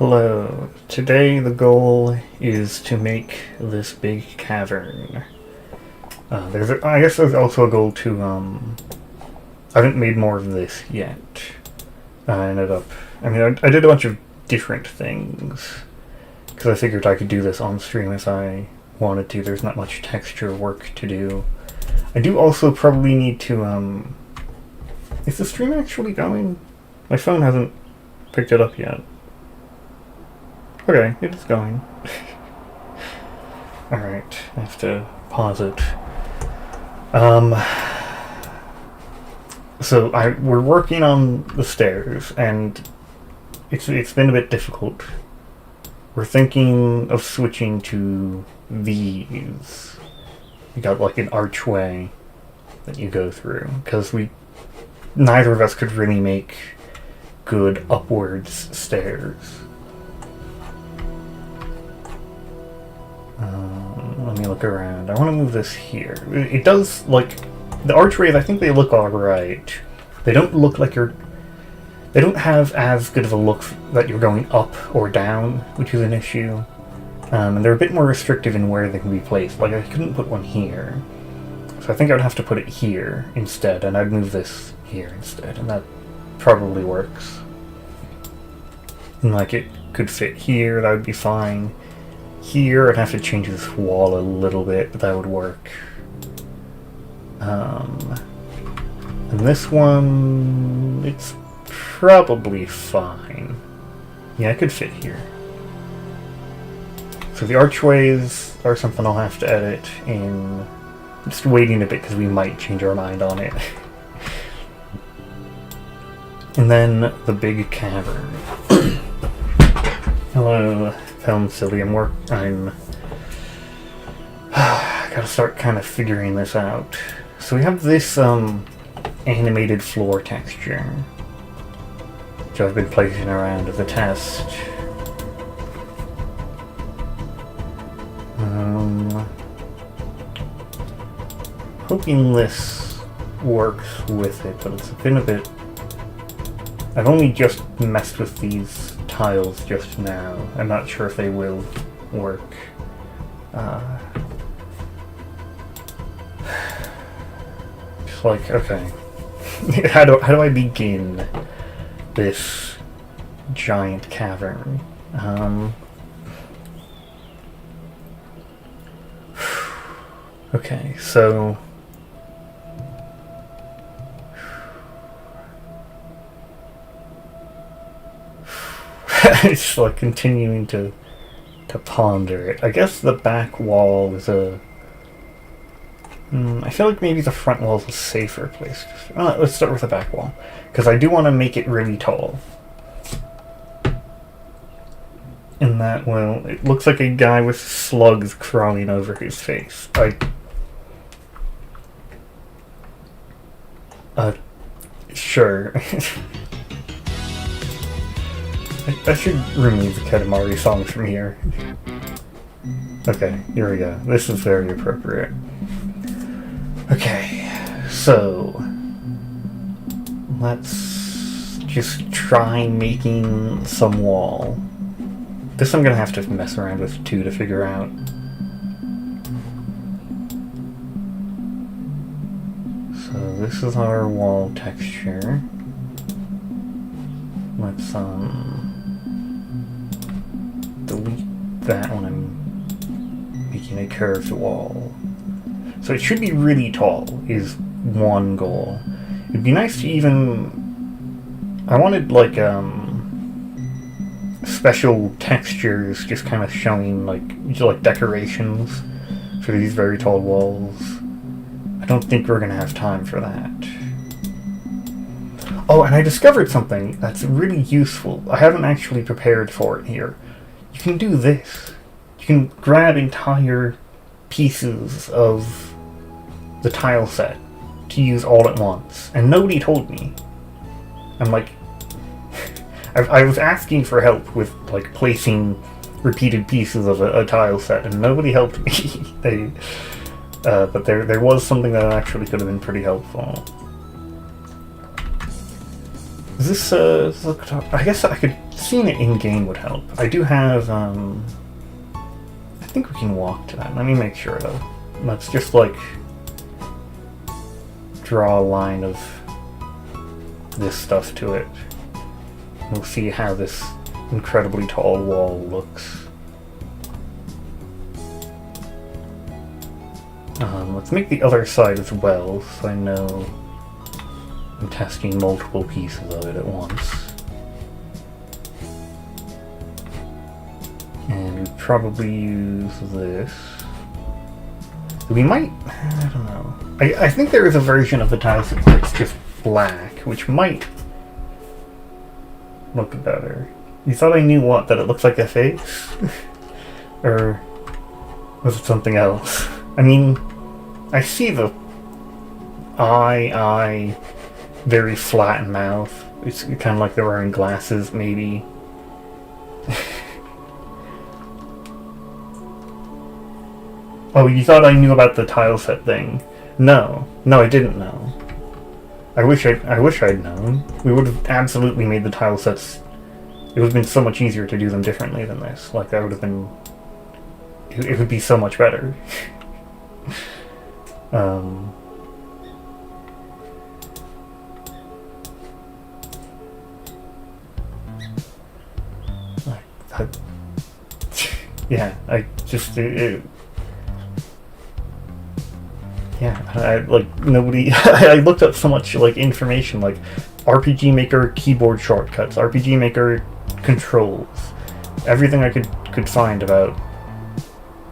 Hello. Today the goal is to make this big cavern. I guess there's also a goal to, I haven't made more of this yet. I did a bunch of different things, because I figured I could do this on stream if I wanted to. There's not much texture work to do. I do also probably need to, is the stream actually going? My phone hasn't picked it up yet. Okay, it's going. Alright, I have to pause it. We're working on the stairs, and it's been a bit difficult. We're thinking of switching to these. We got like an archway that you go through, because neither of us could really make good upwards stairs. Let me look around. I want to move this here. It does, like, the archways, I think they look alright. They don't look like they don't have as good of a look that you're going up or down, which is an issue. And they're a bit more restrictive in where they can be placed. Like, I couldn't put one here. So I think I would have to put it here instead, and I'd move this here instead, and that probably works. And, like, it could fit here, that would be fine. Here, I'd have to change this wall a little bit, but that would work. And this one, it's probably fine. Yeah, it could fit here. So the archways are something I'll have to edit in. I'm just waiting a bit because we might change our mind on it. And then the big cavern. Hello. Found silly. I gotta start kind of figuring this out. So we have this animated floor texture, which I've been placing around as a test. Hoping this works with it, but it's been a bit. I've only just messed with these tiles just now. I'm not sure if they will work. Just like, okay. how do I begin this giant cavern? Okay, so it's like continuing to ponder it. I guess the back wall is I feel like maybe the front wall is a safer place. Let's start with the back wall, because I do want to make it really tall. In that, well, it looks like a guy with slugs crawling over his face. Sure. I should remove the Katamari songs from here. Okay, here we go. This is very appropriate. Okay, so let's just try making some wall. This I'm gonna have to mess around with too to figure out. So this is our wall texture. Let's delete that when I'm making a curved wall. So it should be really tall, is one goal. It'd be nice to even... I wanted, like, special textures just kind of showing, like decorations for these very tall walls. I don't think we're gonna have time for that. Oh, and I discovered something that's really useful. I haven't actually prepared for it here. You can do this. You can grab entire pieces of the tile set to use all at once. And nobody told me. I'm like... I was asking for help with, like, placing repeated pieces of a tile set, and nobody helped me. But there was something that actually could have been pretty helpful. Is this, look up? I guess I could, seeing it in-game would help. I do have, I think we can walk to that. Let me make sure, though. Let's just, like, draw a line of this stuff to it. We'll see how this incredibly tall wall looks. Let's make the other side as well, so I know I'm testing multiple pieces of it at once. And we probably use this. We might, I don't know. I think there is a version of the tile set that's just black, which might look better. You thought I knew what? That it looks like a face? Or was it something else? I mean, I see the eye, very flat mouth. It's kind of like they're wearing glasses, maybe. Oh, you thought I knew about the tile set thing? No, I didn't know. I wish I'd known. We would have absolutely made the tile sets. It would have been so much easier to do them differently than this. Like, that would have been. It would be so much better. Yeah, I just I like nobody. I looked up so much like information, like RPG Maker keyboard shortcuts, RPG Maker controls, everything I could find about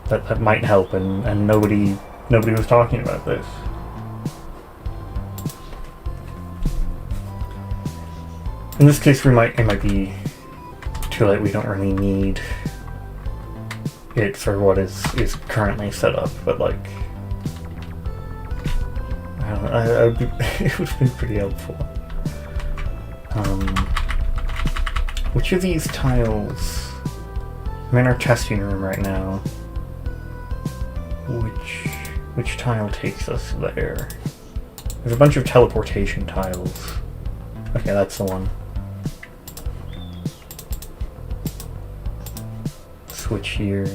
that might help, and nobody was talking about this. In this case, it might be too late. We don't really need it for what is currently set up, but like, I don't know, it would have been pretty helpful. Which of these tiles? I'm in our testing room right now. Which tile takes us there? There's a bunch of teleportation tiles. Okay, that's the one. Switch here.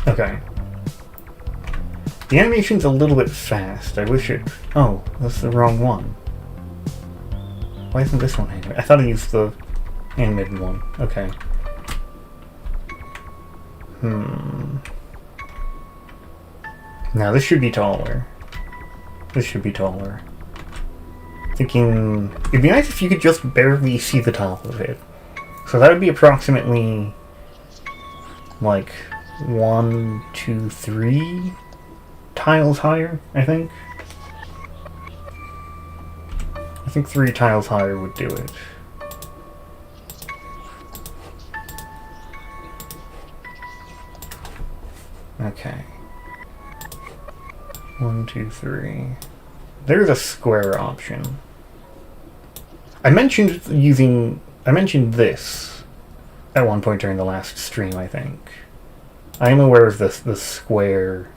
Okay. The animation's a little bit fast. I wish it... Oh, that's the wrong one. Why isn't this one animated? I thought I used the animated one. Okay. Now this should be taller. This should be taller. Thinking... It'd be nice if you could just barely see the top of it. So that would be approximately... like... 1, 2, 3 tiles higher, I think. I think 3 tiles higher would do it. Okay. 1, 2, 3. There's a square option. I mentioned this at one point during the last stream, I think. I am aware of the square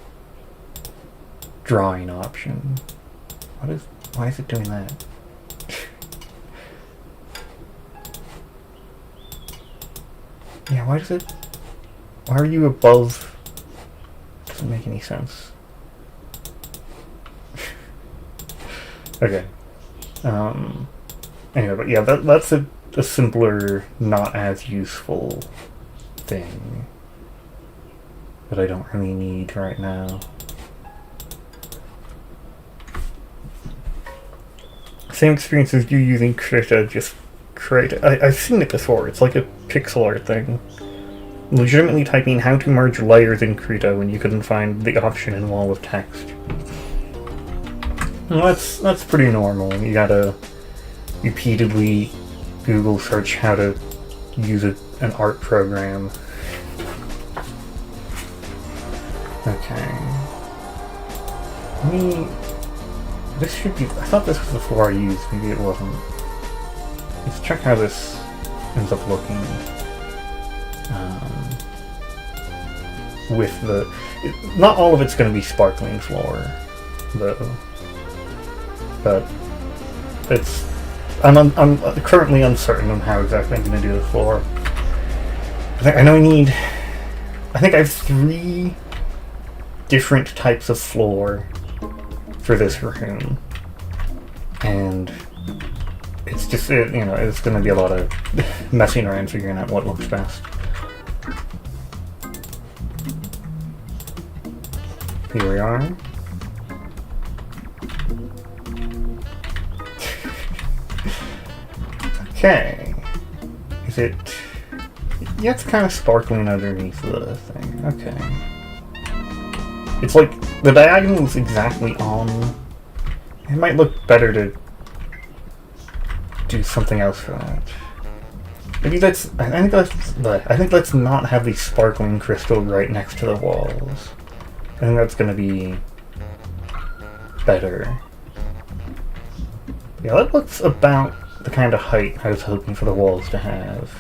drawing option. Why is it doing that? Yeah, why are you above? Doesn't make any sense. Okay. Anyway, but yeah, that's a simpler, not as useful thing that I don't really need right now. Same experience as you using Krita, just create. I've seen it before. It's like a pixel art thing. Legitimately typing how to merge layers in Krita when you couldn't find the option in wall of text. Well, that's pretty normal. You gotta repeatedly Google search how to use an art program. Okay. This should be... I thought this was the floor I used. Maybe it wasn't. Let's check how this ends up looking. With the... Not all of it's going to be sparkling floor, though. but I'm currently uncertain on how exactly I'm going to do the floor. I know I think I have 3 different types of floor for this room, and it's just, it's going to be a lot of messing around figuring out what looks best. Here we are. Okay. Is it... Yeah, it's kind of sparkling underneath the thing. Okay. It's like the diagonal is exactly on. It might look better to do something else for that. Maybe I think let's not have the sparkling crystal right next to the walls. I think that's gonna be better. Yeah, that looks about the kind of height I was hoping for the walls to have.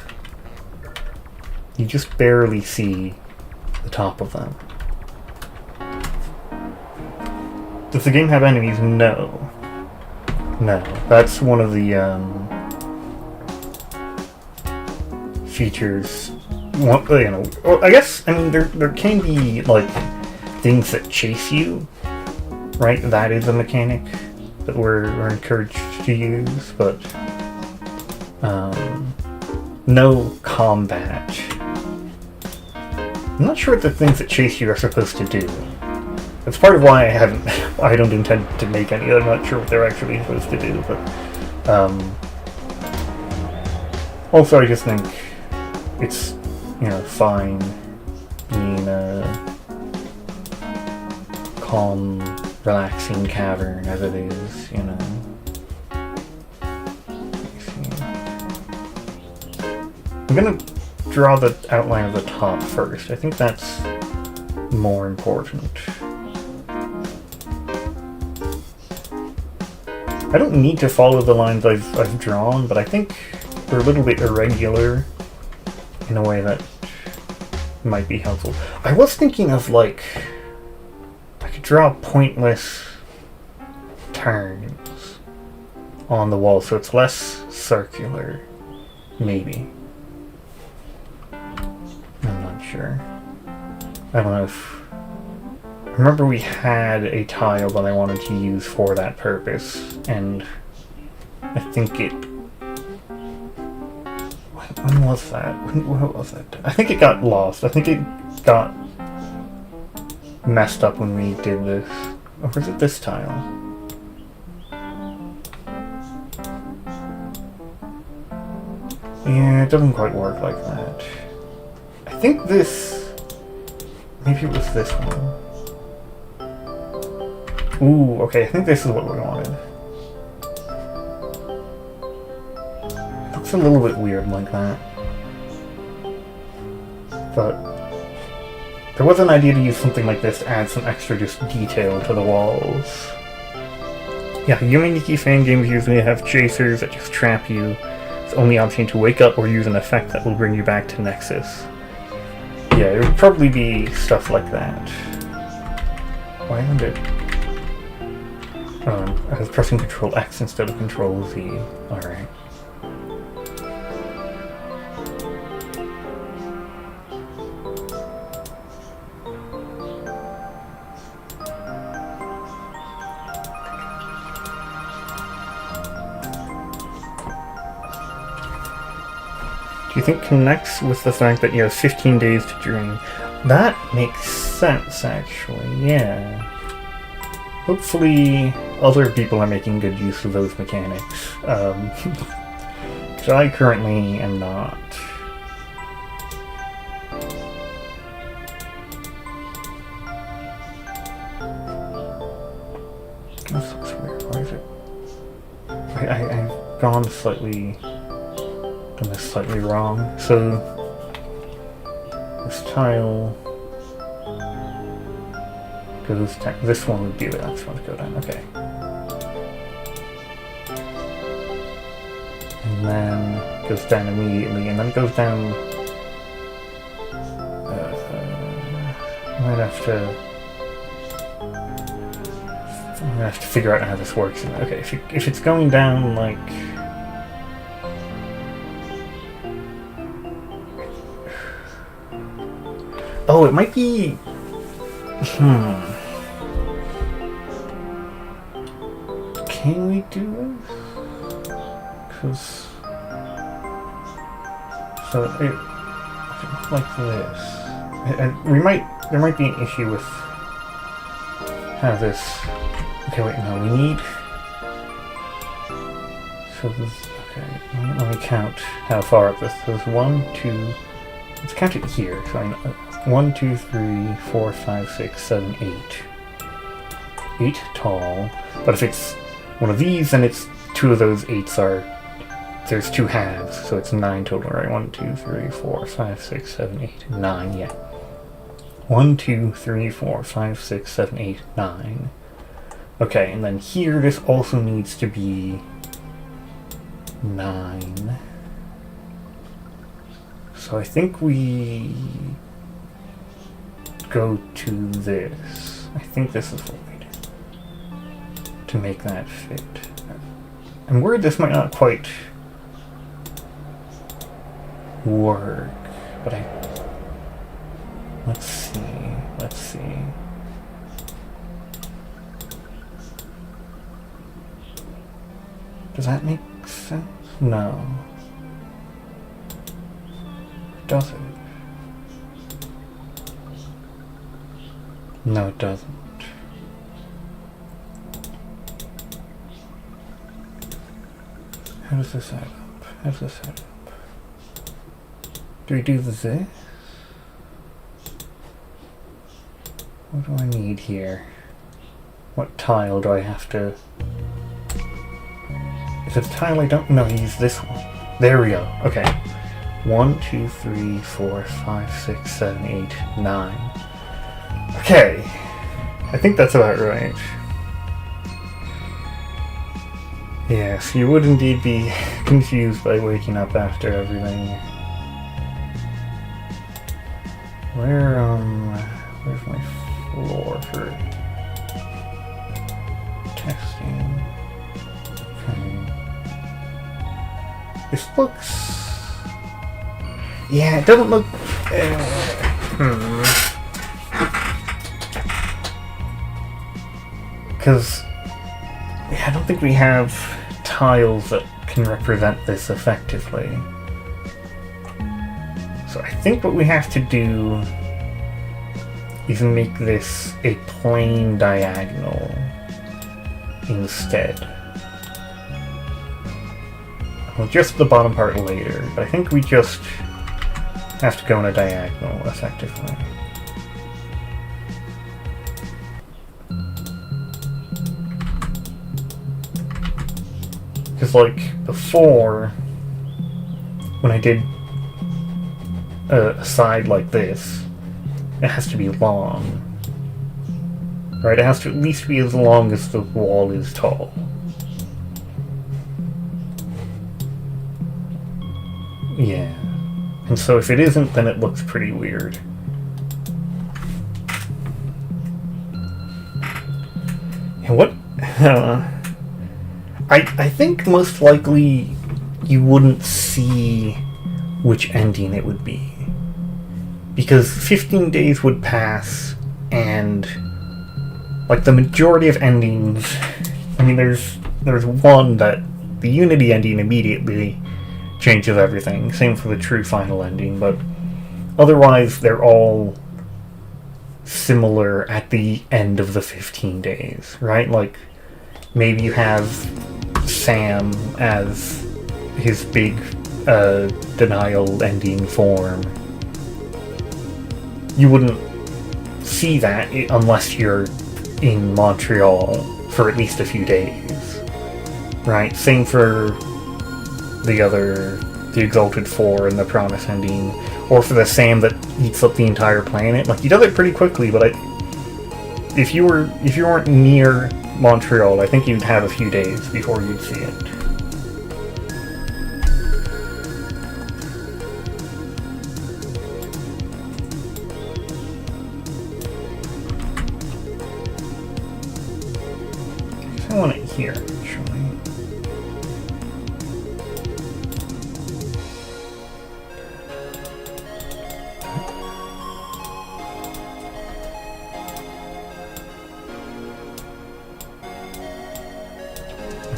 You just barely see the top of them. Does the game have enemies? No. No. That's one of the features. I guess, there can be, like, things that chase you, right? That is a mechanic that we're encouraged to use, but no combat. I'm not sure what the things that chase you are supposed to do. That's part of why I don't intend to make any. I'm not sure what they're actually supposed to do, but also I just think it's, fine being a calm, relaxing cavern as it is, Let me see. I'm gonna draw the outline of the top first. I think that's more important. I don't need to follow the lines I've drawn, but I think they're a little bit irregular in a way that might be helpful. I was thinking of, like, I could draw pointless turns on the wall so it's less circular, maybe. I'm not sure. I don't know if... I remember we had a tile that I wanted to use for that purpose, and I think it... When was that? What was that? I think it got lost. I think it got messed up when we did this. Or was it this tile? Yeah, it doesn't quite work like that. I think this... Maybe it was this one. Ooh, okay, I think this is what we wanted. It looks a little bit weird like that. But there was an idea to use something like this to add some extra just detail to the walls. Yeah, Yumeniki fan games usually have chasers that just trap you. It's the only option to wake up or use an effect that will bring you back to Nexus. Yeah, it would probably be stuff like that. Why isn't it? I was pressing Control X instead of Control Z. Alright. Do you think connects with the fact that you have 15 days to dream? That makes sense, actually, yeah. Hopefully other people are making good use of those mechanics. Because I currently am not. This looks weird. Why is it? I've gone slightly... done this slightly wrong. So... this tile... goes down. This one would be the next one to go down. Okay. And then goes down immediately, and then goes down. I might have to I have to figure out how this works. Okay, if it's going down like... Oh, it might be... Can we do this? Because... So it looks like this. And there might be an issue with how this... Okay, wait, no, we need... So this... Okay, let me count how far up this is. 1, 2... Let's count it here, so I know... 1, 2, 3, 4, 5, 6, 7, 8. 8 tall. But if it's one of these, then it's 2 of those 8s are... There's 2 halves, so it's 9 total, right? 1, 2, 3, 4, 5, 6, 7, 8, 9, yeah. 1, 2, 3, 4, 5, 6, 7, 8, 9. Okay, and then here this also needs to be 9. So I think we go to this. I think this is what we do to make that fit. I'm worried this might not quite work, but let's see. Does that make sense? No. Does it? No, it doesn't. How does this add up? Do we do this? What do I need here? What tile do I have to... Is it a tile I don't know? Use this one. There we go. Okay. 1, 2, 3, 4, 5, 6, 7, 8, 9. Okay. I think that's about right. Yes, you would indeed be confused by waking up after everything. Where's my floor for testing? Okay. This looks... Yeah, it doesn't look... Because... Yeah, I don't think we have tiles that can represent this effectively. So I think what we have to do is make this a plain diagonal instead. Well, just the bottom part later, but I think we just have to go in a diagonal effectively. Because like before, when I did a side like this, it has to be long. Right? It has to at least be as long as the wall is tall. Yeah. And so if it isn't, then it looks pretty weird. And what... I think most likely you wouldn't see which ending it would be. Because 15 days would pass, and like the majority of endings, I mean there's one that the Unity ending immediately changes everything. Same for the true final ending, but otherwise they're all similar at the end of the 15 days, right? Like maybe you have Sam as his big denial ending form. You wouldn't see that unless you're in Montreal for at least a few days, right? Same for the Exalted Four and the Promise ending, or for the Sam that eats up the entire planet. Like, he does it pretty quickly, but if you weren't near Montreal, I think you'd have a few days before you'd see it. here, actually.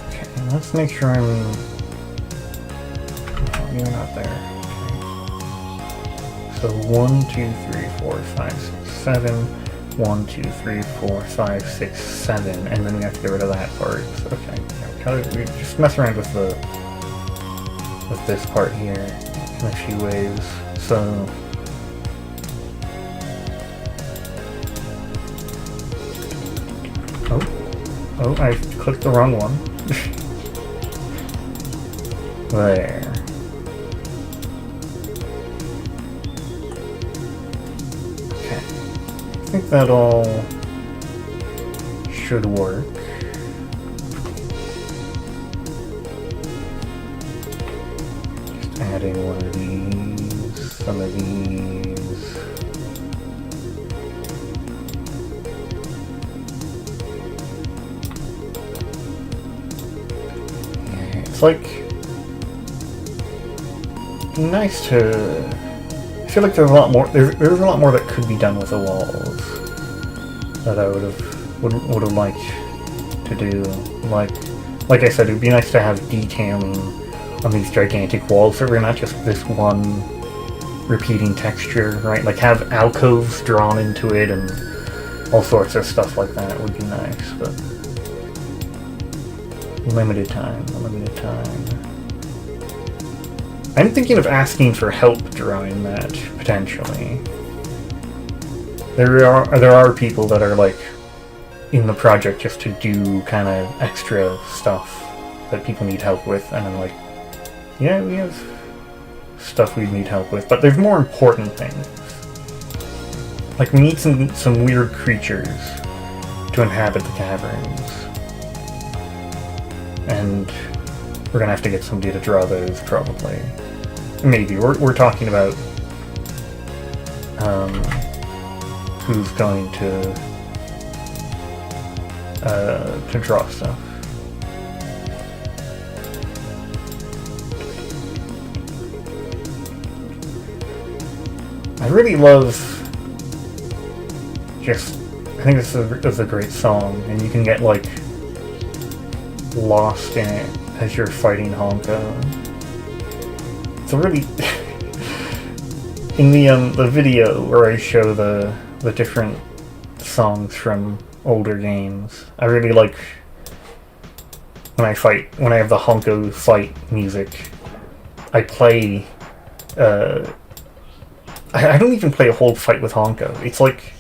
Okay, let's make sure I'm... Oh, you're not there. Okay. So 1, 2, 3, 4, 5, 6, 7. 1, 2, 3, 4, 5, 6, 7, and then we have to get rid of that part. Okay, we just mess around with this part here in a few ways. So oh, I clicked the wrong one. There. I think that all should work. Just adding one of these, some of these. Yeah, it's like nice to... I feel like there's a lot more. There's a lot more that could be done with the walls that I would have liked to do. Like I said, it'd be nice to have detailing on these gigantic walls, so we're not just this one repeating texture, right? Like have alcoves drawn into it and all sorts of stuff like that would be nice, but limited time. I'm thinking of asking for help drawing that, potentially. There are people that are like in the project just to do kind of extra stuff that people need help with, and I'm like, yeah, we have stuff we need help with, but there's more important things. Like we need some weird creatures to inhabit the caverns. And we're gonna have to get somebody to draw those, probably. Maybe. We're talking about who's going to draw stuff. I really love just... I think this is a great song, and you can get, like, lost in it as you're fighting Honko. It's a really... in the video where I show the different songs from older games, I really like when I have the Honko fight music, I play... I don't even play a whole fight with Honko. It's like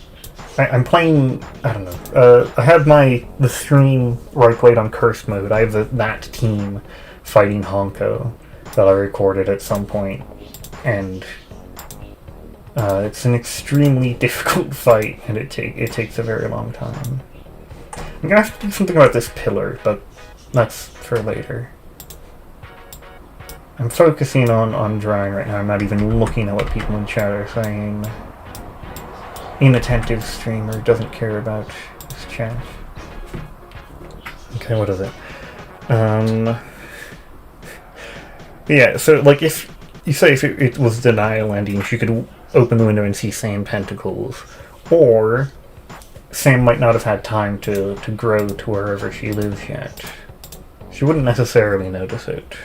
I'm playing, I don't know, I have the stream where I played on cursed mode. I have that team fighting Honko that I recorded at some point, and it's an extremely difficult fight, and it takes a very long time. I'm gonna have to do something about this pillar, but that's for later. I'm focusing on drawing right now. I'm not even looking at what people in chat are saying. Inattentive streamer doesn't care about his chat. Okay, what is it? Yeah, so like if it was denial ending, she could open the window and see Sam Pentacles, or Sam might not have had time to grow to wherever she lives yet. She wouldn't necessarily notice it.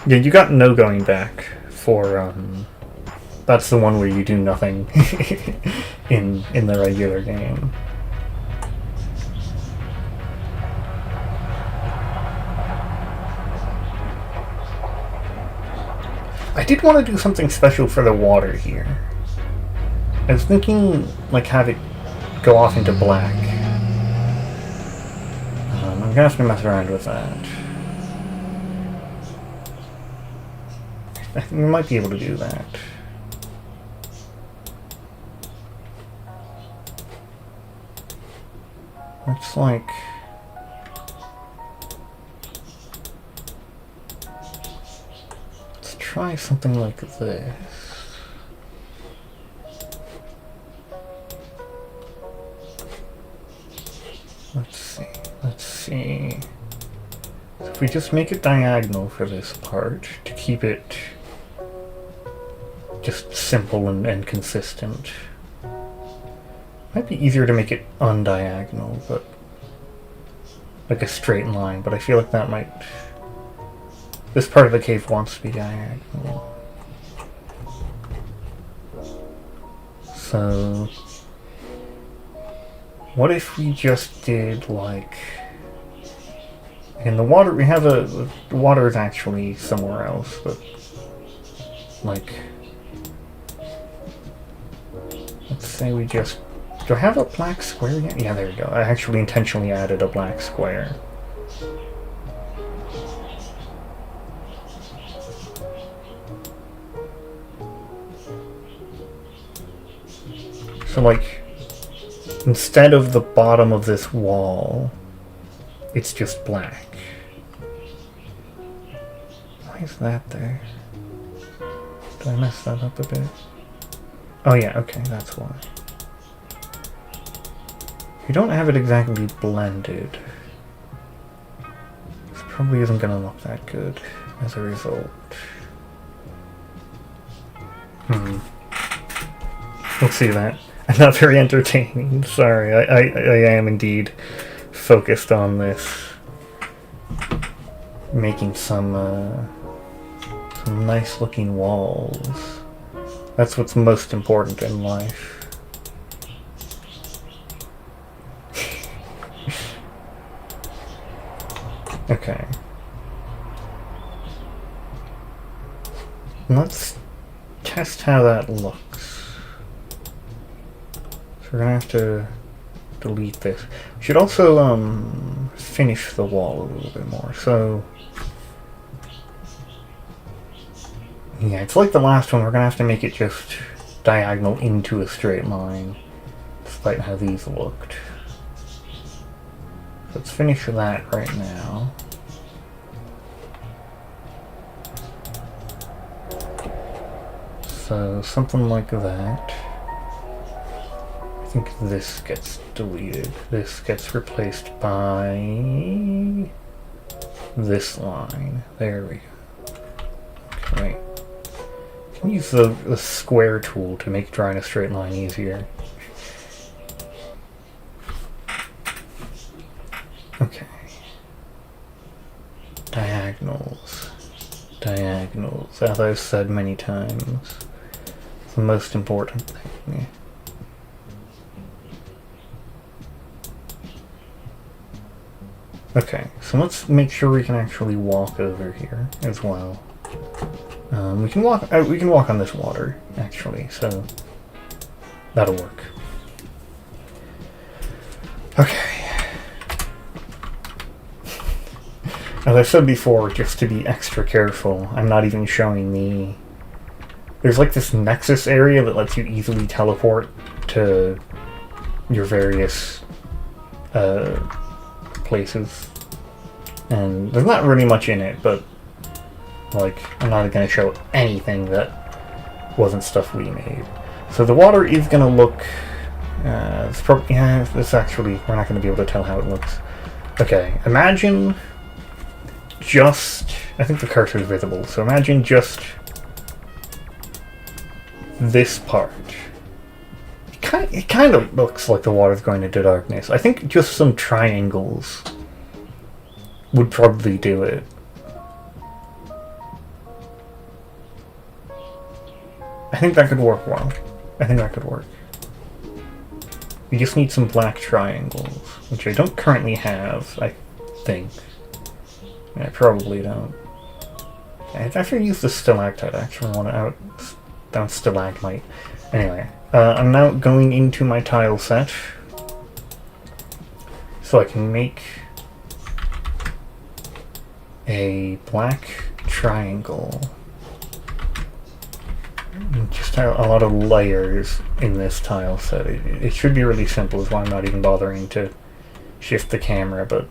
Yeah, you got no going back for, that's the one where you do nothing in the regular game. I did want to do something special for the water here. I was thinking, like, have it go off into black. I'm gonna have to mess around with that. I think we might be able to do that. It's like... let's try something like this. Let's see. Let's see. So if we just make it diagonal for this part to keep it just simple and consistent. Might be easier to make it undiagonal, but like a straight line, but I feel like that might... This part of the cave wants to be diagonal. So what if we just did like... In the water, we have the water is actually somewhere else, but like... Let's say we just... Do I have a black square yet? Yeah, there we go. I actually intentionally added a black square. So like, instead of the bottom of this wall, it's just black. Why is that there? Did I mess that up a bit? Oh yeah, okay, that's why. You don't have it exactly blended. This probably isn't going to look that good as a result. We'll see that. I'm not very entertaining. Sorry, I am indeed focused on this. Making some nice looking walls. That's what's most important in life. Okay. Let's test how that looks. So we're gonna have to delete this. We should also finish the wall a little bit more. So yeah, it's like the last one. We're gonna have to make it just diagonal into a straight line, despite how these looked. Let's finish that right now. So something like that. I think this gets deleted. This gets replaced by this line. There we go. Okay, wait. I can use the square tool to make drawing a straight line easier. Okay. Diagonals. Diagonals. As I've said many times, it's the most important thing. Okay, so let's make sure we can actually walk over here as well. We can walk. We can walk on this water actually, so that'll work. Okay. As I said before, just to be extra careful, I'm not even showing the... There's like this nexus area that lets you easily teleport to your various places. And there's not really much in it, but like, I'm not going to show anything that wasn't stuff we made. So the water is going to look... it's probably... Yeah, this actually... We're not going to be able to tell how it looks. Okay, imagine... Just, I think the cursor is visible, so imagine just this part. It kind of looks like the water's going into darkness. I think just some triangles would probably do it. I think that could work well. I think that could work. We just need some black triangles, which I don't currently have, I think. I probably don't. I should use the stalactite. I actually want to down stalagmite. Anyway, I'm now going into my tile set, so I can make a black triangle. Just a lot of layers in this tile set. It should be really simple, is why I'm not even bothering to shift the camera, but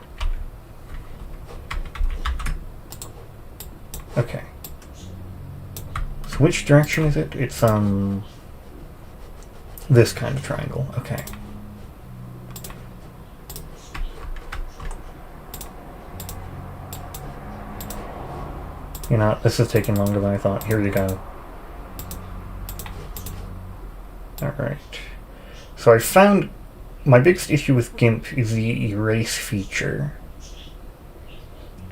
okay. So which direction is it? It's this kind of triangle. Okay. You know, this is taking longer than I thought. Here you go. Alright. So I found my biggest issue with GIMP is the erase feature.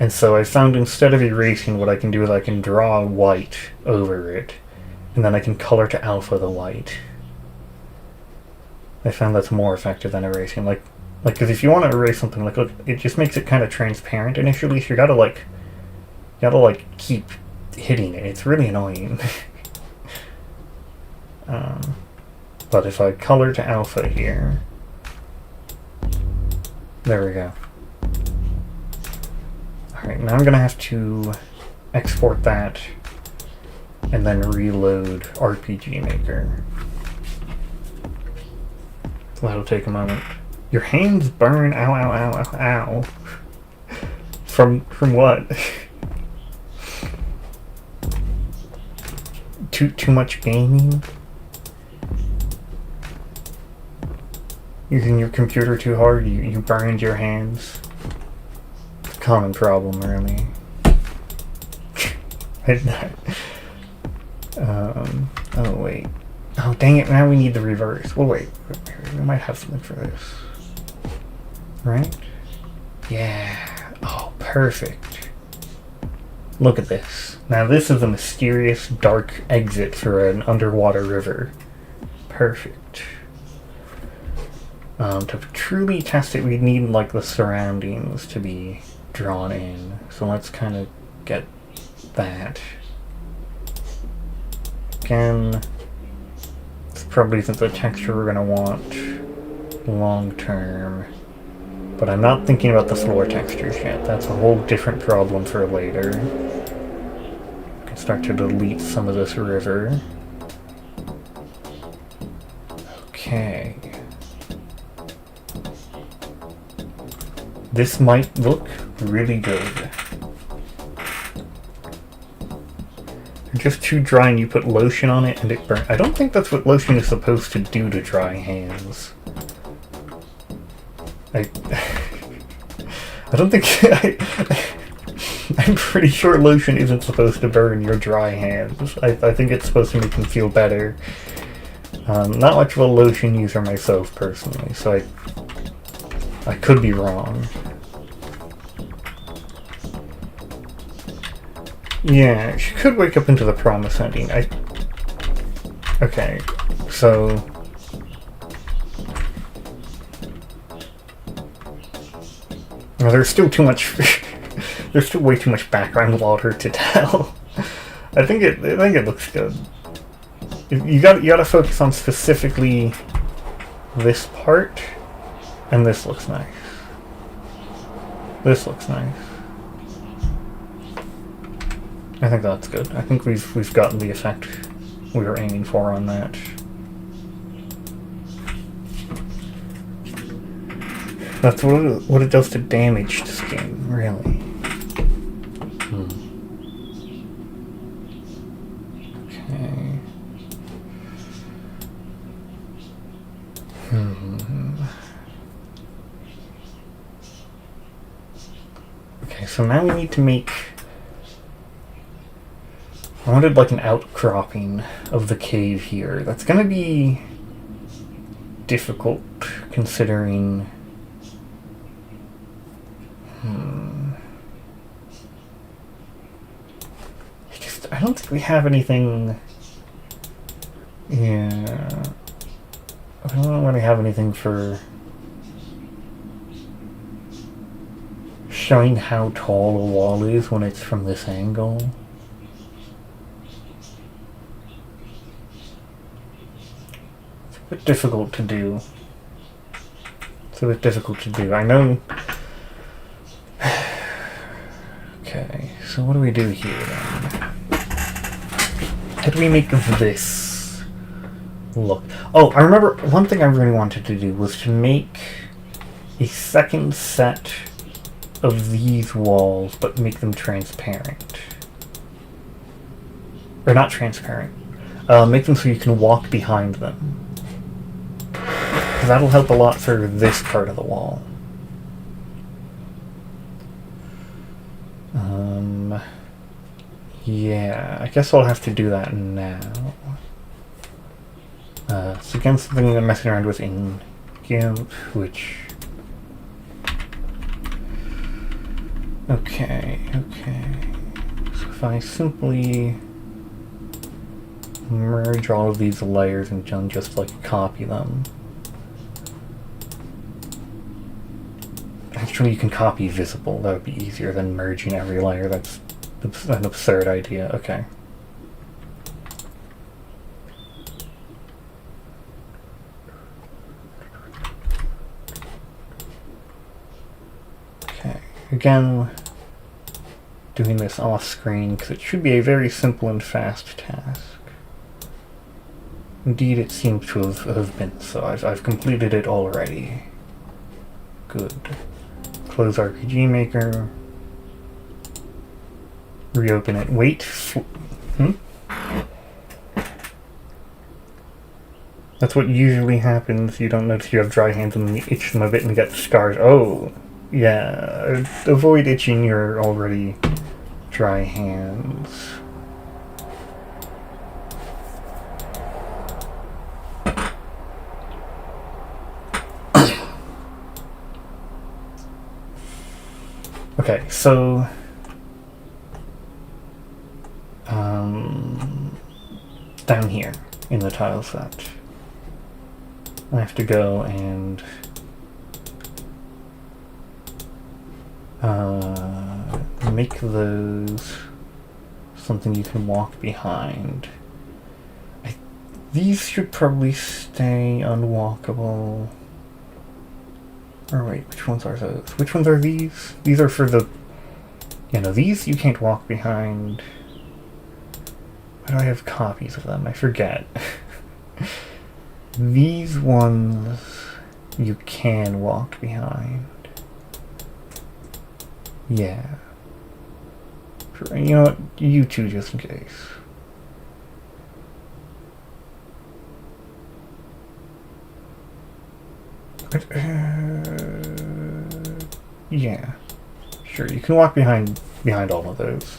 And so I found instead of erasing, what I can do is I can draw white over it, and then I can color to alpha the white. I found that's more effective than erasing. Like, because if you want to erase something, like, look, it just makes it kind of transparent initially, so you gotta keep hitting it. It's really annoying. But if I color to alpha here, there we go. Alright, now I'm gonna have to export that and then reload RPG Maker. So that'll take a moment. Your hands burn, ow, ow, ow, ow, ow. From what? Too much gaming? Using your computer too hard, you burned your hands. It's a common problem, really. Oh wait. Oh dang it, now we need the reverse. Well wait, we might have something for this. Right? Yeah. Oh, perfect. Look at this. Now this is a mysterious dark exit for an underwater river. Perfect. To truly test it, we need like the surroundings to be drawn in. So let's kind of get that. Again, this probably isn't the texture we're going to want long term. But I'm not thinking about the floor textures yet. That's a whole different problem for later. I can start to delete some of this river. Okay. This might look really good. Just too dry and you put lotion on it and it burns. I don't think that's what lotion is supposed to do to dry hands. I don't think... I'm pretty sure lotion isn't supposed to burn your dry hands. I think it's supposed to make them feel better. Not much of a lotion user myself, personally, so I could be wrong. Yeah, she could wake up into the promise ending. Okay, so... Well, there's still too much... there's still way too much background water to tell. I think it looks good. You gotta focus on specifically this part, and this looks nice. This looks nice. I think that's good. I think we've gotten the effect we were aiming for on that. That's what it does to damaged skin, really. Okay. Okay, so now we need to make... I wanted like an outcropping of the cave here. That's gonna be difficult considering... I don't think we have anything... Yeah... I don't really have anything for... showing how tall a wall is when it's from this angle. It's a bit difficult to do. It's a bit difficult to do. I know... Okay, so what do we do here then? How do we make this look? Oh, I remember one thing I really wanted to do was to make a second set of these walls, but make them transparent. Or not transparent. Make them so you can walk behind them. Because that'll help a lot for this part of the wall. Yeah, I guess I'll have to do that now. So again, something I'm messing around with in GIMP, which... Okay. So if I simply merge all of these layers and just like copy them. Actually, you can copy visible. That would be easier than merging every layer. That's an absurd idea. Okay. Again, doing this off screen because it should be a very simple and fast task. Indeed, it seems to have been so. I've completed it already. Good. Close RPG Maker. Reopen it. Wait. That's what usually happens. You don't notice you have dry hands and then you itch them a bit and get scars. Oh. Yeah, avoid itching your already dry hands. Okay, so down here in the tile set, I have to go and make those something you can walk behind. These should probably stay unwalkable. Or wait, which ones are those? Which ones are these? These are for the... these you can't walk behind. Why do I have copies of them? I forget. These ones you can walk behind. Yeah. You know what? You two, just in case. Yeah. Sure, you can walk behind all of those.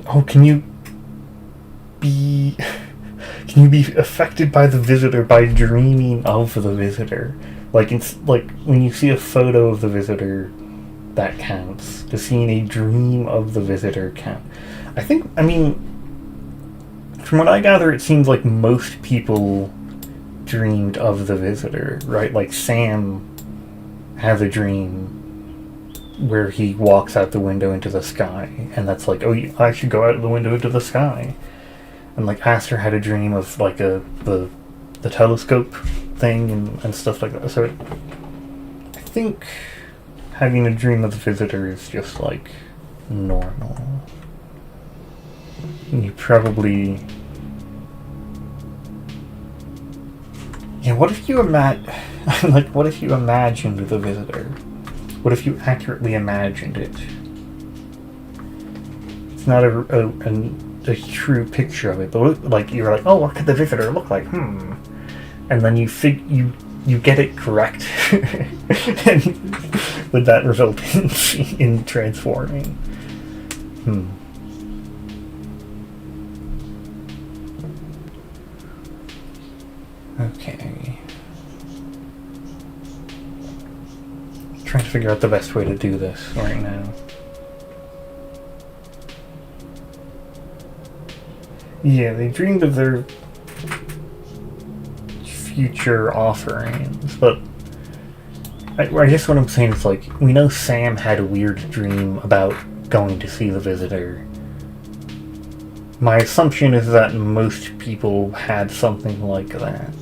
Oh, can you be affected by the visitor by dreaming of the visitor? Like when you see a photo of the visitor, that counts. To seeing a dream of the visitor count. I mean, from what I gather, it seems like most people dreamed of the visitor, right? Like Sam has a dream where he walks out the window into the sky, and that's like, oh, I should go out the window into the sky. And like Aster had a dream of like the telescope thing and stuff like that. So I think having a dream of the visitor is just like normal. And you probably... Yeah, what if you what if you imagined the visitor? What if you accurately imagined it? It's not a true picture of it, but like you're like, oh, what could the visitor look like? And then you get it correct, and would that result in transforming? Okay. Trying to figure out the best way to do this right now. Yeah, they dreamed of their future offerings, but I guess what I'm saying is, like, we know Sam had a weird dream about going to see the visitor. My assumption is that most people had something like that.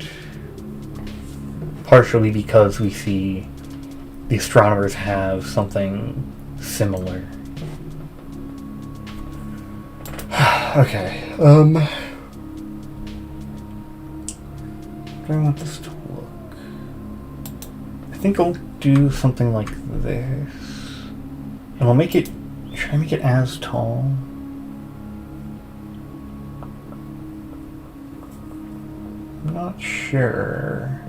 Partially because we see the astronomers have something similar. Okay, do I want this to look? I think I'll do something like this. And I'll make it... Should I make it as tall? I'm not sure.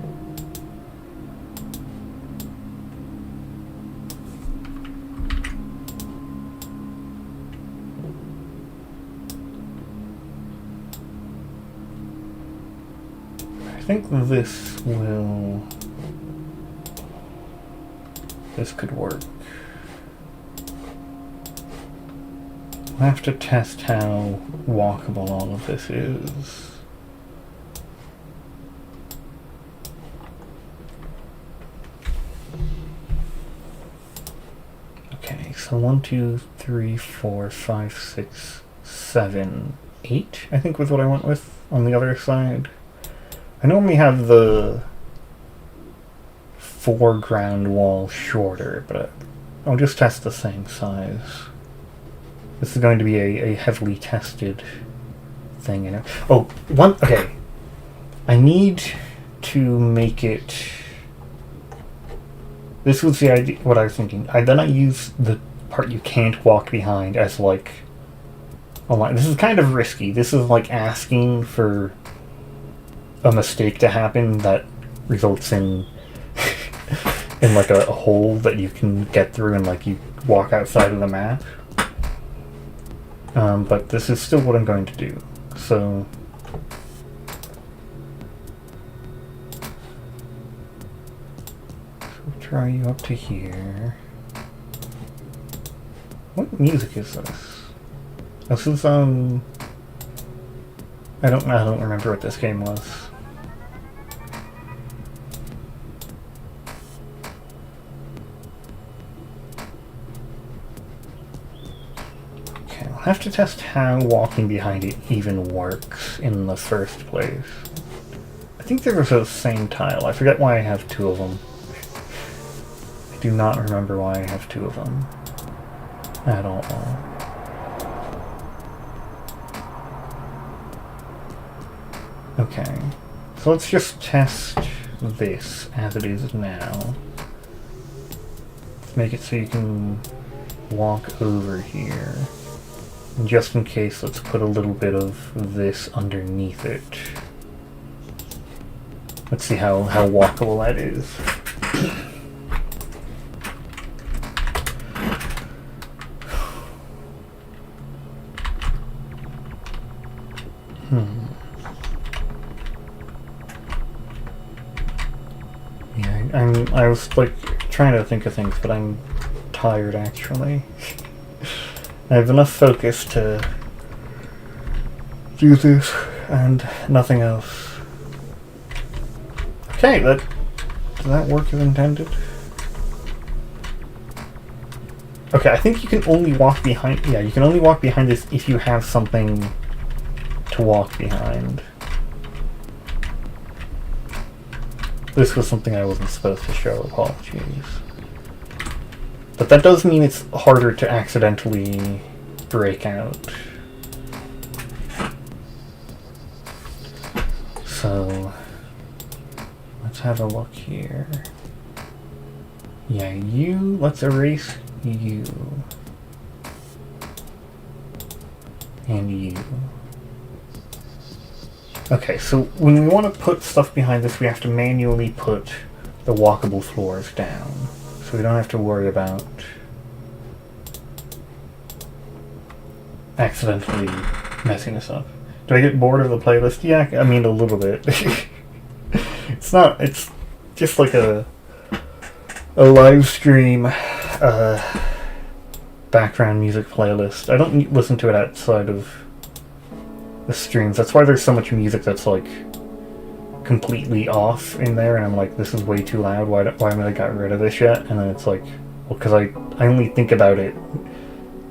think this will... This could work. I'll have to test how walkable all of this is. Okay, so 1, 2, 3, 4, 5, 6, 7, 8, I think was what I went with on the other side. I normally have the foreground wall shorter, but I'll just test the same size. This is going to be a heavily tested thing in it. Oh, okay. I need to make it... This was the idea, what I was thinking. Then I use the part you can't walk behind as like a line. This is kind of risky. This is like asking for a mistake to happen that results in in like a hole that you can get through and like you walk outside of the map. But this is still what I'm going to do. So we'll try you up to here. What music is this? This is I don't remember what this game was. I have to test how walking behind it even works in the first place. I think there was a same tile. I forget why I have two of them. I do not remember why I have two of them at all. Okay, so let's just test this as it is now. Make it so you can walk over here. And just in case, let's put a little bit of this underneath it. Let's see how walkable that is. Yeah, I was like trying to think of things, but I'm tired actually. I have enough focus to do this and nothing else. Okay, did that work as intended? Okay, I think you can only walk behind, yeah, you can only walk behind this if you have something to walk behind. This was something I wasn't supposed to show, apologies. But that does mean it's harder to accidentally break out. So, let's have a look here. Yeah, let's erase you. And you. Okay, so when we want to put stuff behind this, we have to manually put the walkable floors down. So we don't have to worry about accidentally messing this up. Do I get bored of the playlist? Yeah, I mean a little bit. It's just like a live stream background music playlist. I don't listen to it outside of the streams. That's why there's so much music that's like completely off in there, and I'm like, this is way too loud, why haven't I got rid of this yet? And then it's like, well, because I only think about it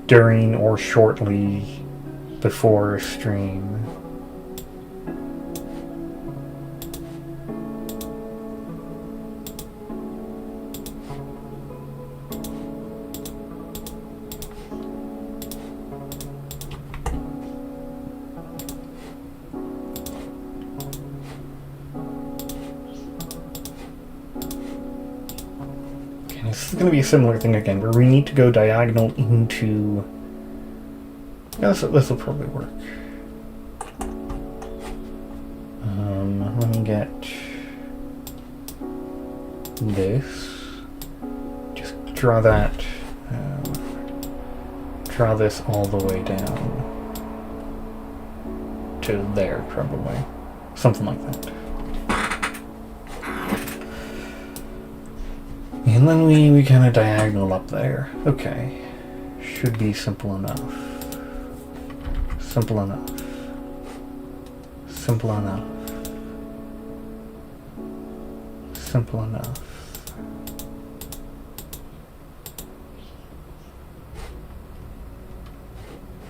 during or shortly before a stream. This is going to be a similar thing again, where we need to go diagonal into... Yeah, this will probably work. Let me get this. Just draw that. Draw this all the way down to there, probably. Something like that. and then we kind of diagonal up there. Okay. Should be simple enough. Simple enough. Simple enough. Simple enough.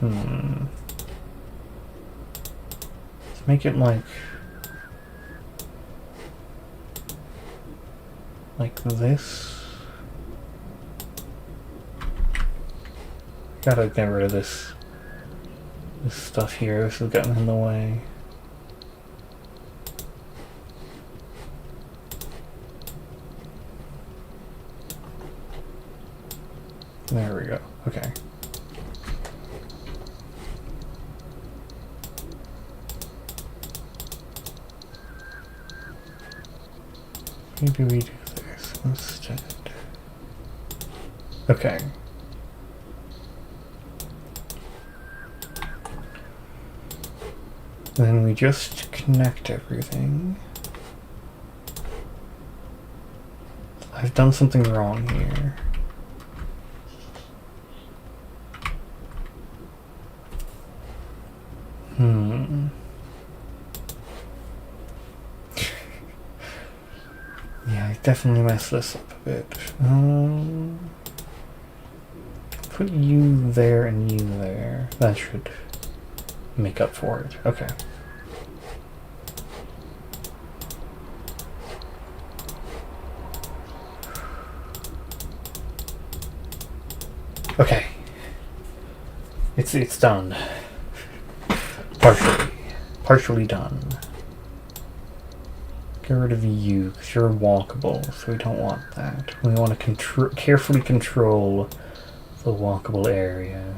Let's make it like this. Gotta get rid of this stuff here. This has gotten in the way. There we go. Okay. Maybe we do this instead. Okay. Then we just connect everything. I've done something wrong here. Yeah, I definitely messed this up a bit. Put you there and you there. That should make up for it. Okay. Okay. It's done. Partially done. Get rid of you, because you're walkable, so we don't want that. We want to carefully control the walkable area.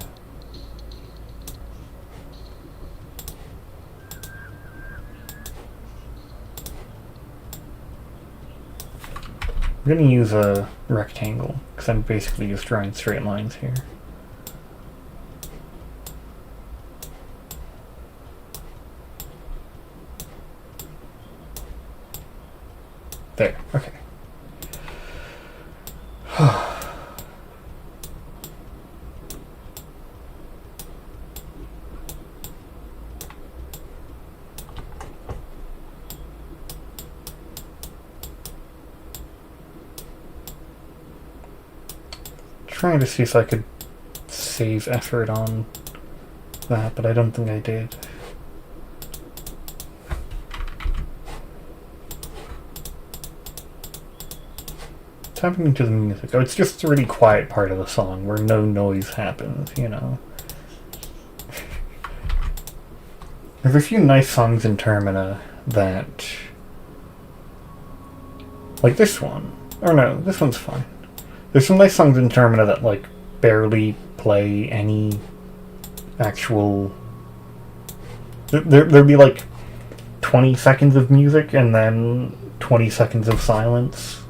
I'm going to use a rectangle, because I'm basically just drawing straight lines here. There, okay. Trying to see if I could save effort on that, but I don't think I did. What's happening to the music? Oh, it's just a really quiet part of the song where no noise happens, you know. There's a few nice songs in Termina that... like this one. Or no, this one's fine. There's some nice songs in Termina that, like, barely play any actual... There'd be, like, 20 seconds of music and then 20 seconds of silence.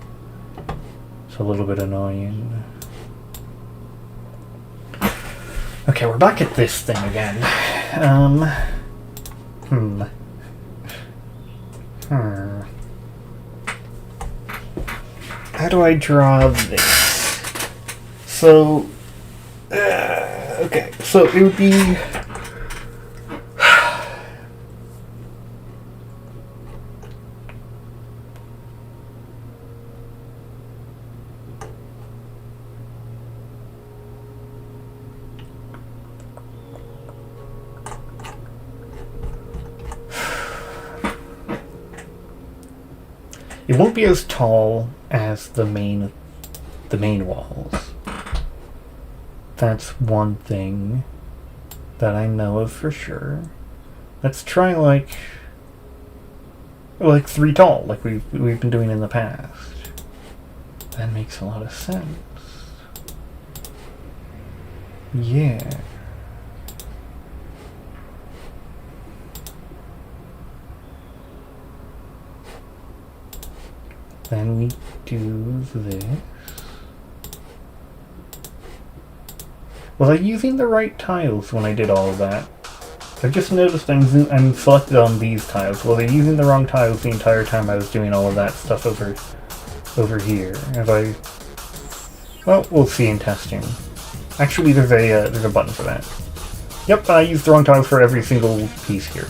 It's a little bit annoying. Okay, we're back at this thing again. How do I draw this? So, okay, so it would be... It won't be as tall as the main walls. That's one thing that I know of for sure. Let's try like 3 tall, like we've been doing in the past. That makes a lot of sense. Yeah. Then we do this. Was I using the right tiles when I did all of that? I've just noticed I'm selected on these tiles. Was I using the wrong tiles the entire time I was doing all of that stuff over here? Have I Well, we'll see in testing. Actually, there's a button for that. Yep, I used the wrong tiles for every single piece here.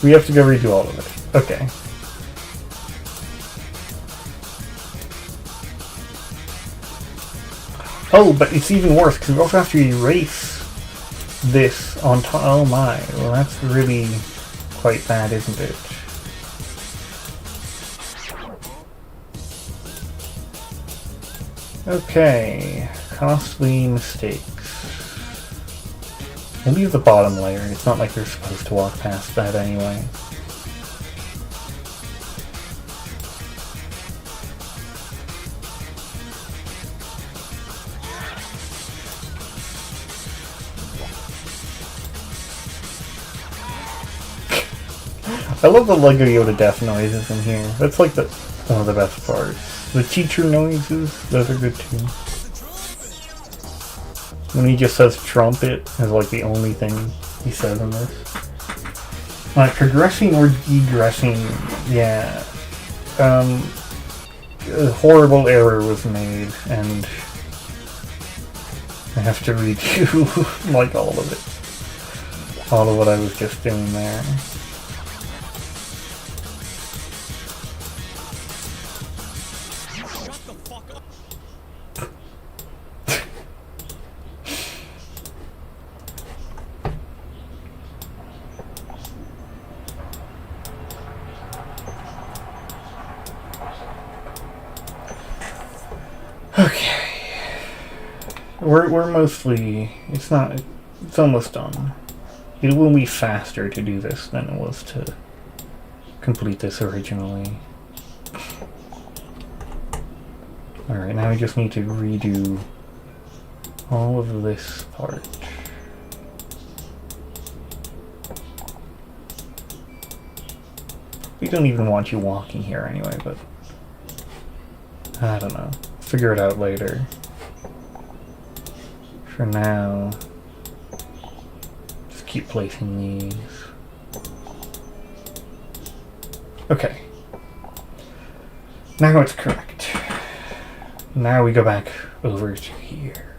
We have to go redo all of it. Okay. Oh, but it's even worse, because we also have to erase this on top. Oh my, well that's really quite bad, isn't it? Okay, costly mistakes. We'll leave the bottom layer, it's not like they're supposed to walk past that anyway. I love the Lego Yoda death noises in here. That's like one of the best parts. The teacher noises, those are good too. When he just says trumpet is like the only thing he says in this. Like progressing or degressing, yeah. A horrible error was made and I have to redo like all of it. All of what I was just doing there. Okay. We're mostly, it's almost done. It will be faster to do this than it was to complete this originally. Alright, now we just need to redo all of this part. We don't even want you walking here anyway, but I don't know. Figure it out later. For now, just keep placing these. Okay. Now it's correct. Now we go back over to here.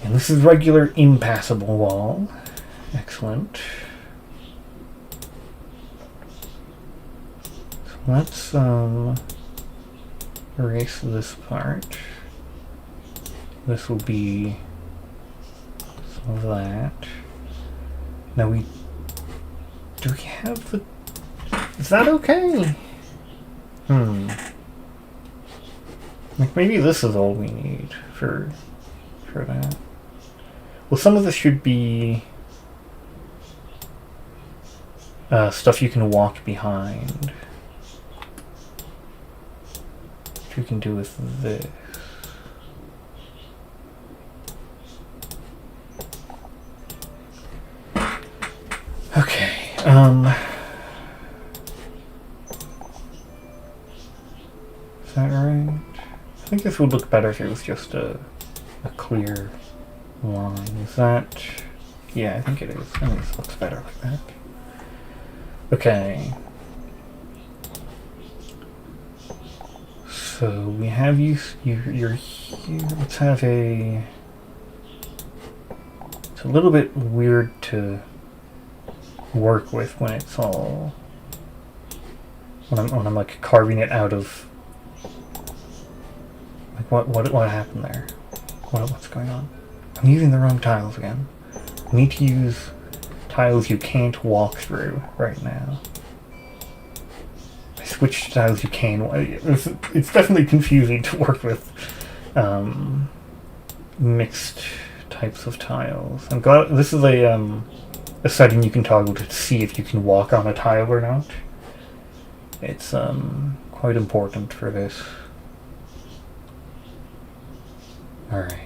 And this is regular impassable wall. Excellent. So let's erase this part. This will be some of that. Now do we have the... Is that okay? Like maybe this is all we need for that. Well, some of this should be stuff you can walk behind. Which we can do with this. Okay, is that right? I think this would look better if it was just a clear line. Is that... Yeah, I think it is. I think this looks better like that. Okay. So we have you're here. Let's have a... It's a little bit weird to work with when it's all... When I'm like carving it out of... Like what happened there? What's going on? I'm using the wrong tiles again. I need to use tiles you can't walk through right now. I switched to tiles you can. It's definitely confusing to work with mixed types of tiles. I'm glad this is a setting you can toggle to see if you can walk on a tile or not. It's quite important for this. Alright.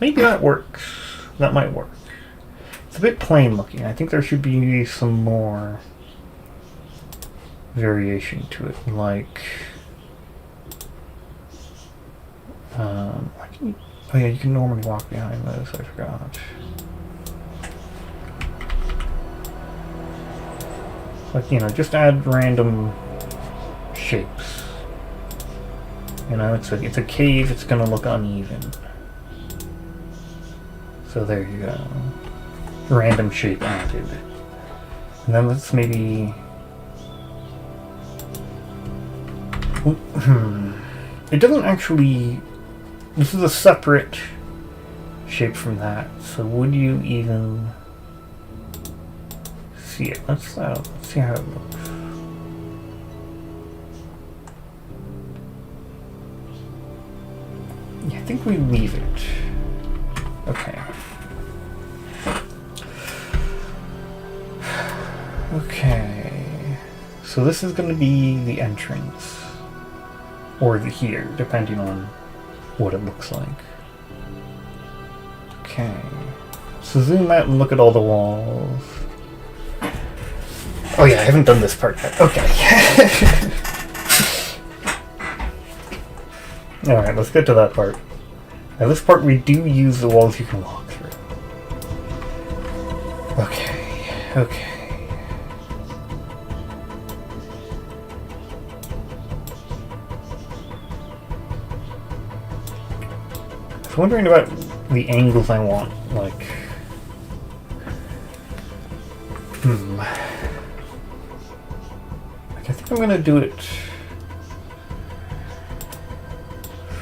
Maybe that works. That might work. It's a bit plain looking. I think there should be some more variation to it, like oh yeah, you can normally walk behind this, I forgot. Like, you know, just add random shapes. You know, it's a cave, it's gonna look uneven. So there you go. Random shape added. And then let's maybe... It doesn't actually... This is a separate shape from that, so would you even see it? Let's see how it looks. Yeah, I think we leave it. Okay. Okay. So this is going to be the entrance. Or the here, depending on what it looks like. Okay. So zoom out and look at all the walls. Oh yeah, I haven't done this part yet. Okay. Alright, let's get to that part. Now this part we do use the walls you can walk through. Okay, okay. I was wondering about the angles I want, like... Like, I think I'm gonna do it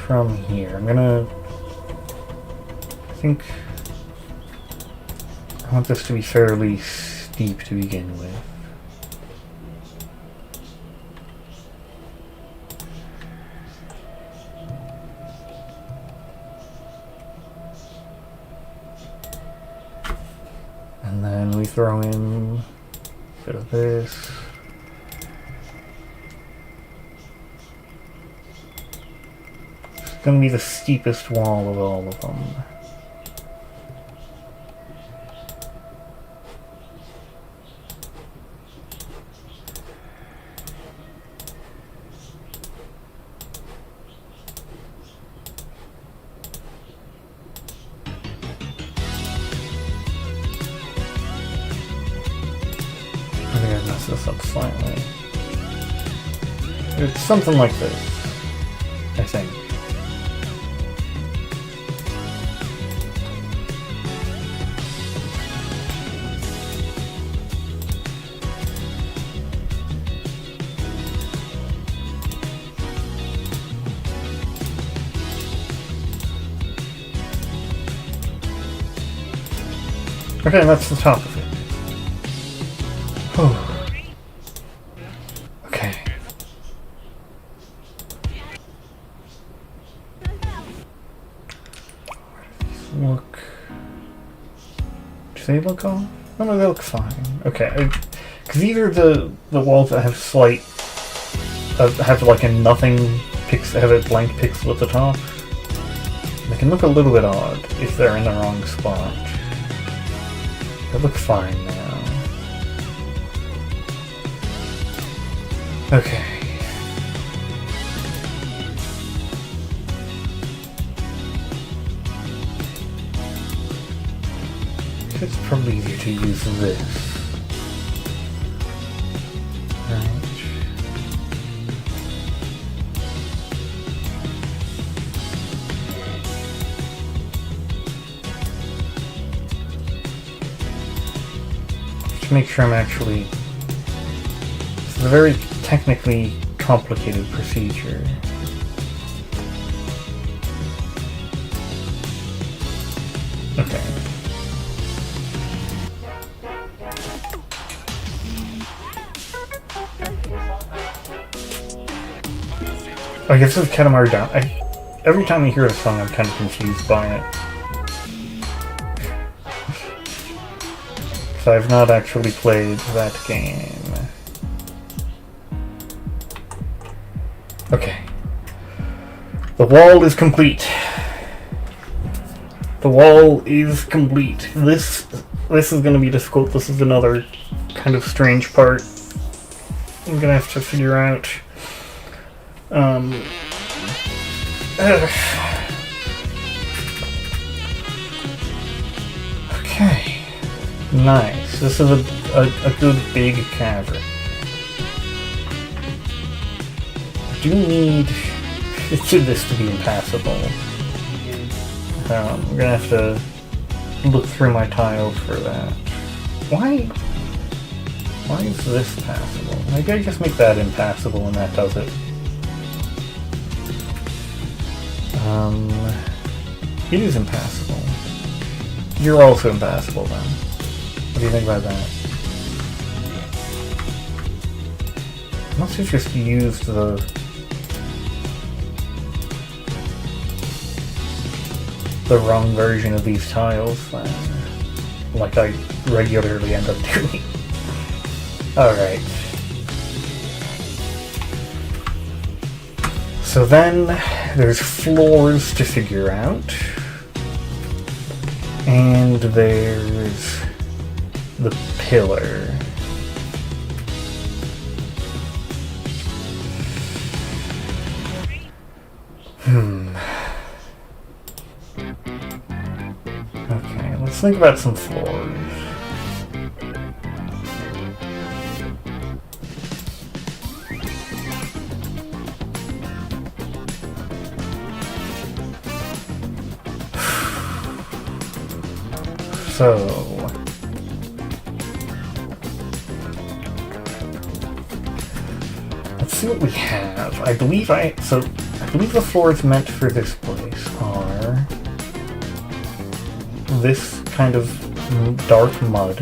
from here. I think I want this to be fairly steep to begin with. And then we throw in a bit of this. It's going to be the steepest wall of all of them. This up slightly. It's something like this, I think. Okay, that's the top of it. Whew. Look. Do they look off? No, they look fine. Okay, because either the walls that have slight have like a nothing pixel, have a blank pixel at the top. They can look a little bit odd if they're in the wrong spot. They look fine now. Okay. It's probably easier to use this. Right. To make sure I'm actually... This is a very technically complicated procedure. Okay. I guess it's Katamari Down. Every time I hear a song, I'm kind of confused by it. So I've not actually played that game. Okay. The wall is complete. The wall is complete. This is going to be difficult. This is another kind of strange part. I'm gonna have to figure out. Okay. Nice. This is a good big cavern. I do need this to be impassable. I'm gonna have to look through my tiles for that. Why is this passable? Maybe I just make that impassable and that does it. It is impassable. You're also impassable then. What do you think about that? I must have just used the wrong version of these tiles then, like I regularly end up doing. Alright. So then there's floors to figure out. And there's the pillar. Okay, let's think about some floors. So, let's see what we have. I believe the floors meant for this place are this kind of dark mud.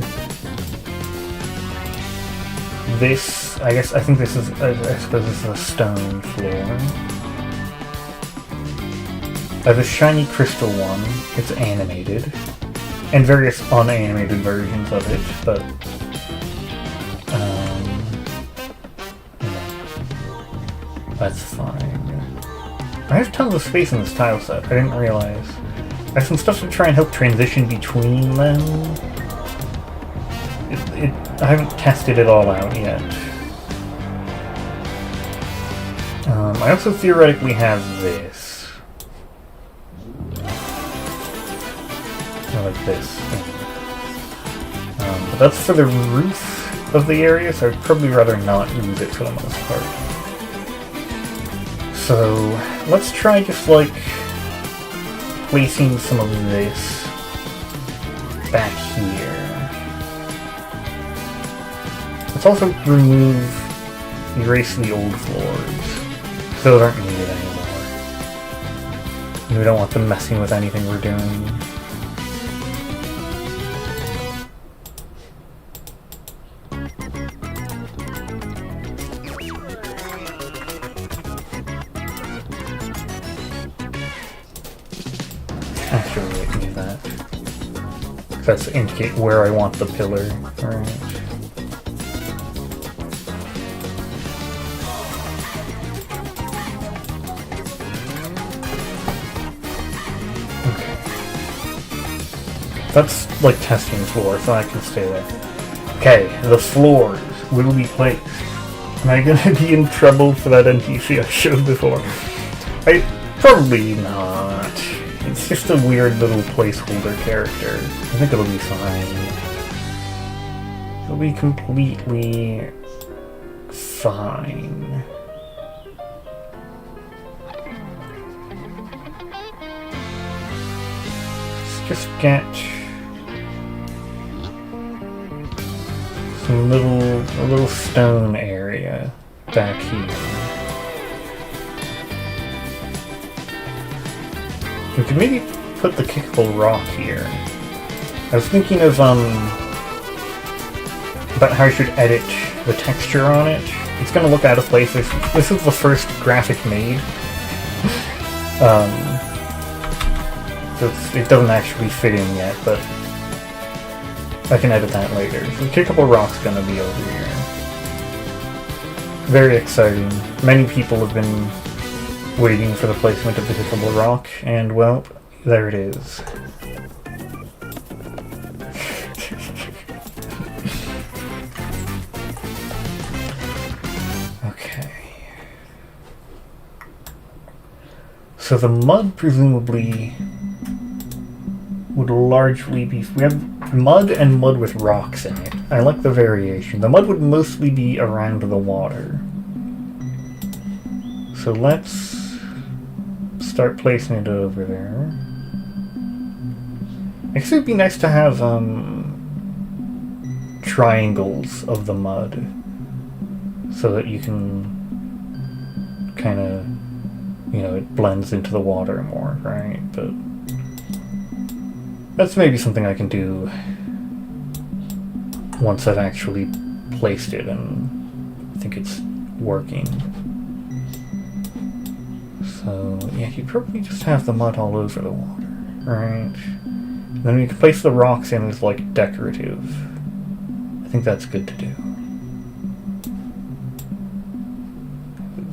This, I think this is, I suppose this is a stone floor. I have a shiny crystal one. It's animated. And various unanimated versions of it, but that's fine. I have tons of space in this tile set. I didn't realize. I have some stuff to try and help transition between them. I haven't tested it all out yet. I also theoretically have this. Like this. But that's for the roof of the area, so I'd probably rather not use it for the most part. So let's try just like placing some of this back here. Let's also erase the old floors, so they aren't needed anymore. And we don't want them messing with anything we're doing. Actually, I can do that. That's to indicate where I want the pillar. Alright. Okay. That's like testing the floor, so I can stay there. Okay, the floors will be placed. Am I gonna be in trouble for that NPC I showed before? Probably not. It's just a weird little placeholder character. I think it'll be fine. It'll be completely fine. Let's just get some a little stone area back here. We could maybe put the kickable rock here. I was thinking of about how I should edit the texture on it. It's gonna look out of place. This is the first graphic made. So it doesn't actually fit in yet, but I can edit that later. The kickable rock's gonna be over here. Very exciting. Many people have been waiting for the placement of the kickable rock, and well, there it is. So the mud presumably would largely be... We have mud and mud with rocks in it. I like the variation. The mud would mostly be around the water. So let's start placing it over there. I guess it would be nice to have triangles of the mud so that you can kind of, you know, it blends into the water more, right? But that's maybe something I can do once I've actually placed it and I think it's working. So, yeah, you probably just have the mud all over the water, right? And then you can place the rocks in as, like, decorative. I think that's good to do.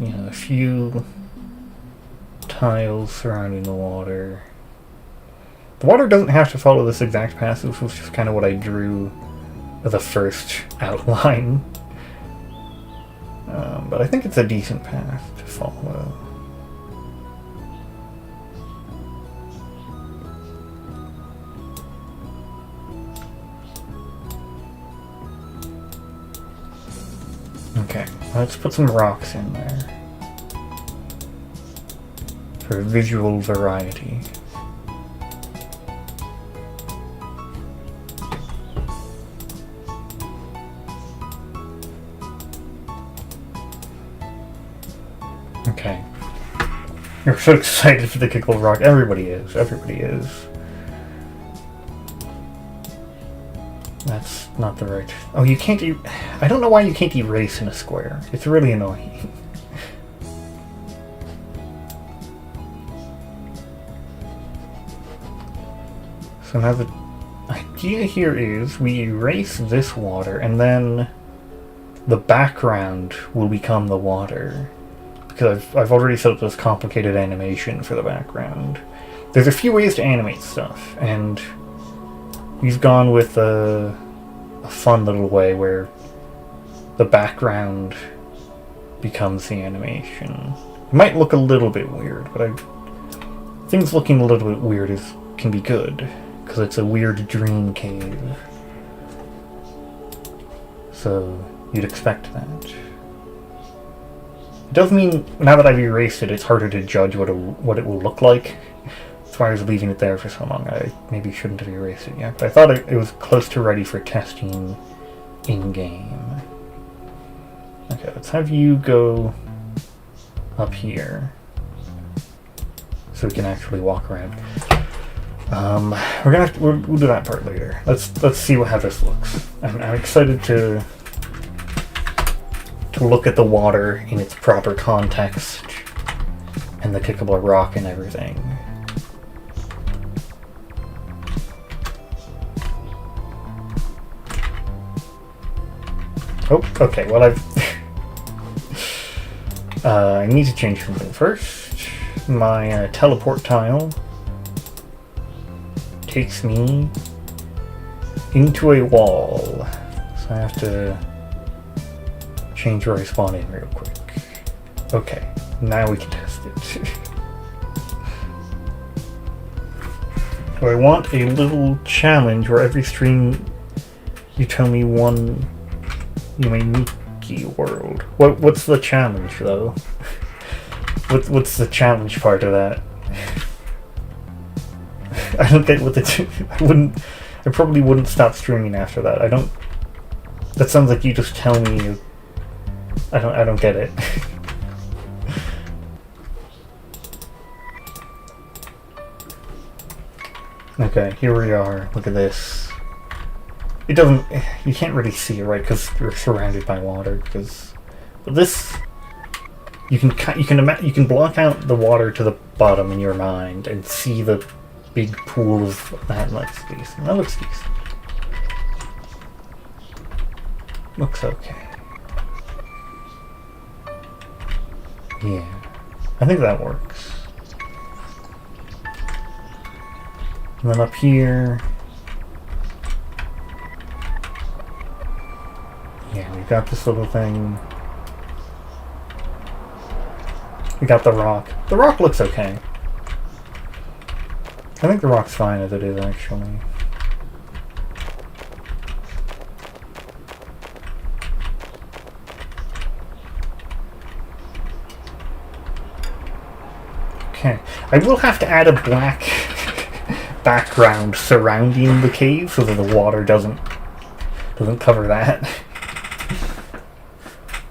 You know, a few tiles surrounding the water. The water doesn't have to follow this exact path. This was just kind of what I drew as a first outline. But I think it's a decent path to follow. Okay, let's put some rocks in there for visual variety. Okay. You're so excited for the kickable rock. Everybody is. Everybody is. That's not the right... Oh, you can't... I don't know why you can't erase in a square. It's really annoying. So now the idea here is we erase this water and then the background will become the water. Because I've already set up this complicated animation for the background. There's a few ways to animate stuff, and we've gone with a fun little way where the background becomes the animation. It might look a little bit weird, but things looking a little bit weird can be good, because it's a weird dream cave. So you'd expect that. It does mean, now that I've erased it, it's harder to judge what it will look like. That's why I was leaving it there for so long. I maybe shouldn't have erased it yet, but I thought it was close to ready for testing in-game. Okay, let's have you go up here so we can actually walk around. We'll do that part later. Let's see how this looks. I'm excited to look at the water in its proper context and the kickable rock and everything. Oh, okay, well I need to change something first. My teleport tile takes me into a wall, so I have to change where I spawn in real quick. Okay, now we can test it. So I want a little challenge where every stream you tell me one Yumeiki world. What's the challenge though? What's the challenge part of that? I don't get what I probably wouldn't stop streaming after that. That sounds like you just tell me. I don't get it. Okay, here we are. Look at this. It doesn't... You can't really see it, right? Because we're surrounded by water. But this... You can block out the water to the bottom in your mind and see the big pool of... That looks decent. That looks decent. Looks okay. Yeah, I think that works. And then up here... Yeah, we've got this little thing. We got the rock. The rock looks okay. I think the rock's fine as it is, actually. Okay. I will have to add a black background surrounding the cave so that the water doesn't cover that.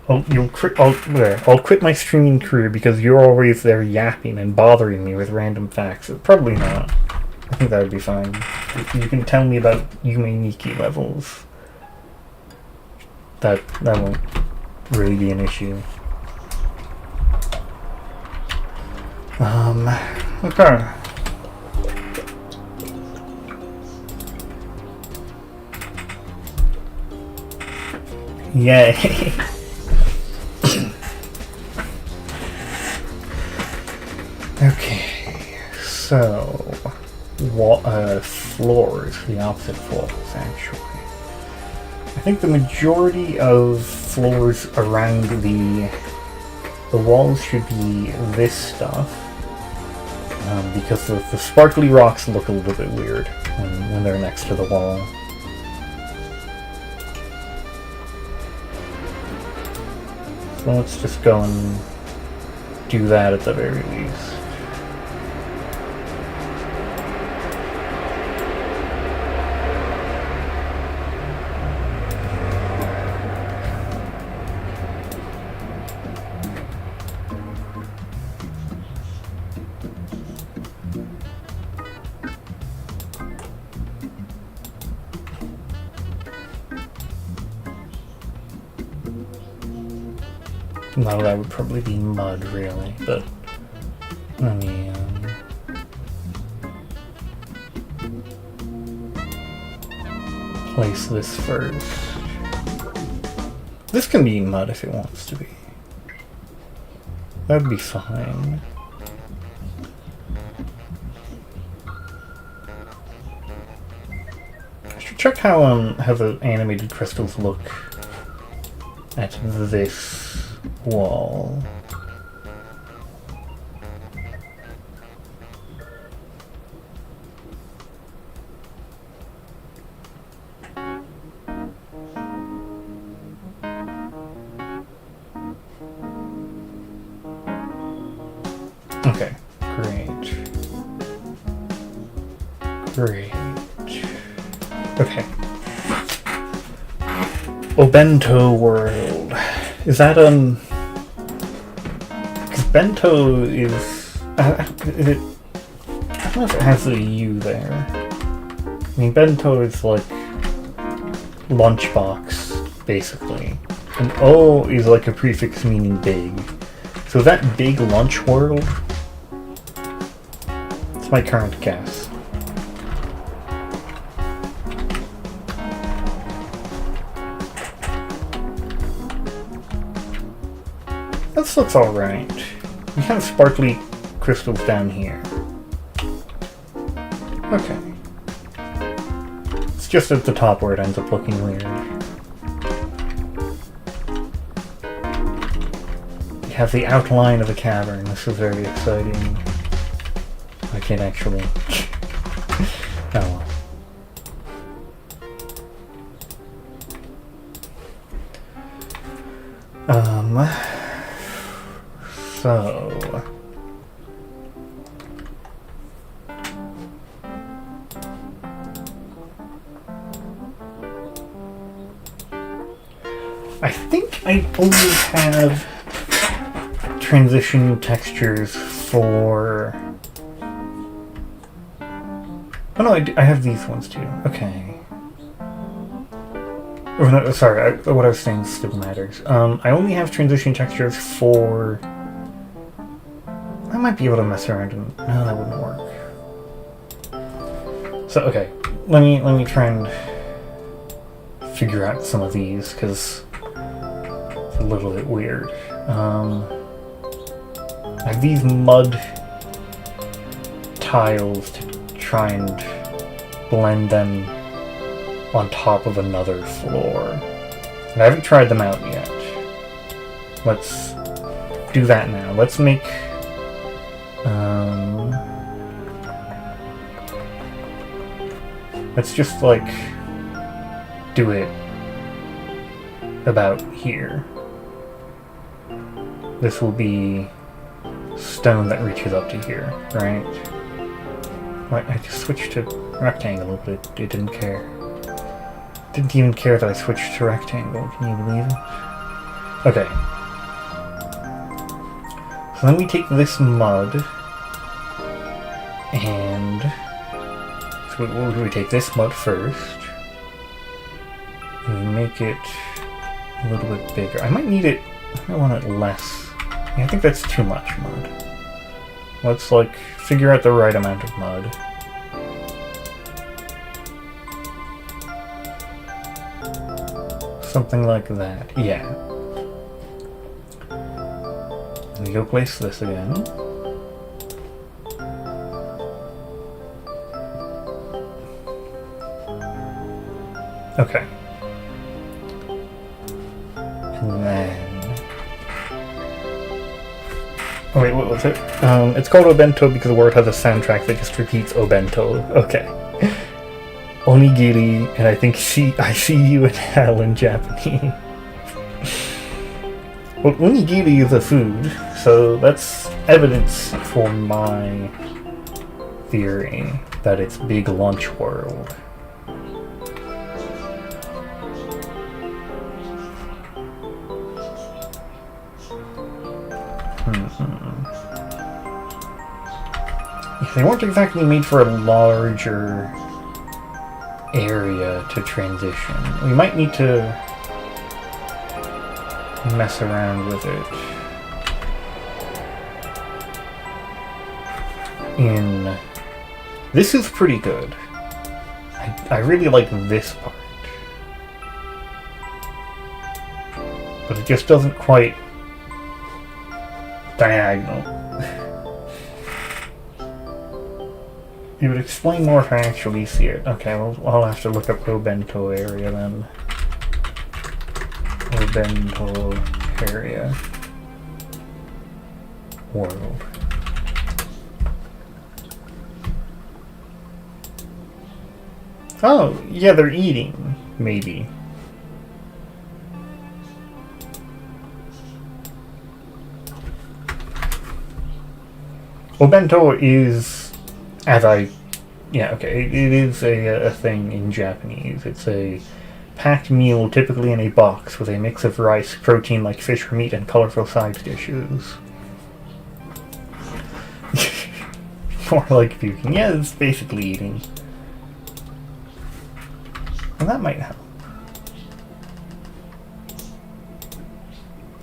I'll quit my streaming career because you're always there yapping and bothering me with random facts. Probably not. I think that would be fine. You can tell me about Yume Nikki levels. That won't really be an issue. Okay. Yay. Okay, so floors, the opposite floors, actually. I think the majority of floors around the walls should be this stuff, because the sparkly rocks look a little bit weird when they're next to the wall. So let's just go and do that at the very least. No, that would probably be mud, really, but let me, place this first. This can be mud if it wants to be. That would be fine. I should check how the animated crystals look at this wall. Okay, great. Great. Okay. Obento World. Is that, because Bento is... I don't know if it has a U there. I mean, Bento is like lunchbox, basically. And O is like a prefix meaning big. So is that big lunch world? It's my current guess. This looks alright. We have sparkly crystals down here. Okay. It's just at the top where it ends up looking weird. We have the outline of a cavern. This is very exciting. I can't actually... oh well. So... I think I only have transition textures for... Oh no, I have these ones too. Okay. Oh, no, sorry, what I was saying still matters. I only have transition textures for... I might be able to mess around and... No, that wouldn't work. So, okay. Let me try and figure out some of these, because it's a little bit weird. I have these mud tiles to try and blend them on top of another floor. And I haven't tried them out yet. Let's do that now. Let's make Let's just, like, do it about here. This will be stone that reaches up to here, right? I just switched to rectangle, but it didn't care. Didn't even care that I switched to rectangle, can you believe it? Okay. So then we take this mud, and... So we take this mud first, and we make it a little bit bigger. I might need it... I want it less. Yeah, I think that's too much mud. Let's, like, figure out the right amount of mud. Something like that, yeah. And we go place this again. Okay. And then... Oh wait, what was it? It's called Obento because the word has a soundtrack that just repeats Obento. Okay. Onigiri, and I think I see you in hell in Japanese. Well, onigiri is a food, so that's evidence for my theory that it's Big Lunch World. They weren't exactly made for a larger area to transition. We might need to mess around with it. This is pretty good. I really like this part. But it just doesn't quite diagonal. It would explain more if I actually see it. Okay, well, I'll have to look up Obento area then. Obento area. World. Oh, yeah, they're eating, maybe. Obento is... Yeah, okay, it is a thing in Japanese. It's a packed meal, typically in a box, with a mix of rice, protein like fish or meat, and colorful side dishes. More like puking. Yeah, it's basically eating. And that might help.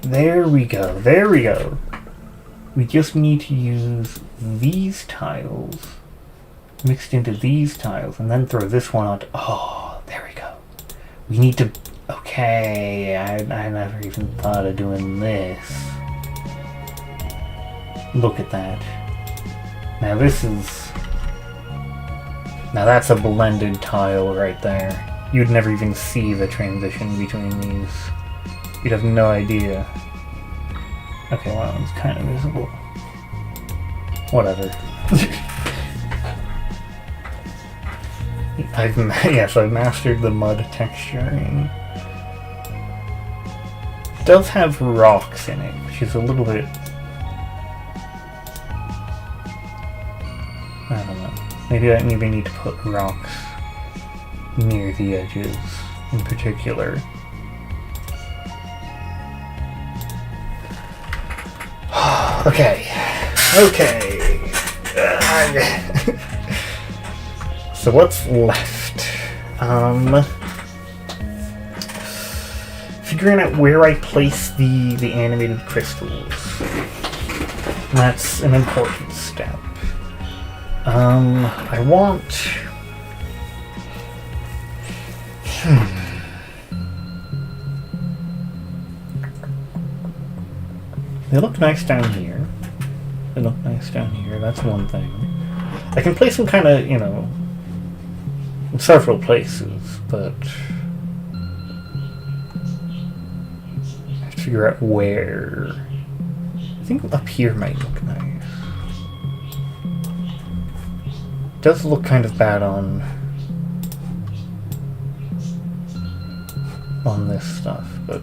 There we go, there we go. We just need to use these tiles mixed into these tiles, and then throw this one on. Oh, there we go. We need to... Okay, I never even thought of doing this. Look at that. Now this is... Now that's a blended tile right there. You'd never even see the transition between these. You'd have no idea. Okay, well, it's kind of visible. Whatever. I've mastered the mud texturing. It does have rocks in it, which is a little bit... I don't know. Maybe I need to put rocks near the edges in particular. Okay. So what's left? Figuring out where I place the animated crystals. That's an important step. I want... They look nice down here. That's one thing. I can place them kind of, you know, in several places, but I have to figure out where. I think up here might look nice. It does look kind of bad on on this stuff, but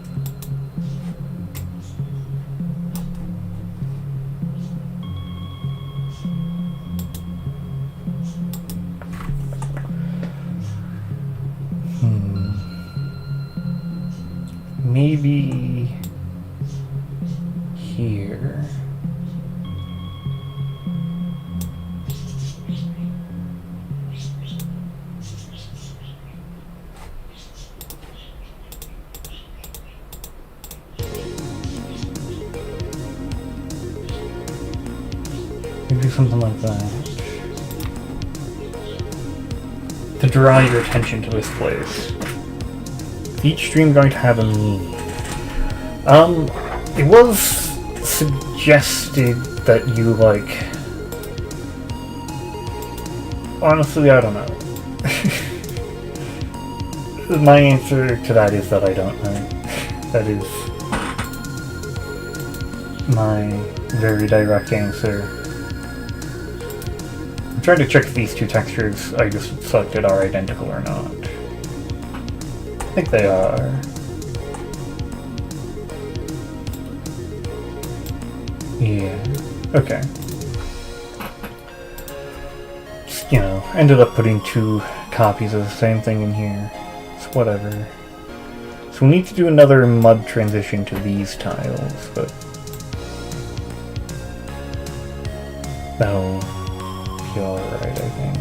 maybe here. Maybe something like that. To draw your attention to this place. Each stream going to have a meme. It was suggested that you, like... Honestly, I don't know. My answer to that is that I don't know. That is my very direct answer. I'm trying to check if these two textures I just selected are identical or not. I think they are. Yeah. Okay. Just, you know, ended up putting 2 copies of the same thing in here. It's whatever. So we need to do another mud transition to these tiles, but that'll be alright, I think.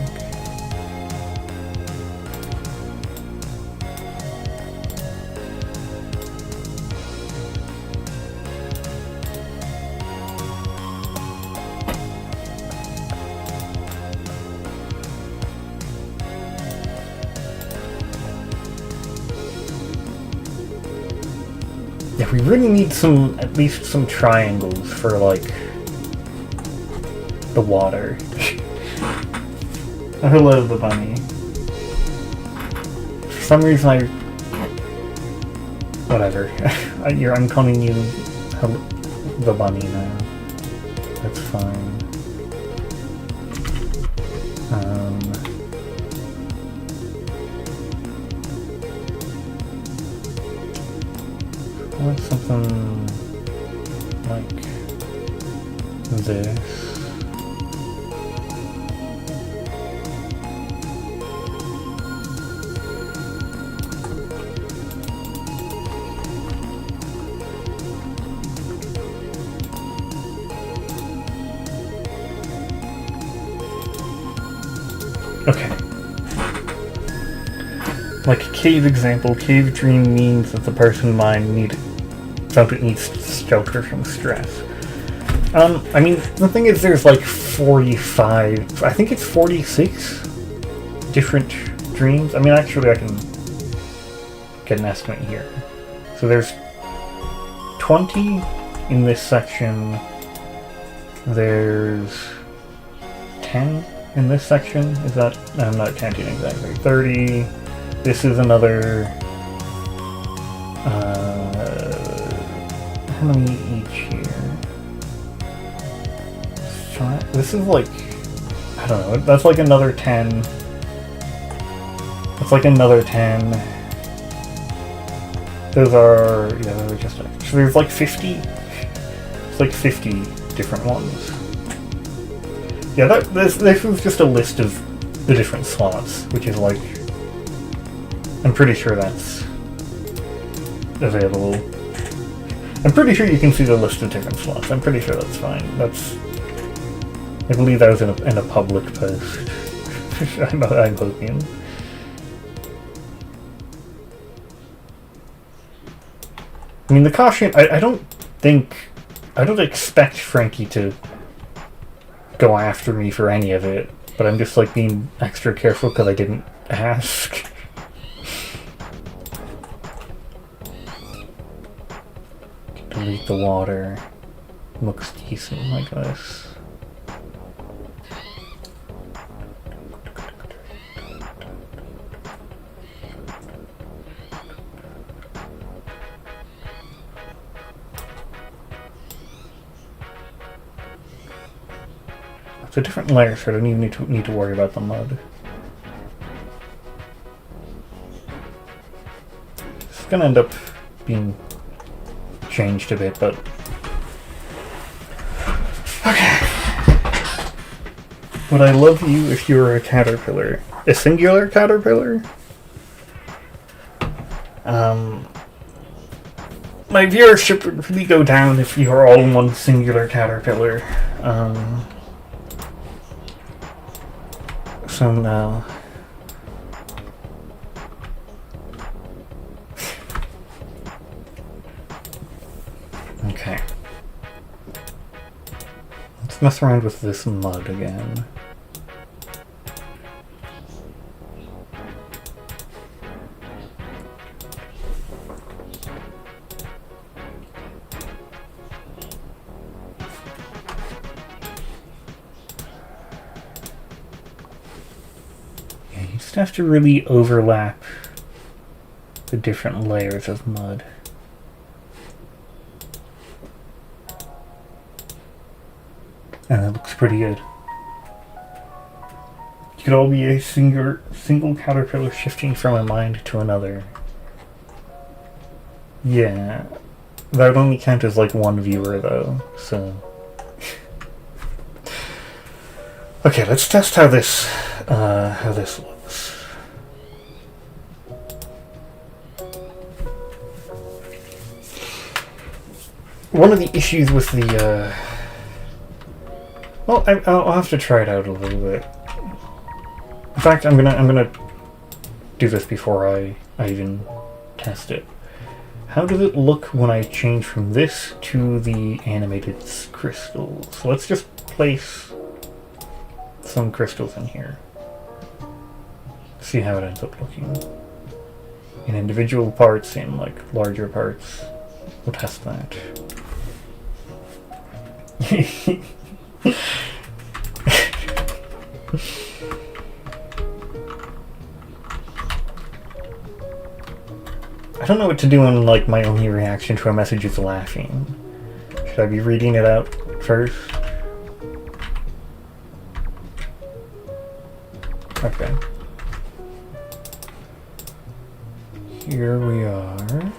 Yeah, we really need some, at least some triangles for, like, the water. Oh, hello, the bunny. For some reason whatever. I'm calling you the bunny now. That's fine. I want something like this. Okay. Like a cave example, cave dream means that the person in mind felt it needs shelter from stress. I mean, the thing is there's like 45, I think it's 46 different dreams. I mean, actually I can get an estimate here. So there's 20 in this section, there's 10 in this section. Is that, I'm not counting exactly, 30, this is another, how many each here? 5, this is like, I don't know, that's like another 10, that's like another 10, those are, yeah, those are just, so there's like 50, it's like 50 different ones. Yeah, this was just a list of the different slots, which is like, I'm pretty sure that's available. I'm pretty sure you can see the list of different slots. I'm pretty sure that's fine. I believe that was in a public post. I'm hoping. I mean, the caution, I don't expect Frankie to go after me for any of it, but I'm just like being extra careful because I didn't ask. Delete the water. Looks decent like this. It's a different layer, so I don't even need to worry about the mud. It's gonna end up being changed a bit, but... Okay. Would I love you if you were a caterpillar? A singular caterpillar? My viewership would really go down if you were all one singular caterpillar. So no. Okay. Let's mess around with this mud again. You just have to really overlap the different layers of mud. And it looks pretty good. You could all be a single caterpillar shifting from a mind to another. Yeah. That would only count as like one viewer though, so... Okay, let's test how this looks. One of the issues with the, well, I'll have to try it out a little bit. In fact, I'm gonna do this before I even test it. How does it look when I change from this to the animated crystals? So let's just place some crystals in here. See how it ends up looking. In individual parts, in like larger parts. We'll test that. I don't know what to do when like my only reaction to a message is laughing. Should I be reading it out first? Okay. Here we are.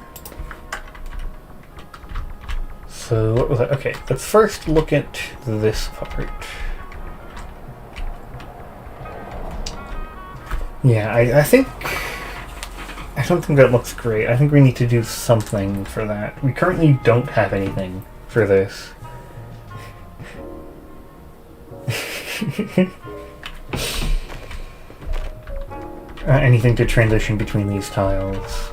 So, what was that? Okay, let's first look at this part. Yeah, I think... I don't think that looks great. I think we need to do something for that. We currently don't have anything for this. Anything to transition between these tiles.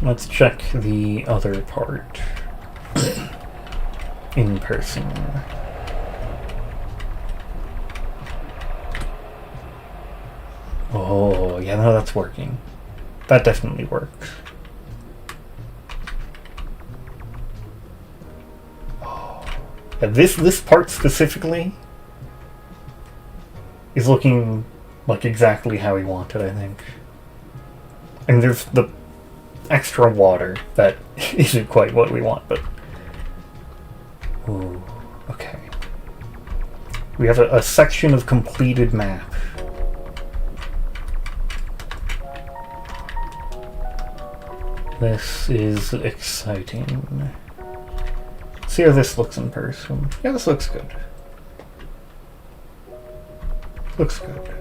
Let's check the other part in person. Oh, yeah, no, that's working. That definitely works. Oh. Yeah, this part specifically is looking like exactly how we want it, I think. And there's the extra water that isn't quite what we want, but... Ooh, okay. We have a section of completed map. This is exciting. Let's see how this looks in person. Yeah, this looks good. Looks good.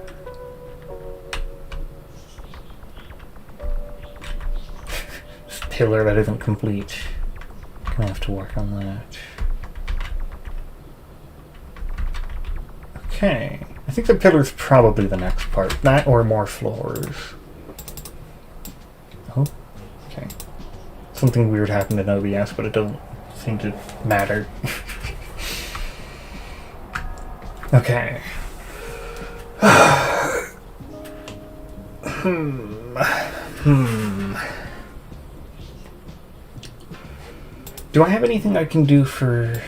This pillar that isn't complete. Gonna have to work on that. Okay. I think the pillar's probably the next part. That or more floors. Oh. Okay. Something weird happened in OBS, but it doesn't seem to matter. Okay. Do I have anything I can do for...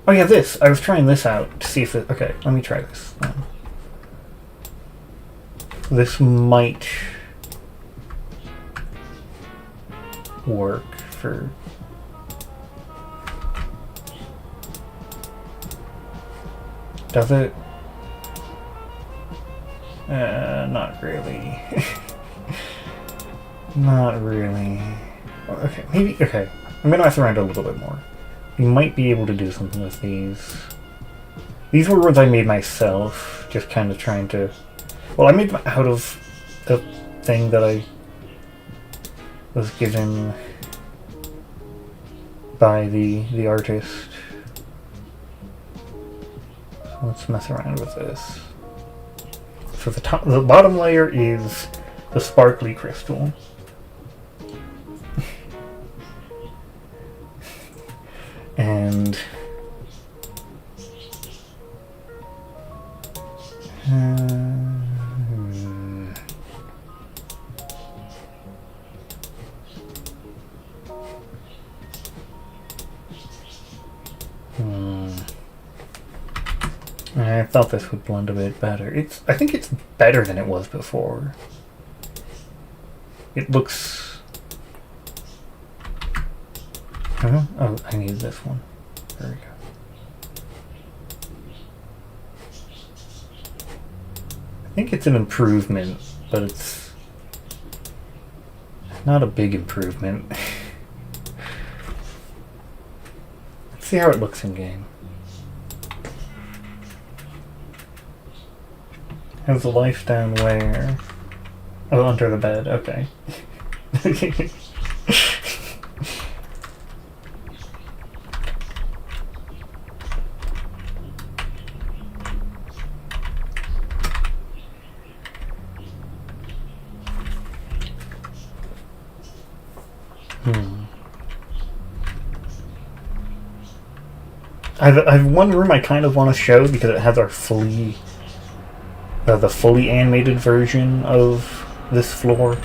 Oh yeah, this. I was trying this out to see if it... Okay, let me try this. This might work for... Does it? Not really. Not really. Okay, maybe, okay. I'm gonna mess around a little bit more. We might be able to do something with these. These were ones I made myself, just kind of trying to... Well, I made them out of a thing that I was given by the artist. So let's mess around with this. So the bottom layer is the sparkly crystal. And I thought this would blend a bit better. I think it's better than it was before. It looks... Oh, I need this one. There we go. I think it's an improvement, but it's not a big improvement. Let's see how it looks in game. Has the life down where? Oh, under the bed, okay. I have one room I kind of want to show because it has our fully, the fully animated version of this floor.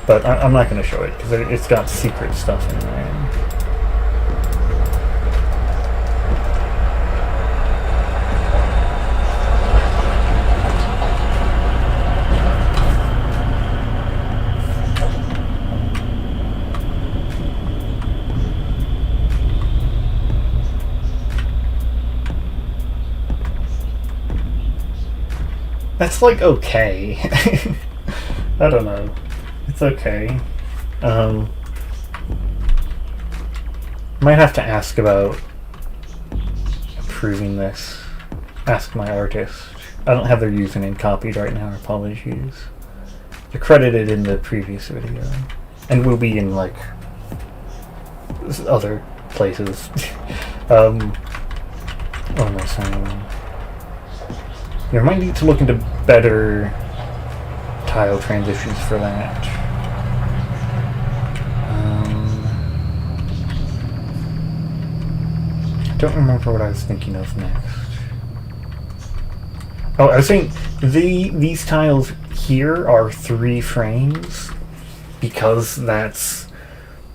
But I'm not going to show it because it's got secret stuff in there. That's like okay. I don't know. It's okay. Might have to ask about improving this. Ask my artist. I don't have their username copied right now, apologies. They're credited in the previous video. And will be in like other places. What am I saying? You might need to look into better tile transitions for that. I don't remember what I was thinking of next. Oh, I was saying these tiles here are 3 frames because that's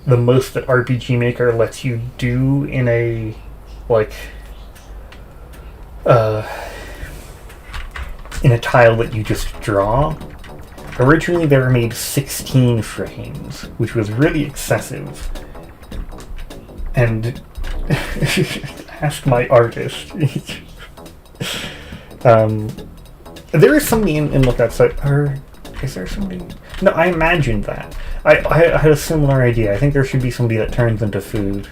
the most that RPG Maker lets you do in a like in a tile that you just draw. Originally they were made 16 frames, which was really excessive. And ask my artist. There is somebody in Look Outside, or is there somebody? No, I imagined that. I had a similar idea. I think there should be somebody that turns into food.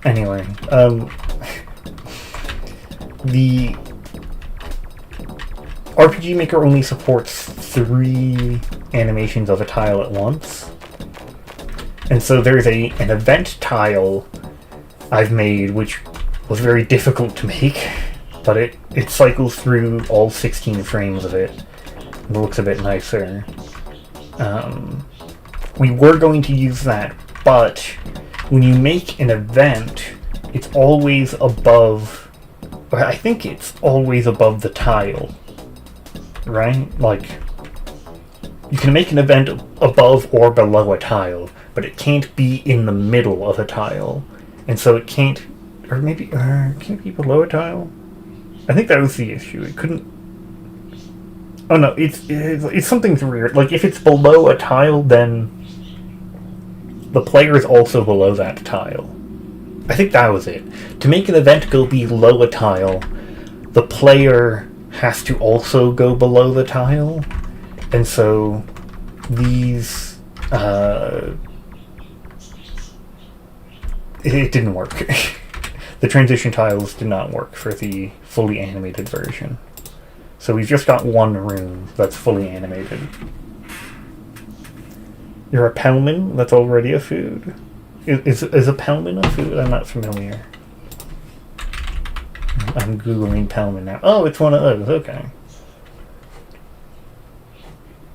Anyway, the RPG Maker only supports 3 animations of a tile at once. And so there's an event tile I've made, which was very difficult to make, but it cycles through all 16 frames of it. It looks a bit nicer. We were going to use that, but when you make an event, it's always above, or I think it's always above the tile. Right? Like, you can make an event above or below a tile, but it can't be in the middle of a tile. And so it can't, or maybe, can it be below a tile? I think that was the issue. It couldn't, oh no, it's something weird. Like, if it's below a tile, then the player is also below that tile. I think that was it. To make an event go below a tile, the player has to also go below the tile, and so these it didn't work. The transition tiles did not work for the fully animated version. So we've just got one room that's fully animated. You're a Pelman? That's already a food. Is a Pelman a food? I'm not familiar. I'm Googling Pelman now. Oh, it's one of those. Okay.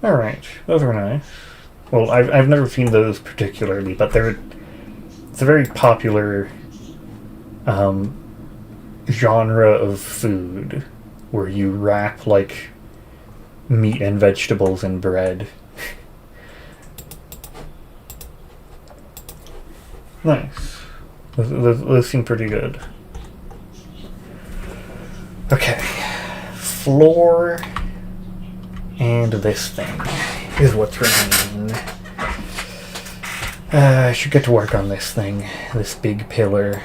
Alright. Those are nice. Well, I've never seen those particularly, but it's a very popular genre of food where you wrap, like, meat and vegetables in bread. Nice. Those seem pretty good. Okay. Floor and this thing is what's remaining. I should get to work on this thing. This big pillar.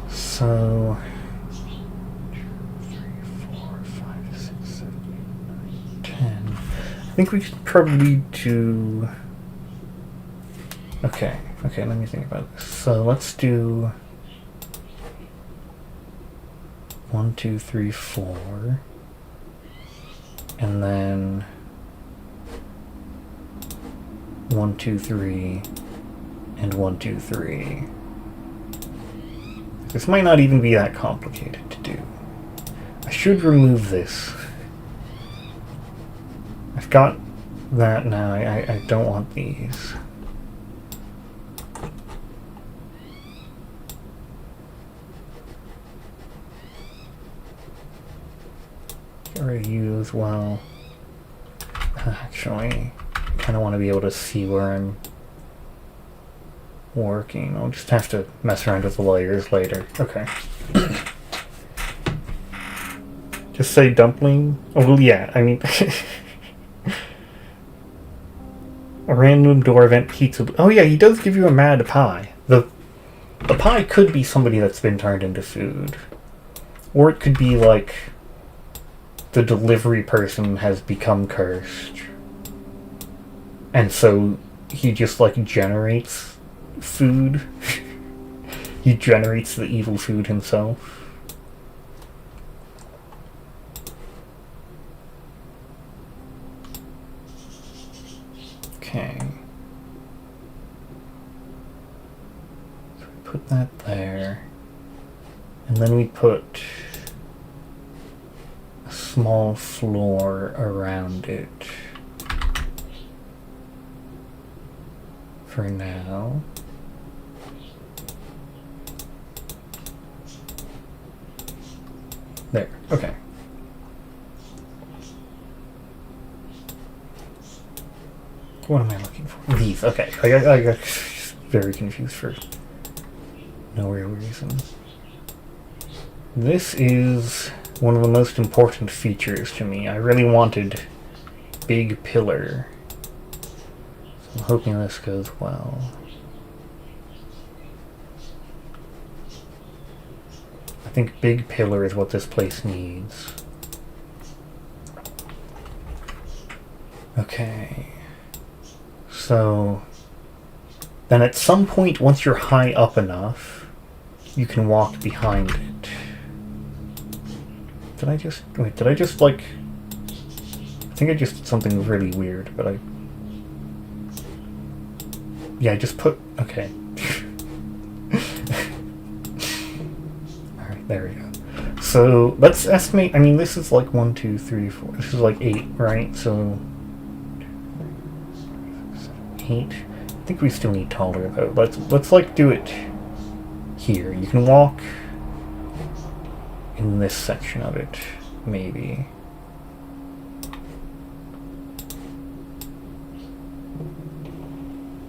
So 2, 3, 4, 5, 6, 7, 8, 9, 10. I think we should probably do... Okay, let me think about this. So let's do 1, 2, 3, 4. And then 1, 2, 3, and 1, 2, 3. This might not even be that complicated to do. I should remove this. I've got that now. I don't want these. Get rid of you as well. Actually, I kind of want to be able to see where I'm working. I'll just have to mess around with the layers later. Okay. Just say dumpling? Oh, well, yeah, I mean... A random door event pizza... Oh yeah, he does give you a mad pie. The pie could be somebody that's been turned into food. Or it could be like... the delivery person has become cursed. And so he just, like, generates food. He generates the evil food himself. Okay. So we put that there. And then we put a small floor around it. For now. There, okay. What am I looking for? These, okay. I got very confused for no real reason. This is one of the most important features to me. I really wanted big pillar. So I'm hoping this goes well. I think big pillar is what this place needs. Okay. So then at some point, once you're high up enough, you can walk behind it. Did I just like... I think I just did something really weird, but yeah, I just put... Okay. Alright, there we go. So, let's estimate... I mean, this is like 1, 2, 3, 4... This is like 8, right? So... 8. I think we still need taller, though. Let's like, do it here. You can walk in this section of it, maybe.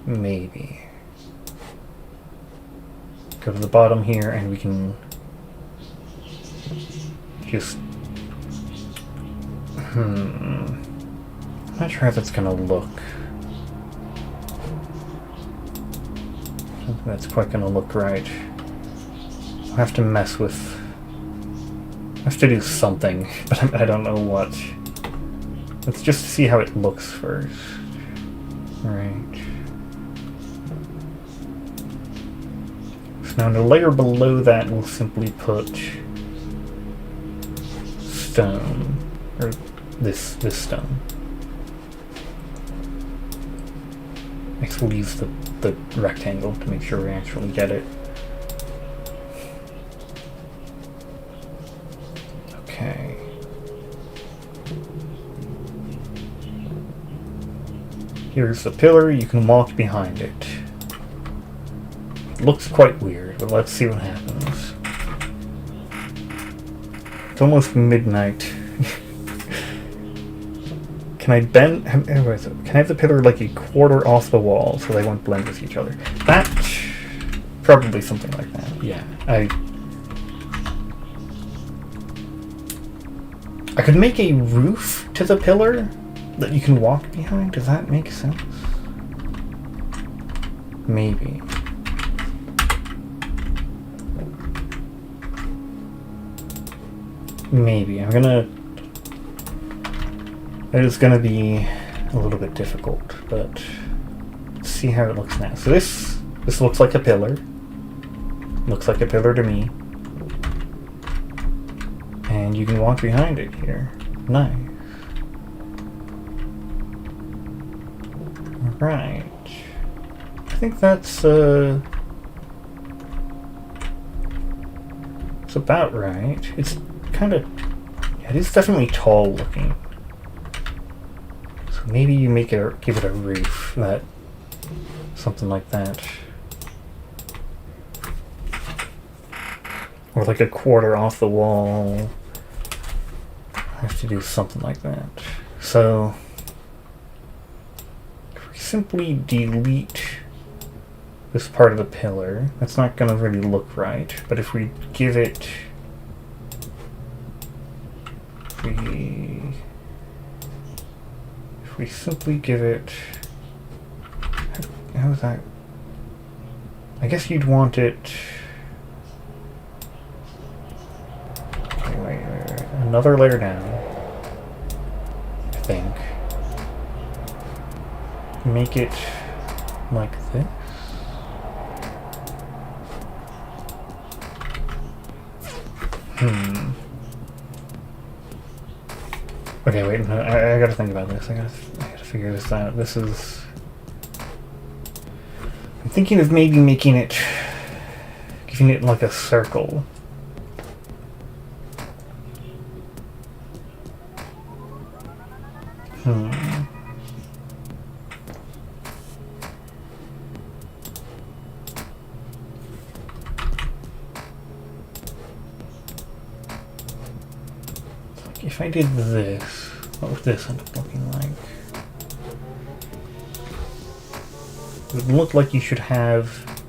Maybe. Go to the bottom here, and we can just... I'm not sure how that's gonna look. I don't think that's quite gonna look right. I'll have to mess with... I have to do something, but I don't know what. Let's just see how it looks first. Right. So now in the layer below that, we'll simply put stone, or this stone. Next we'll use the rectangle to make sure we actually get it. Okay. Here's the pillar, you can walk behind it. It looks quite weird, but let's see what happens. It's almost midnight. Can I bend... Can I have the pillar like a quarter off the wall so they won't blend with each other? That... Probably something like that, yeah. I could make a roof to the pillar that you can walk behind. Does that make sense? Maybe. Maybe. It is gonna be a little bit difficult, but let's see how it looks now. So this looks like a pillar. Looks like a pillar to me. And you can walk behind it here. Nice. Right. I think that's it's about right. It's kind of... Yeah, it is definitely tall looking. So maybe you give it a roof, something like that. Or like a quarter off the wall. I have to do something like that. So if we simply delete this part of the pillar, that's not going to really look right. But if we give it... If we simply give it... How is that? I guess you'd want it... Wait. Another layer down. I think. Make it like this. Okay, wait, no, I gotta think about this. I gotta figure this out. This is... I'm thinking of maybe making it... giving it like a circle. If I did this, what would this end up looking like? It would look like you should have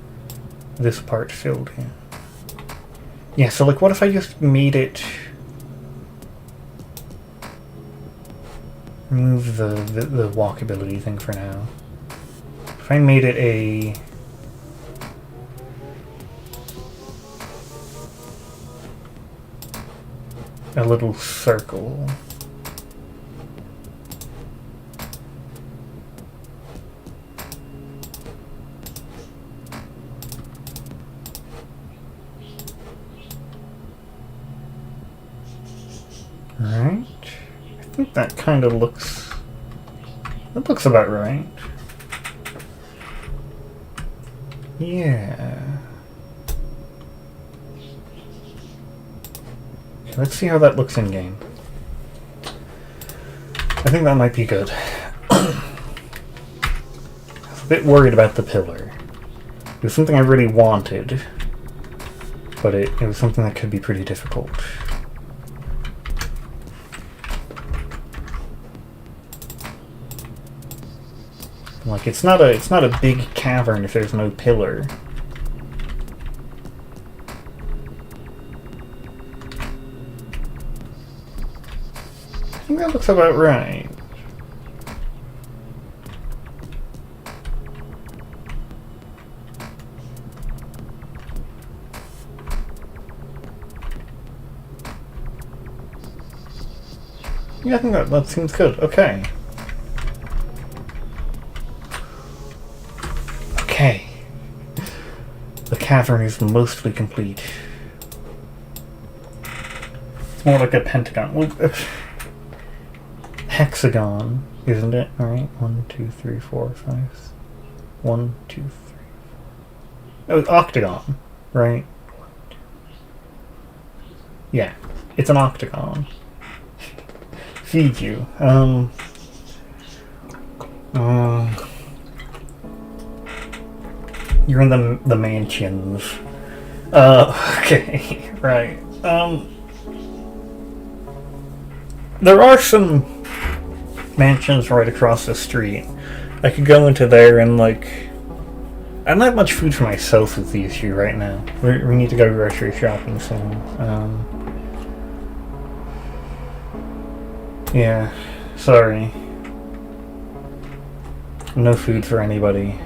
this part filled in. Yeah, so like what if I just made it... Remove the walkability thing for now. If I made it a little circle. Right. I think that kind of looks... That looks about right. Yeah. Okay, let's see how that looks in game. I think that might be good. I was a bit worried about the pillar. It was something I really wanted, but it was something that could be pretty difficult. Like it's not a big cavern if there's no pillar. I think that looks about right. Yeah, I think that seems good. Okay. Okay. The cavern is mostly complete. It's more like a pentagon. Well, hexagon, isn't it? Alright, 1, 2, 3, 4, 5. 1, 2, 3. Oh, it's octagon, right? Yeah, it's an octagon. Feed you. You're in the mansions. Okay, right. There are some mansions right across the street. I could go into there and, like... I don't have much food for myself is the issue right now. We need to go grocery shopping soon. Yeah, sorry. No food for anybody.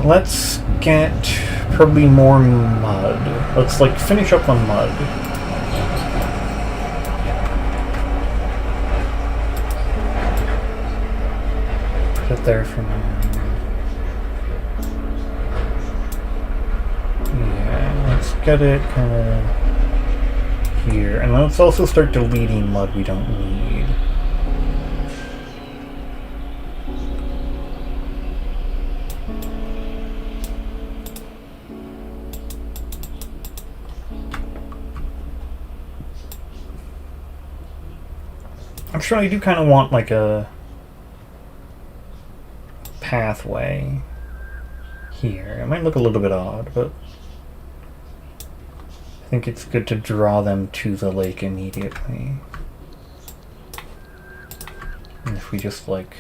Let's get probably more mud. Let's like finish up on mud. Put it there for now. Yeah, let's get it kind of here. And let's also start deleting mud we don't need. I'm sure I do kind of want like a pathway here. It might look a little bit odd, but I think it's good to draw them to the lake immediately. And if we just like...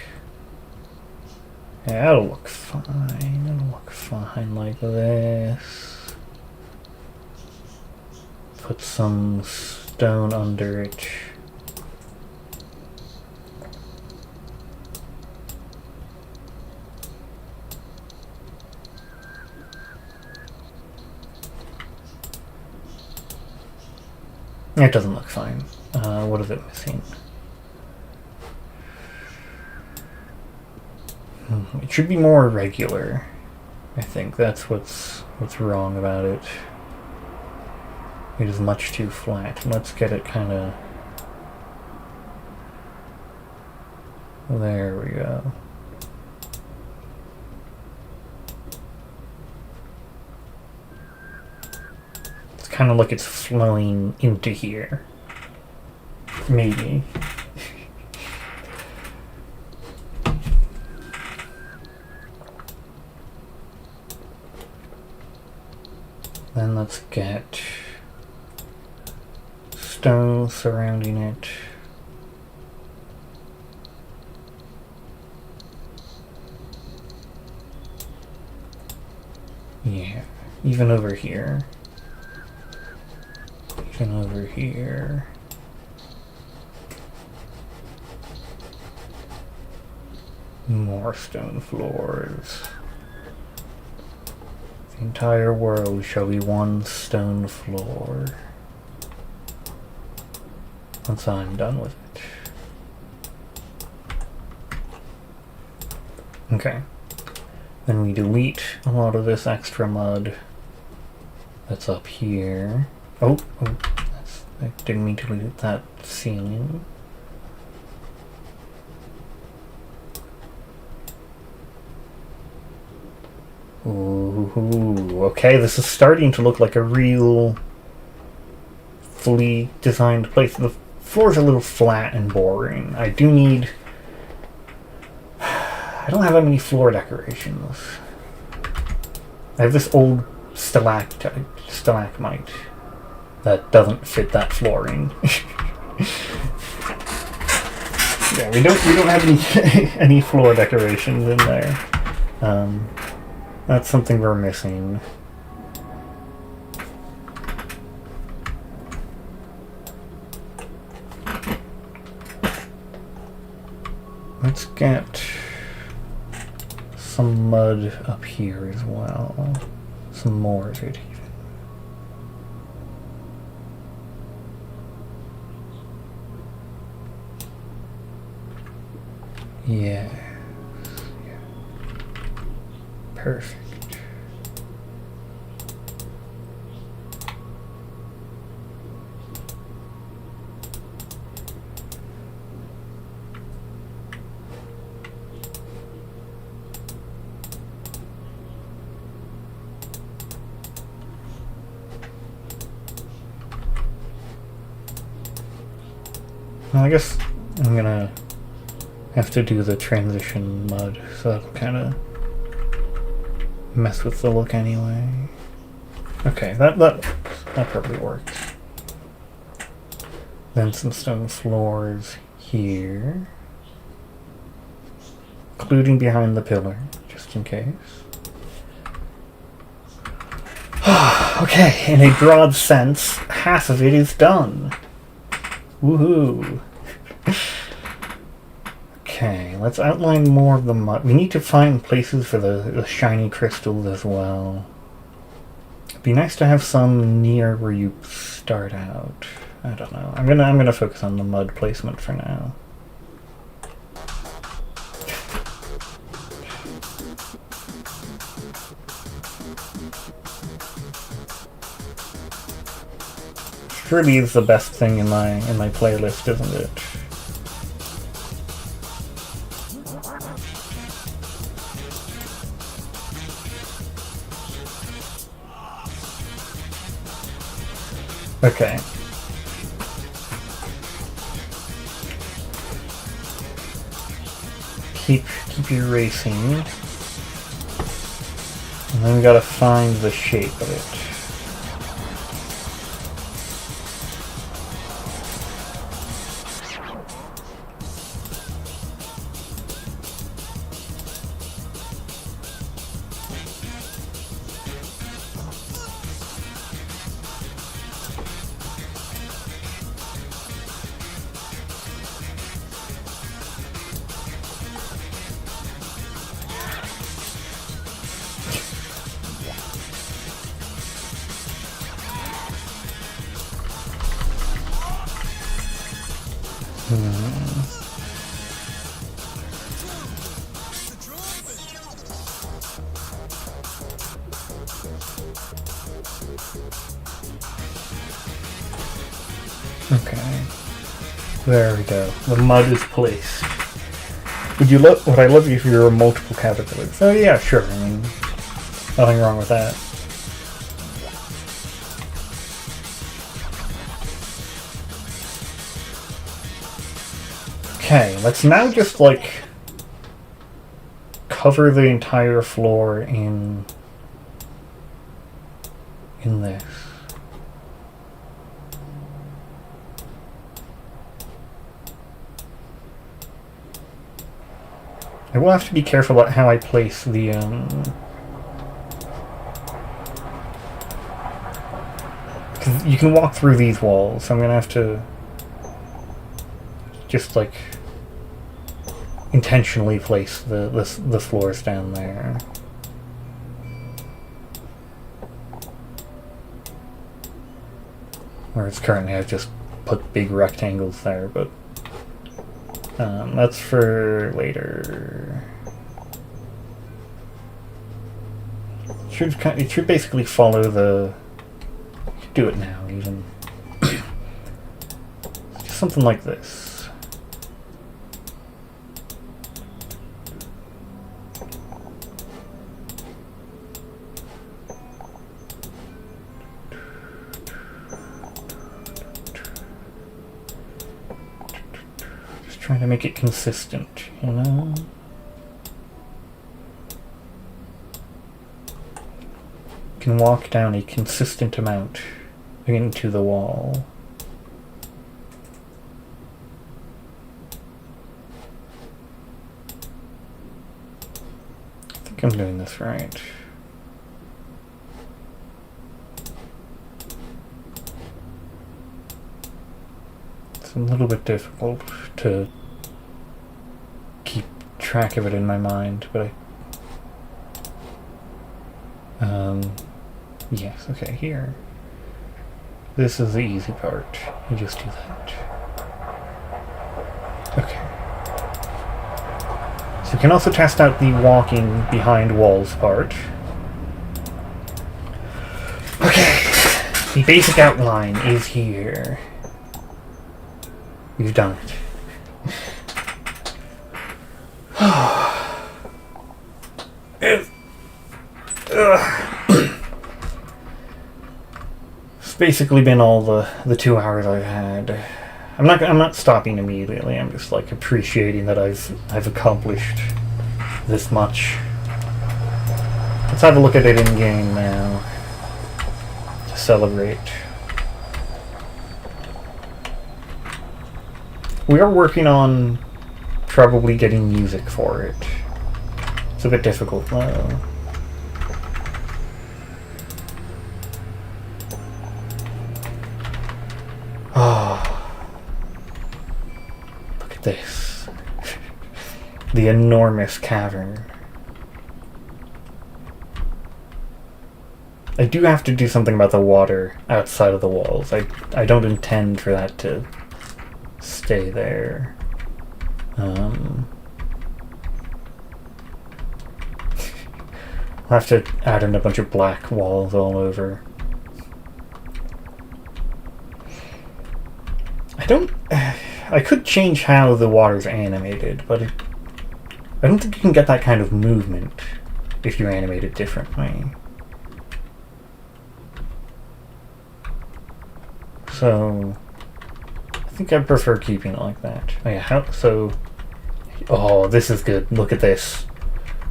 yeah, that'll look fine. It'll look fine like this. Put some stone under it. It doesn't look fine. What is it missing? It should be more regular. I think that's what's wrong about it. It is much too flat. Let's get it kind of... there we go. Kind of like it's flowing into here. Maybe. Then let's get stone surrounding it. Yeah, even over here. Over here. More stone floors. The entire world shall be one stone floor. Once I'm done with it. Okay. Then we delete a lot of this extra mud that's up here. Oh, I didn't mean to delete that ceiling. Ooh, okay, this is starting to look like a real fully designed place. The floor's a little flat and boring. I do need... I don't have that many floor decorations. I have this old stalactite that doesn't fit that flooring. Yeah, we don't have any floor decorations in there. That's something we're missing. Let's get some mud up here as well. Some more of it even. Yeah. Perfect. Well, I guess I'm gonna have to do the transition mud, so that'll kind of mess with the look anyway. Okay, that probably works. Then some stone floors here, including behind the pillar, just in case. Okay, in a broad sense, half of it is done. Woohoo! Okay, let's outline more of the mud. We need to find places for the shiny crystals as well. It'd be nice to have some near where you start out. I don't know. I'm gonna focus on the mud placement for now. Surely is the best thing in my playlist, isn't it? Okay. Keep erasing. And then we gotta find the shape of it. Okay. There we go. The mud is placed. Would I love you if you were multiple caterpillars? Oh yeah, sure. I mean, nothing wrong with that. Okay, let's now just like cover the entire floor in this. I will have to be careful about how I place the because you can walk through these walls, so I'm gonna have to just like intentionally place the floors down there. Whereas currently I've just put big rectangles there, but that's for later. It should basically follow the... do it now, even. Just something like this. Trying to make it consistent, you know? You can walk down a consistent amount into the wall. I think I'm doing this right. It's a little bit difficult to keep track of it in my mind, but yes, okay, here. This is the easy part. You just do that. Okay. So you can also test out the walking behind walls part. Okay. The basic outline is here. We've done it. It's basically been all the 2 hours I've had. I'm not stopping immediately. I'm just like appreciating that I've accomplished this much. Let's have a look at it in game now to celebrate. We are working on probably getting music for it. It's a bit difficult though. Oh, look at this. The enormous cavern. I do have to do something about the water outside of the walls. I don't intend for that to stay there. I'll have to add in a bunch of black walls all over. I could change how the water's animated, but I don't think you can get that kind of movement if you animate it differently. So I think I prefer keeping it like that. Oh yeah, oh, this is good. Look at this.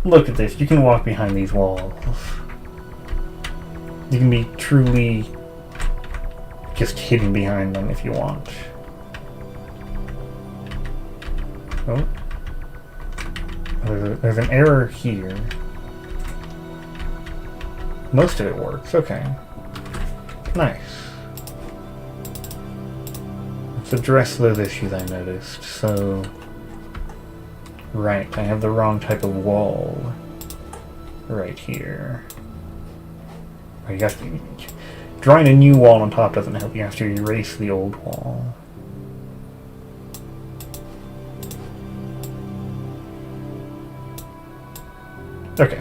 Look at this. You can walk behind these walls. You can be truly just hidden behind them if you want. Oh. There's an error here. Most of it works. Okay. Nice. Let's address those issues I noticed. So, right, I have the wrong type of wall right here. You have to, drawing a new wall on top doesn't help. You have to erase the old wall. Okay.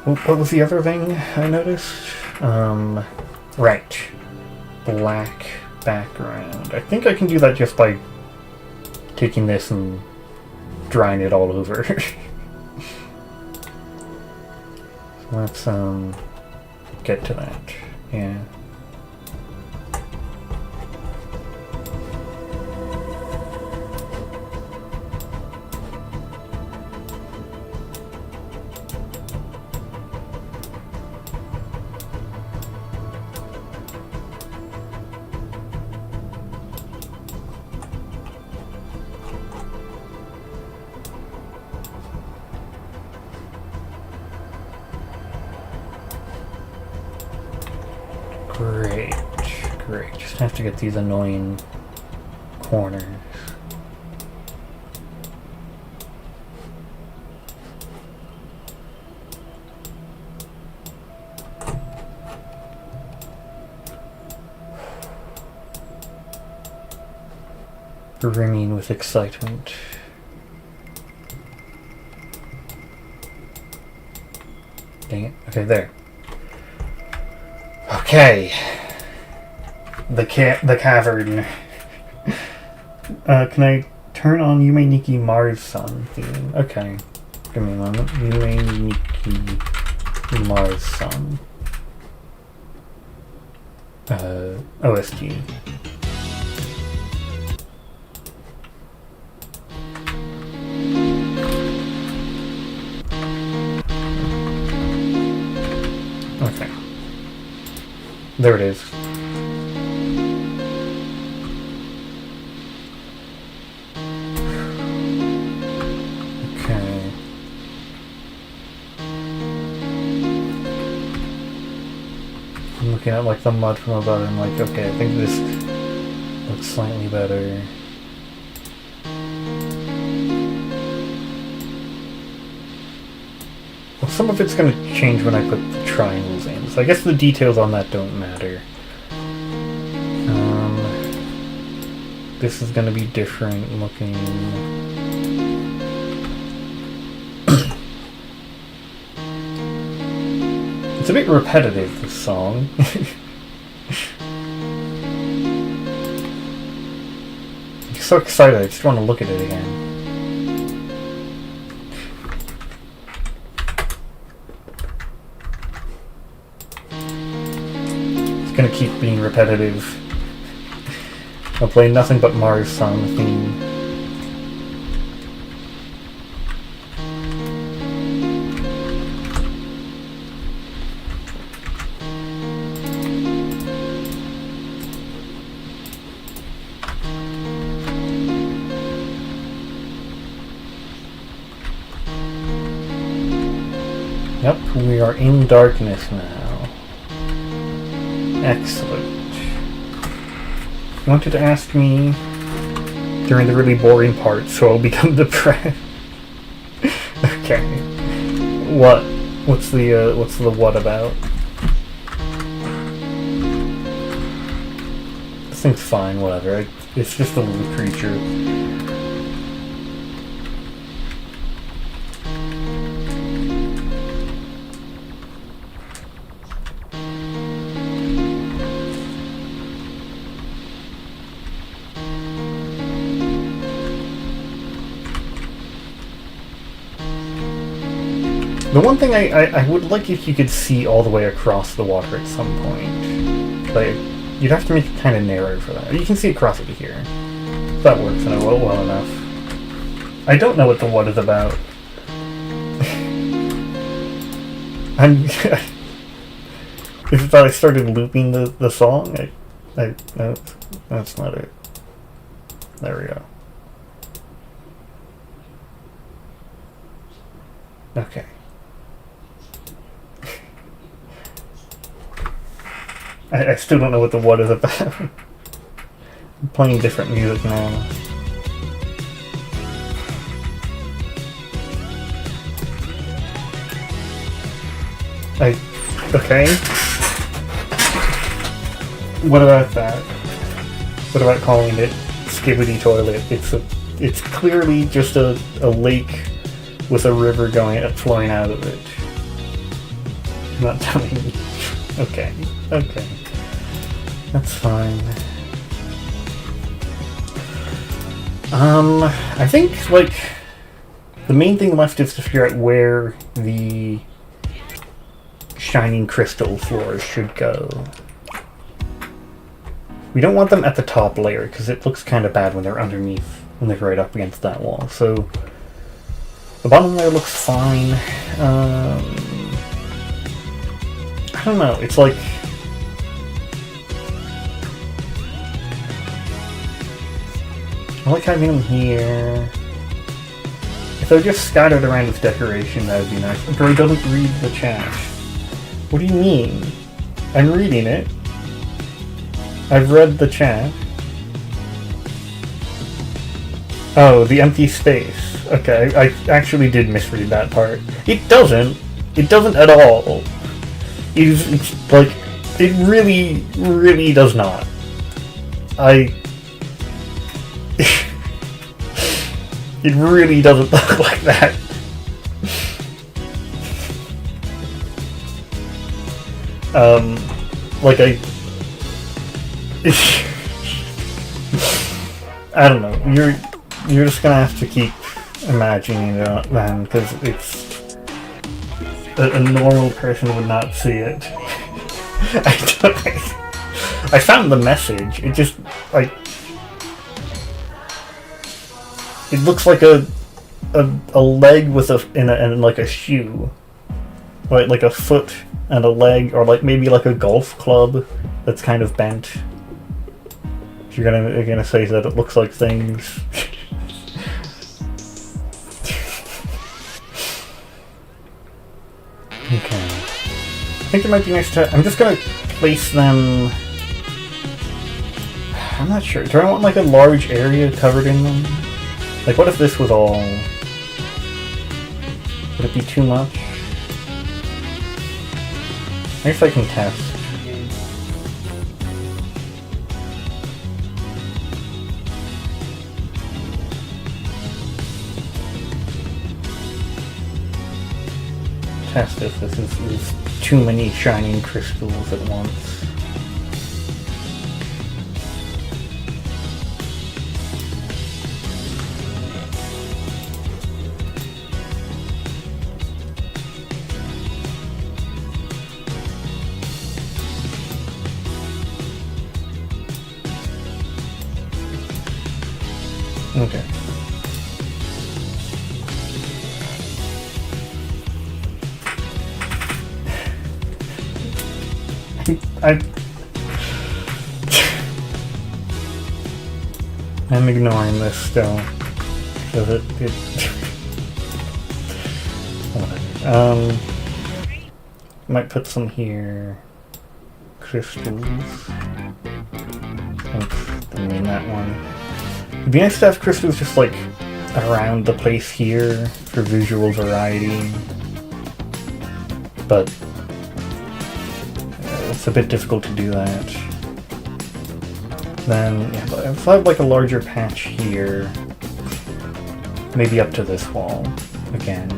What was the other thing I noticed? Right. Black background. I think I can do that just by taking this and drawing it all over. So let's get to that. Yeah. Great. Just have to get these annoying corners. Brimming with excitement. Dang it. Okay, there. Okay. The cavern. Can I turn on Yume Nikki Mars Sun theme? Okay. Give me a moment. Yume Nikki Mars Sun. OST. Okay. There it is. Okay. I'm looking at like the mud from above and I'm like, okay, I think this looks slightly better. Well, some of it's going to change when I put the triangles in, so I guess the details on that don't matter. This is going to be different looking. It's a bit repetitive, this song. I'm so excited, I just want to look at it again. It's gonna keep being repetitive. I'll play nothing but Mars song theme. Yep, we are in darkness now. Excellent. You wanted to ask me during the really boring part, so I'll become depressed. Okay. What? What's the what about? This thing's fine, whatever. It's just a little creature. The one thing I would like if you could see all the way across the water at some point. Like, you'd have to make it kind of narrow for that. You can see across it here. That works well enough. I don't know what the what is about. If I started looping the song, no, that's not it. There we go. Okay. I still don't know what the what is about. I'm playing different music now. Okay. What about that? What about calling it Skibbity Toilet? It's clearly just a lake with a river flowing out of it. You're not telling me. Okay. That's fine. I think, like, the main thing left is to figure out where the shining crystal floors should go. We don't want them at the top layer, because it looks kind of bad when they're underneath, when they're right up against that wall. So, the bottom layer looks fine. I don't know, it's like... I like having them here. If they're just scattered around with decoration, that would be nice. Bro doesn't read the chat. What do you mean? I'm reading it. I've read the chat. Oh, the empty space. Okay, I actually did misread that part. It doesn't. It doesn't at all. It's like, it really, really does not. It really doesn't look like that. Like I don't know. You're just gonna have to keep imagining it, man, because it's a normal person would not see it. I found the message. It just like. It looks like a leg with and like a shoe, right? Like a foot and a leg, or like maybe like a golf club that's kind of bent. If you're gonna say that it looks like things. Okay. think it might be nice to... I'm just gonna place them... I'm not sure. Do I want like a large area covered in them? Like what if this was all... Would it be too much? I guess I can test. Test if this is too many shining crystals at once. Okay. I'm ignoring this still. Does it whatever. Might put some here. Crystals. I mean that one. It'd be nice to have crystals just like around the place here for visual variety. But it's a bit difficult to do that. Then, yeah, if I have like a larger patch here, maybe up to this wall again.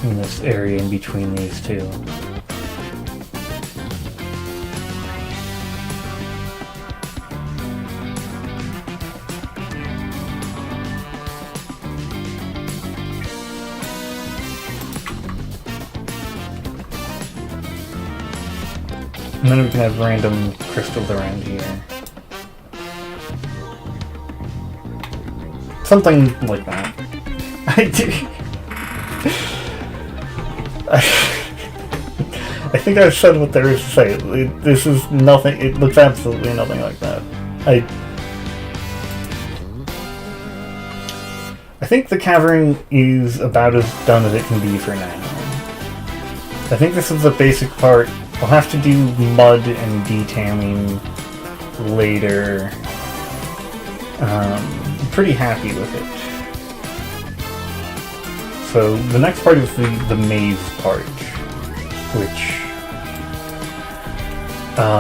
In this area in between these two. And then we can have random crystals around here. Something like that. I think I've said what there is to say. This is nothing, it looks absolutely nothing like that. I think the cavern is about as done as it can be for now. I think this is the basic part. I'll have to do mud and detailing later. I'm pretty happy with it. So the next part is the maze part, which I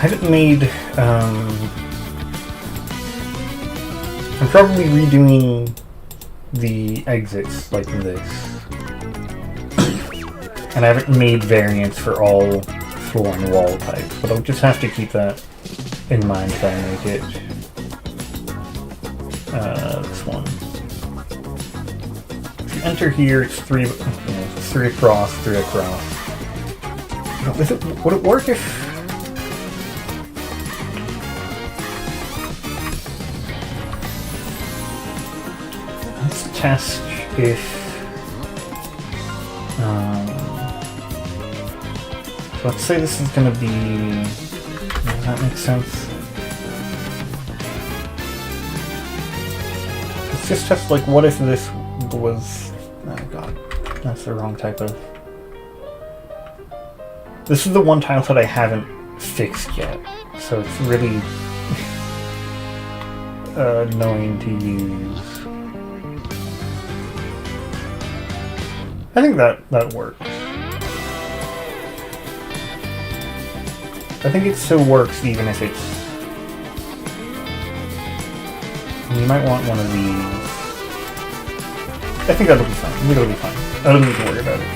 haven't made I'm probably redoing the exits like this. And I haven't made variants for all floor and wall types, but I'll just have to keep that in mind if I make it. This one. If you enter here, it's three across, three across. Would it work if... Test if so let's say this is going to be, does that make sense? Let's just test like what if this was, oh god, that's the wrong type of, this is the one tile that I haven't fixed yet, so it's really annoying to use. I think that works. I think it still works even if it's... You might want one of these. I think that'll be fine. It'll be fine. I don't need to worry about it.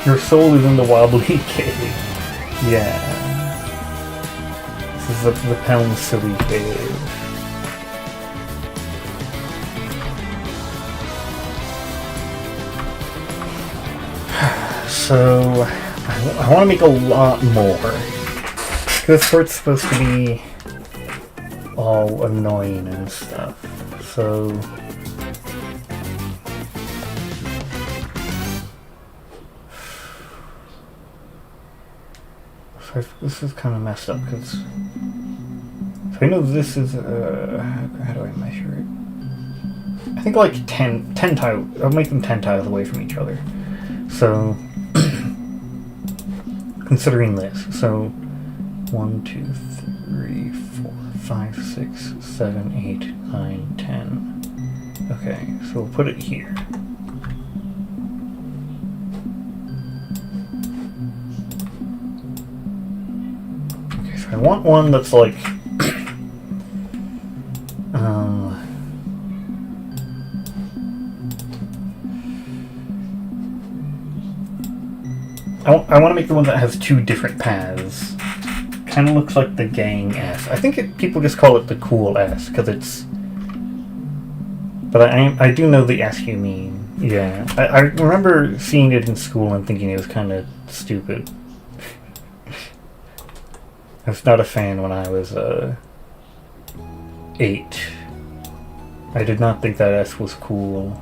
Your soul is in the wobbly cave. Yeah. This is the Pound Silly Cave. So, I want to make a lot more. This part's supposed to be all annoying and stuff. So... So this is kind of messed up because. So I know this is. How do I measure it? I think like 10 tiles. I'll make them 10 tiles away from each other. So. Considering this, so 1, 2, 3, 4, 5, 6, 7, 8, 9, 10. Okay, so we'll put it here. Okay, so I want one that's like I want to make the one that has 2 different paths. Kind of looks like the Gang S. I think people just call it the Cool S because it's. But I do know the S you mean. Yeah, I remember seeing it in school and thinking it was kind of stupid. I was not a fan when I was 8. I did not think that S was cool.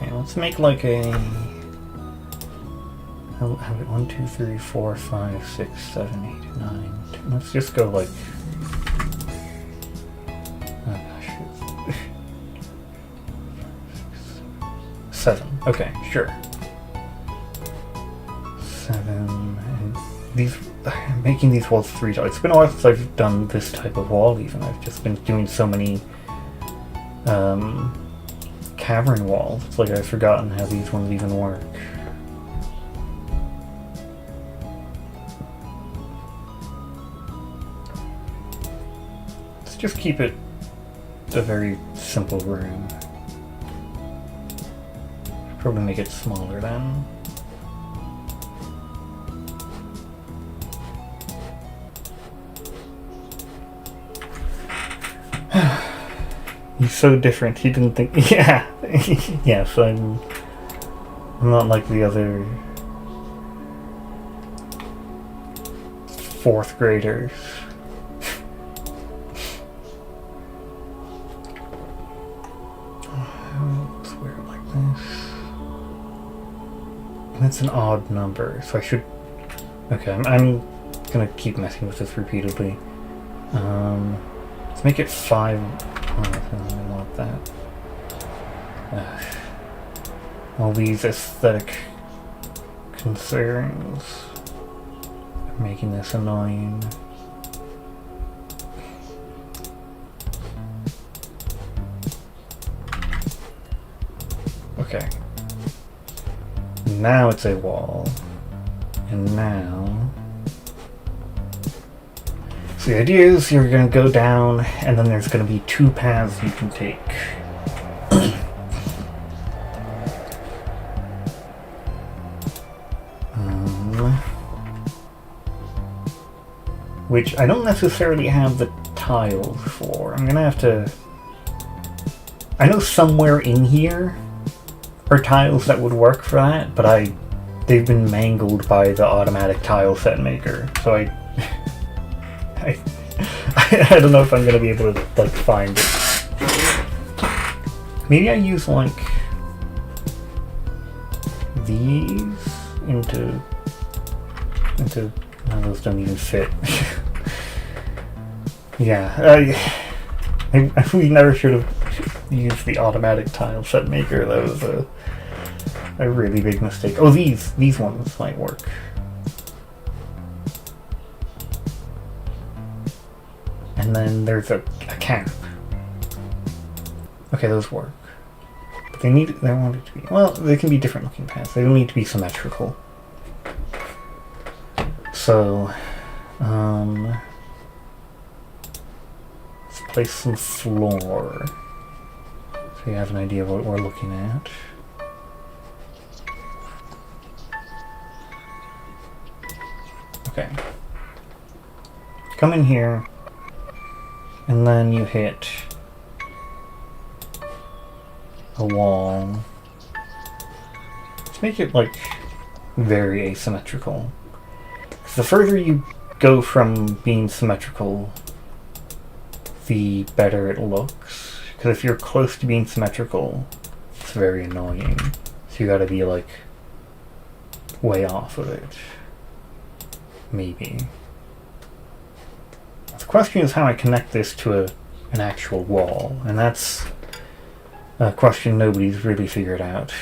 Let's make like a 1, 2, 3, 4, 5, 6, 7, 8, 9. 10. Let's just go like. Oh gosh. 7. Okay, sure. 7. And these. I'm making these walls 3 tiles. It's been a while since I've done this type of wall. Even I've just been doing so many. Cavern walls. It's like I've forgotten how these ones even work. Let's just keep it a very simple room. Probably make it smaller then. He's so different. He didn't think. Yeah. Yes, I'm not like the other 4th graders. Let's wear it like this. And it's an odd number, so I should. Okay, I'm gonna keep messing with this repeatedly. Let's make it 5. Oh, I don't want that. All these aesthetic concerns are making this annoying. Okay. Now it's a wall. And now... So the idea is you're going to go down, and then there's going to be 2 paths you can take. Which I don't necessarily have the tiles for. I'm going to have to... I know somewhere in here are tiles that would work for that, but they've been mangled by the automatic tile set maker, so I don't know if I'm gonna be able to like find it. Maybe I use like these into no, those don't even fit. Yeah, we never should have used the automatic tile set maker. That was a really big mistake. Oh, these ones might work. And then there's a cap. Okay, those work. But they want it to be, well, they can be different looking paths. They don't need to be symmetrical. So, let's place some floor. So you have an idea of what we're looking at. Okay. Come in here. And then you hit a wall. Let's make it like very asymmetrical. The further you go from being symmetrical, the better it looks. Because if you're close to being symmetrical, It's very annoying. So you gotta be like way off of it. Maybe. The question is how I connect this to an actual wall, and that's a question nobody's really figured out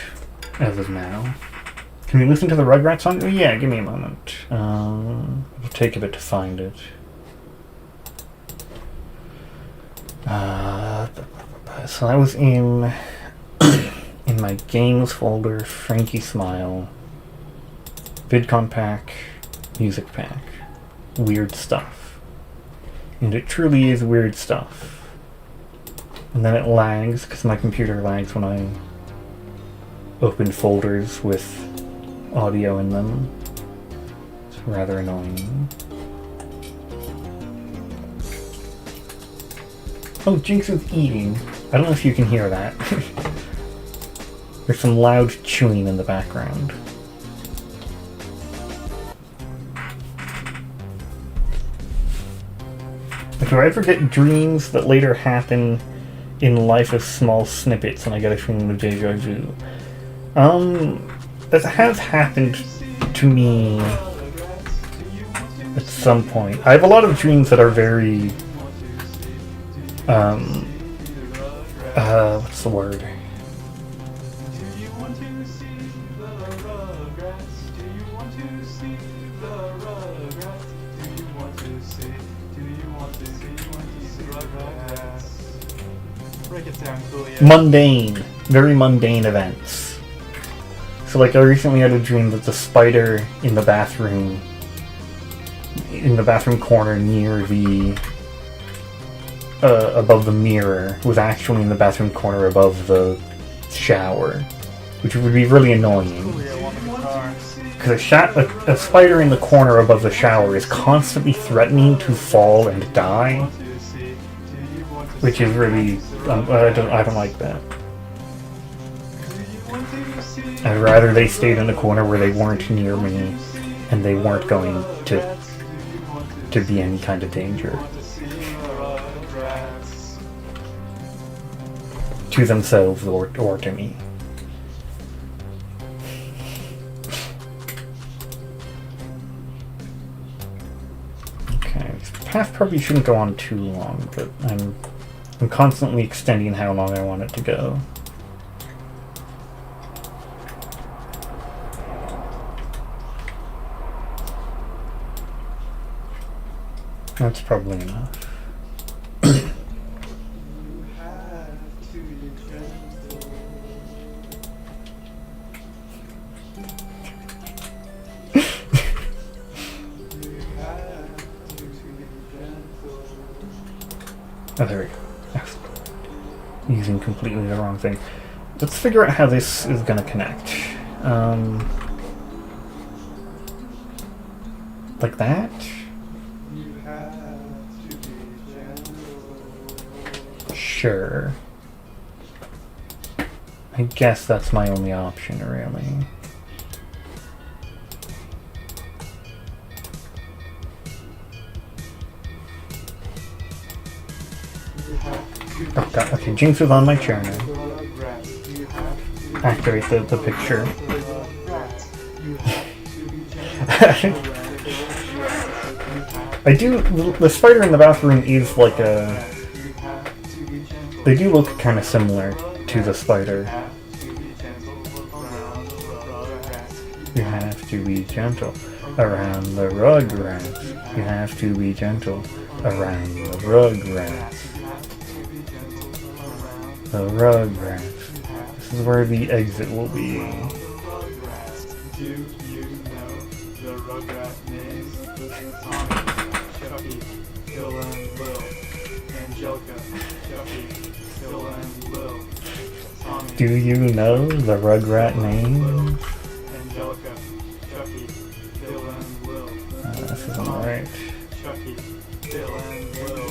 as of now. Can we listen to the Rugrats song? Oh, yeah, give me a moment. It'll take a bit to find it. So that was in in my games folder, Frankie Smile, VidCon pack, music pack. Weird stuff. And it truly is weird stuff. And then it lags, because my computer lags when I open folders with audio in them. It's rather annoying. Oh, Jinx is eating. I don't know if you can hear that. There's some loud chewing in the background. Do I ever get dreams that later happen in life as small snippets and I get a feeling of deja vu? That has happened to me at some point. I have a lot of dreams that are very what's the word? Mundane. Very mundane events. So like I recently had a dream that the spider in the bathroom corner near the above the mirror was actually in the bathroom corner above the shower, which would be really annoying. Because a spider in the corner above the shower is constantly threatening to fall and die, which is really I don't like that. I'd rather they stayed in the corner where they weren't near me and they weren't going to be any kind of danger to themselves or to me. Okay, this path probably shouldn't go on too long, but I'm constantly extending how long I want it to go. That's probably enough. Oh, there we go. Yes. Using completely the wrong thing. Let's figure out how this is going to connect. Like that? Sure. I guess that's my only option, really. Oh god, okay, Jinx is on my chair now. Activate the picture. I do, the spider in the bathroom is like a... They do look kind of similar to the spider. You have to be gentle around the Rugrats. You have to be gentle around the Rugrats. The Rugrats. This is where the exit will be. Do you know the Rugrat names? Tommy, Chucky, Dylan, Lil, Angelica, Chucky, Dylan, Lil, Tommy. Do you know the Rugrat names? Angelica, Chucky, Dylan, Lil. This isn't right. Chucky, Dylan, Lil,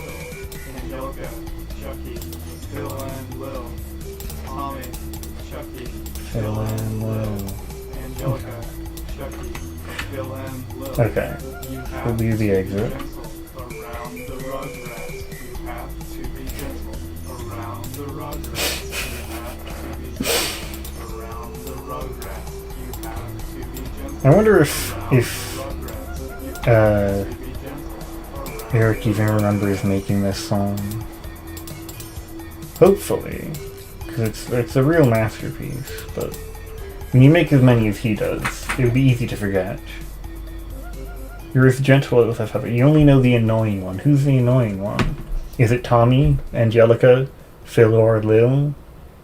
Angelica, Chucky, Dylan, Lil, Tommy, Chucky, Dylan, Lil. Angelica, Chucky, Dylan, Lil. Okay, we'll do the exit. Around the Rugrats, you have to be gentle. Around the Rugrats, you have to be gentle. I wonder if Eric even remembers making this song. Hopefully, because it's a real masterpiece. But when you make as many as he does, it would be easy to forget. You're as gentle as a feather. You only know the annoying one. Who's the annoying one? Is it Tommy, Angelica, Phil, or Lil?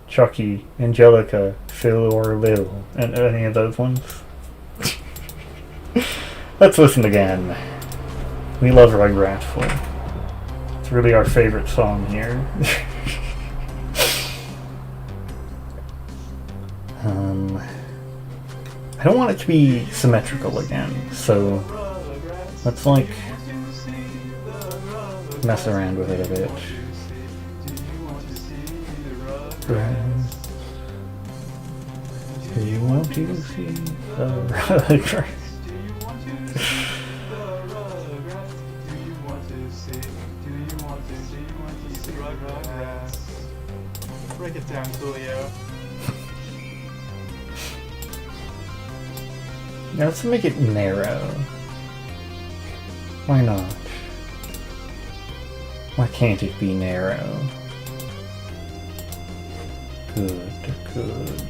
Chucky, Angelica, Phil, or Lil? And any of those ones? Let's listen again. We love Rugratful. It's really our favorite song here. I don't want it to be symmetrical again, so let's like mess around with it a bit. Do you want to see the Rugrats? Break it down, Julio. Now let's make it narrow. Why not? Why can't it be narrow? Good, good.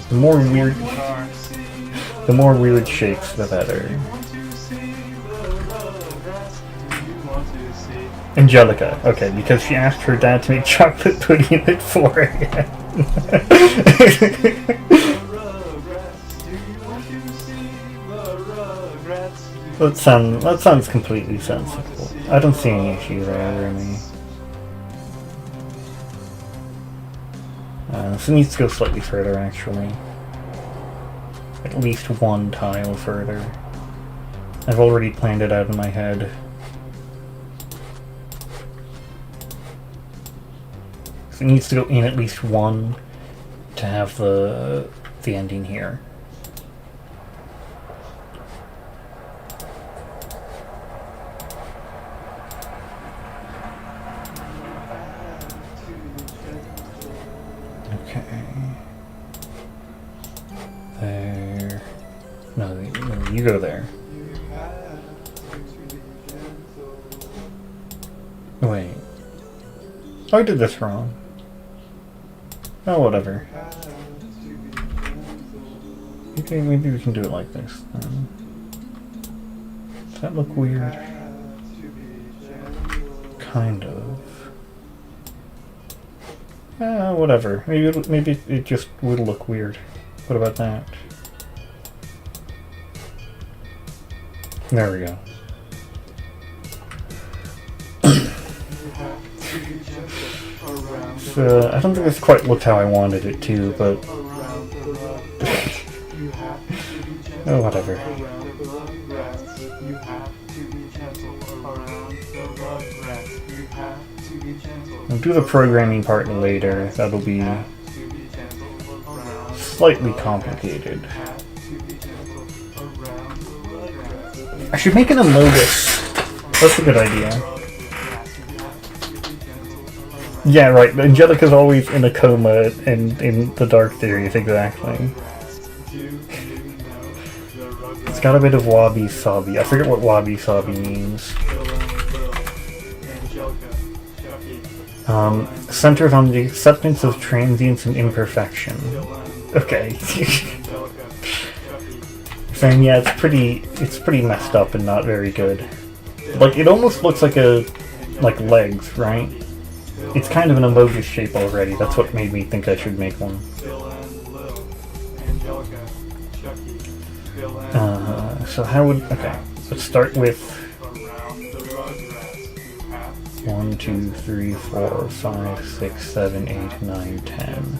The more weird shapes, the better. Angelica, okay, because she asked her dad to make chocolate pudding in it for her. That sounds completely sensible. I don't see any issue there, really. So it needs to go slightly further, actually. At least one tile further. I've already planned it out in my head. So it needs to go in at least one to have the ending here. There. No, you go there. Wait. Oh, I did this wrong. Oh, whatever. Okay, maybe we can do it like this then. Does that look weird? Kind of. Whatever. Maybe it just would look weird. What about that? There we go. So, I don't think this quite looked how I wanted it to, but... oh, whatever. I'll do the programming part later. That'll be slightly complicated. I should make an emogus. That's a good idea. Yeah, right. Angelica's always in a coma and in the dark theories, exactly. It's got a bit of wabi-sabi. I forget what wabi-sabi means. Centered on the acceptance of transience and imperfection. Okay. Saying, yeah, it's pretty messed up and not very good. Like, it almost looks like legs, right? It's kind of an emogus shape already. That's what made me think I should make one. So how would... okay, let's start with 1, 2, 3, 4, 5, 6, 7, 8, 9, 10.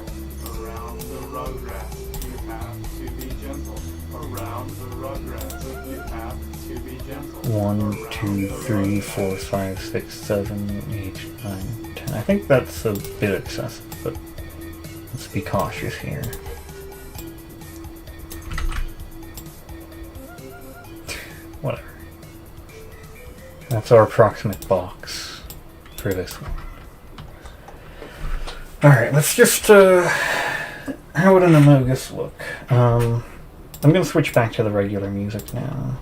1, 2, 3, 4, 5, 6, 7, 8, 9, 10. I think that's a bit excessive, but let's be cautious here. Whatever. That's our approximate box for this one. Alright, let's just How would an Amogus look? I'm going to switch back to the regular music now.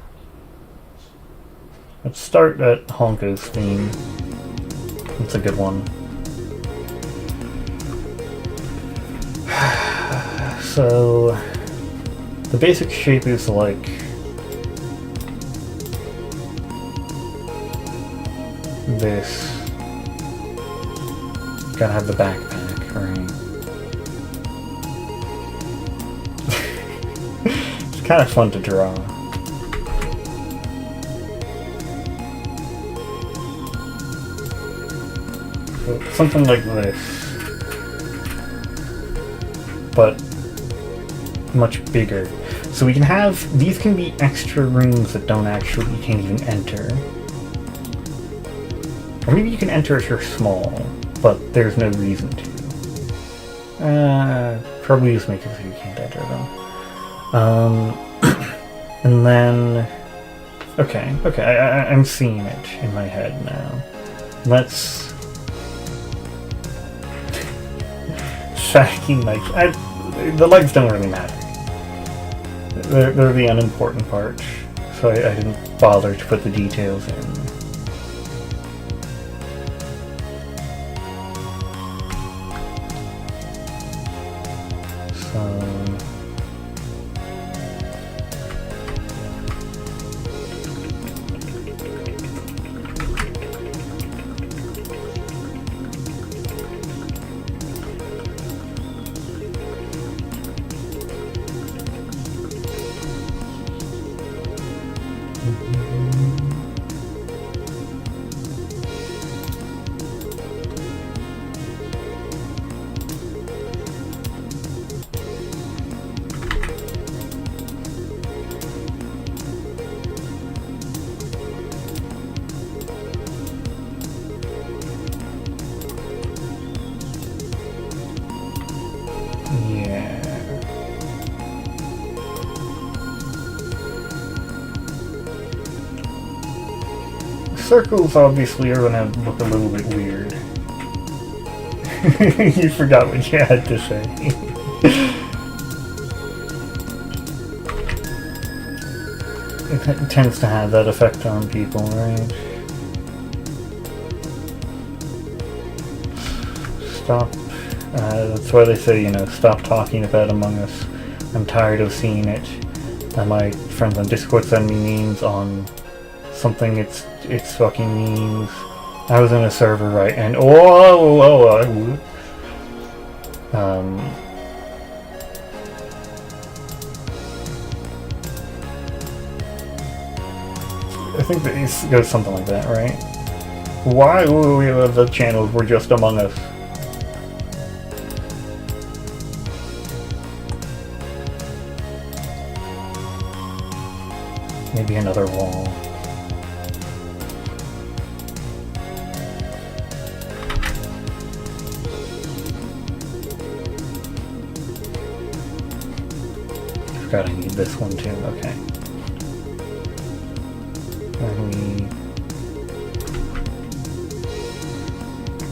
Let's start at Honko's theme. That's a good one. So, the basic shape is like this. Gotta have the backpack, right? It's kind of fun to draw. So, something like this. But much bigger. So we can have, these can be extra rooms that don't actually, you can't even enter. Or maybe you can enter if you're small, but there's no reason to. Probably just make it so you can't enter them. And then, okay, I'm seeing it in my head now. Let's shaggy legs. The legs don't really matter. They're the unimportant part, so I didn't bother to put the details in. So circles obviously are gonna look a little bit weird. You forgot what you had to say. It tends to have that effect on people, right? Stop. That's why they say, stop talking about Among Us. I'm tired of seeing it. My friends on Discord send me memes on something it's fucking memes. I was in a server, right, and I think that it goes something like that, right? Why the channels were just Among Us? Maybe another wall. Forgot I need this one too, okay.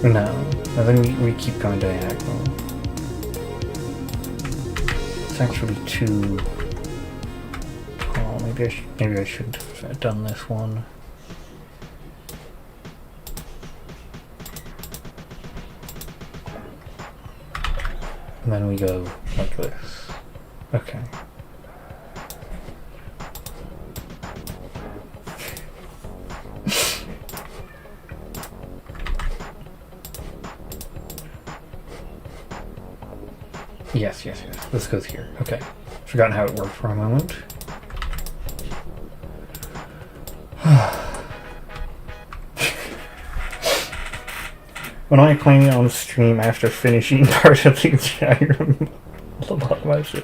No, I think we keep going diagonal. It's actually too tall. Maybe I should have done this one. And then we go like this. Okay. Yes. This goes here. Okay. Forgotten how it worked for a moment. When I play on stream after finishing part of the Skyrim, a lot of my shit.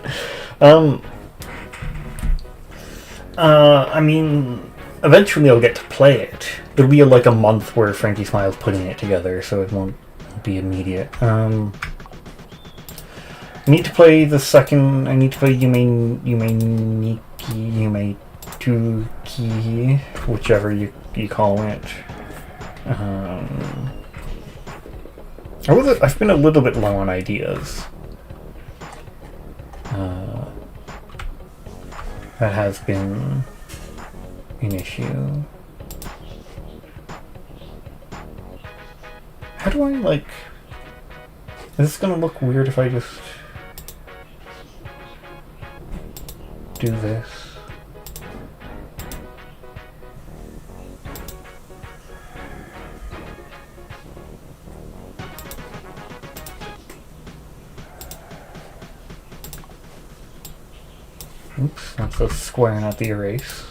I mean, eventually I'll get to play it. There'll be like a month where Frankie Smile's putting it together, so it won't be immediate. I need to play the second. I need to play Yume Tuki, whichever you call it. I've been a little bit low on ideas. that has been an issue. How do I, like... Is this gonna look weird if I just... do this? Oops, that's a square, not the erase.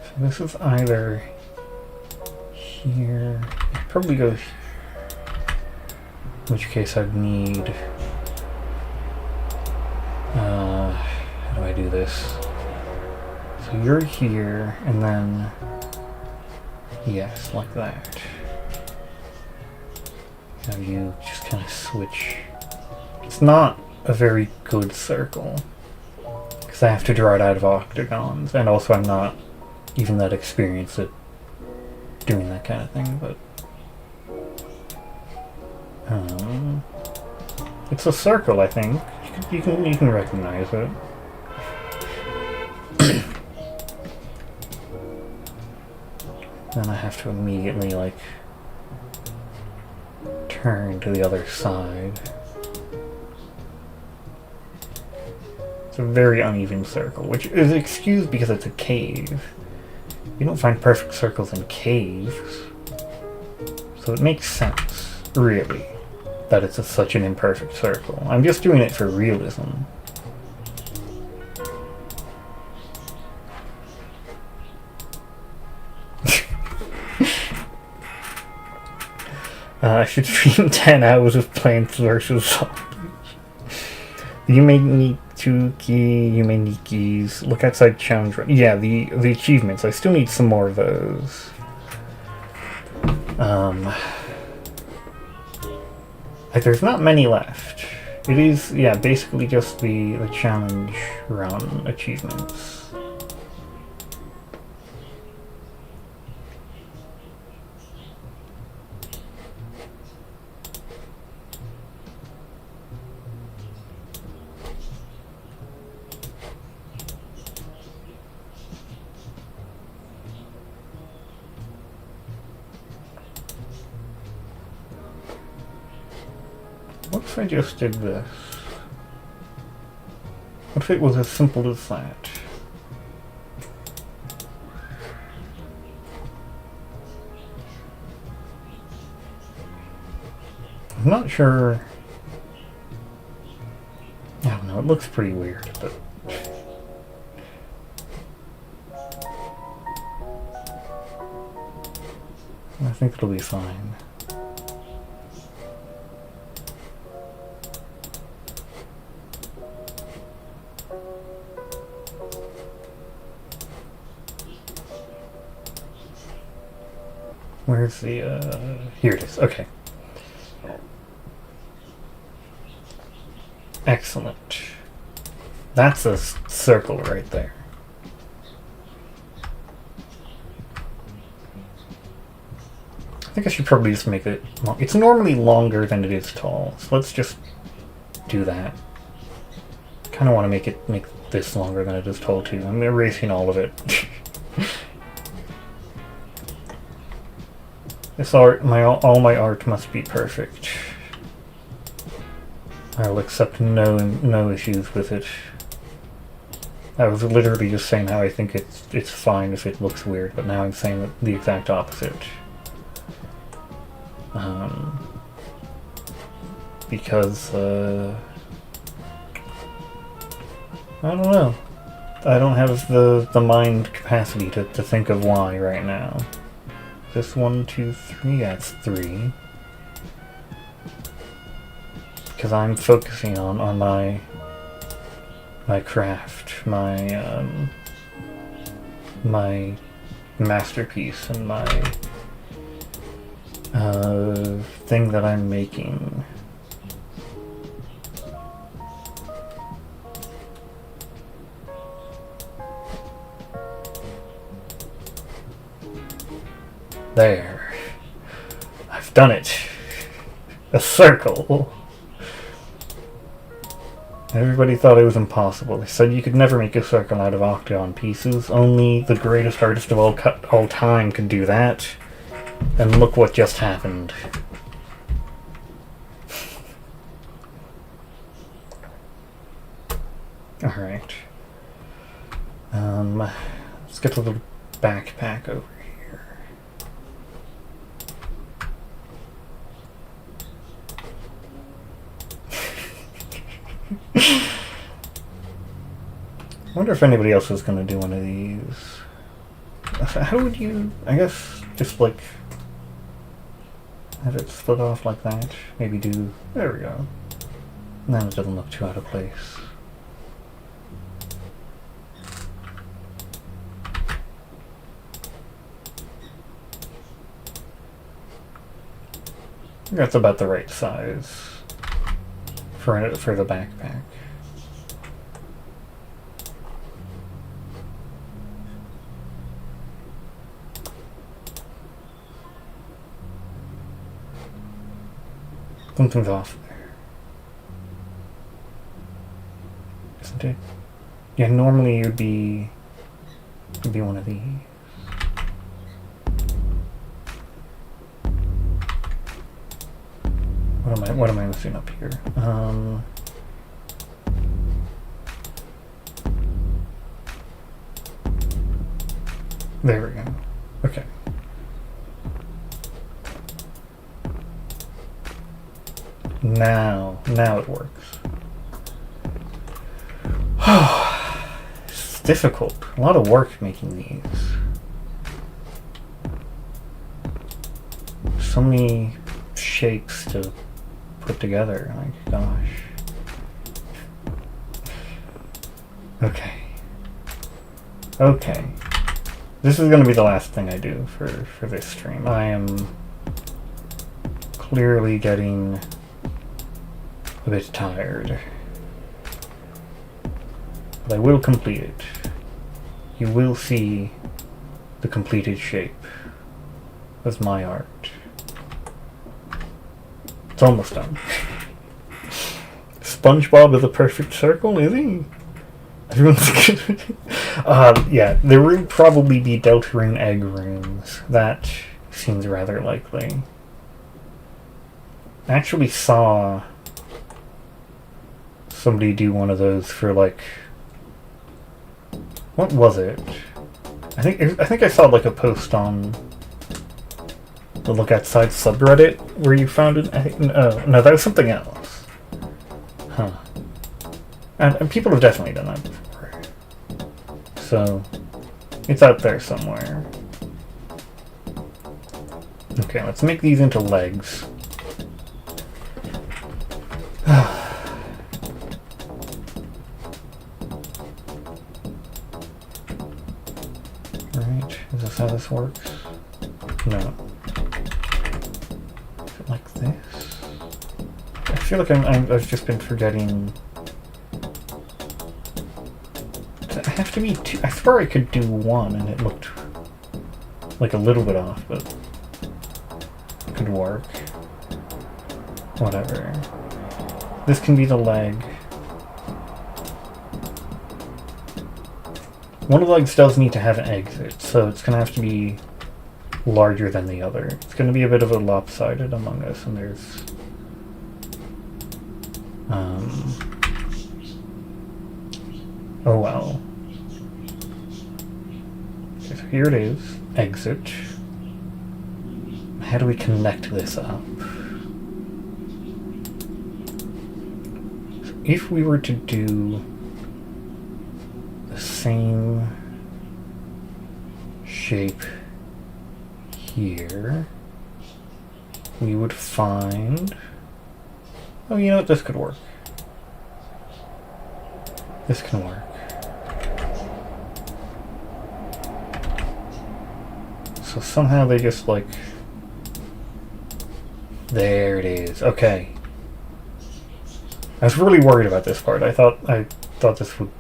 So this is either here, probably go here. In which case I'd need... how do I do this? So you're here, and then... Yes, like that. Now you just kind of switch. It's not a very good circle, because I have to draw it out of octagons, and also I'm not even that experienced at doing that kind of thing, but... it's a circle, I think. You can recognize it. Then I have to immediately, like, turn to the other side. It's a very uneven circle, which is excused because it's a cave. You don't find perfect circles in caves. So it makes sense, really, that it's such an imperfect circle. I'm just doing it for realism. I should stream 10 hours of Plants vs. Zombies. Yumenikis. Look outside challenge run. Yeah, the achievements. I still need some more of those. Like, there's not many left. It is, yeah, basically just the challenge run achievements. What if I just did this? What if it was as simple as that? I'm not sure. I don't know, it looks pretty weird, but... I think it'll be fine. Where's the, here it is, okay. Excellent. That's a circle right there. I think I should probably just make it long. It's normally longer than it is tall, so let's just do that. Kind of want to make this longer than it is tall too. I'm erasing all of it. This art, all my art must be perfect. I'll accept no issues with it. I was literally just saying how I think it's fine if it looks weird, but now I'm saying the exact opposite. Because I don't know. I don't have the mind capacity to think of why right now. This 1, 2, 3, that's 3. Because I'm focusing on my craft, my masterpiece, and my thing that I'm making. There. I've done it. A circle. Everybody thought it was impossible. They said you could never make a circle out of octagon pieces. Only the greatest artist of all time could do that. And look what just happened. Alright. Let's get a little backpack over here. I wonder if anybody else is going to do one of these. How would you, I guess, just like have it split off like that? Maybe do, there we go. And then it doesn't look too out of place. That's about the right size for the backpack. Something's off there, isn't it? Yeah, normally you'd be one of these. What am I missing up here? There we go. Okay. Now it works. It's difficult. A lot of work making these. So many shapes to put together. Like, gosh. Okay. This is going to be the last thing I do for this stream. I am clearly getting a bit tired. But I will complete it. You will see the completed shape as my art. It's almost done. SpongeBob is a perfect circle, is he? Everyone's good. Yeah, there will probably be Deltarune egg rooms. That seems rather likely. I actually saw somebody do one of those for like, what was it? I think I saw like a post on the Look Outside subreddit where you found it. I think no, that was something else. Huh. And people have definitely done that before. So it's out there somewhere. Okay, let's make these into legs. Right, is this how this works? No. Is it like this? I feel like I've just been forgetting. Does it have to be two? I swear I could do one and it looked like a little bit off, but it could work. Whatever. This can be the leg. One of the legs does need to have an exit, so it's going to have to be larger than the other. It's going to be a bit of a lopsided Among Us, and there's... oh well. Okay, so here it is. Exit. How do we connect this up? So if we were to do the same shape here, we would find... oh, you know what? This could work. This can work. So somehow they just like... there it is. Okay. I was really worried about this part. I thought this would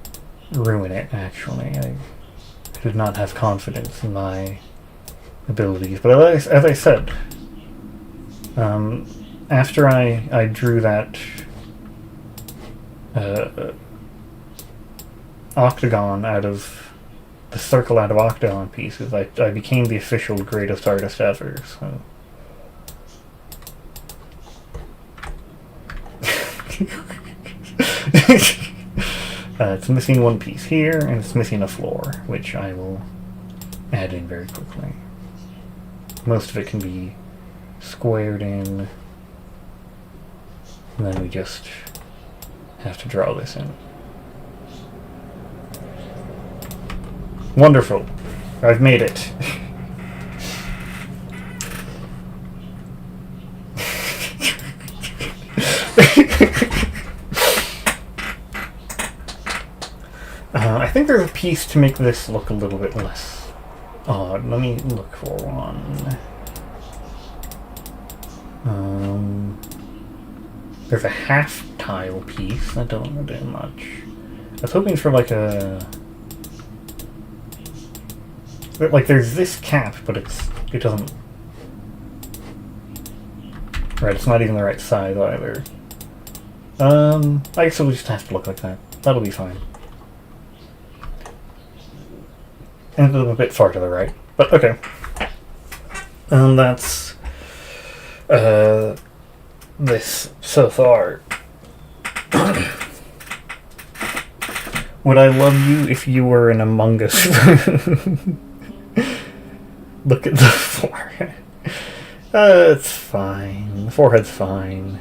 ruin it, actually. I did not have confidence in my abilities. But as I said, after I drew that octagon out of the circle out of octagon pieces, I became the official greatest artist ever. So. It's missing one piece here, and it's missing a floor, which I will add in very quickly. Most of it can be squared in, and then we just have to draw this in. Wonderful! I've made it! I think there's a piece to make this look a little bit less odd. Let me look for one. There's a half tile piece. That doesn't do much. I was hoping for like a... Like there's this cap, but it doesn't... Right, it's not even the right size either. I guess it'll just have to look like that. That'll be fine. And a bit far to the right, but okay. And that's this so far. Would I love you if you were in Among Us? Look at the forehead. It's fine. The forehead's fine.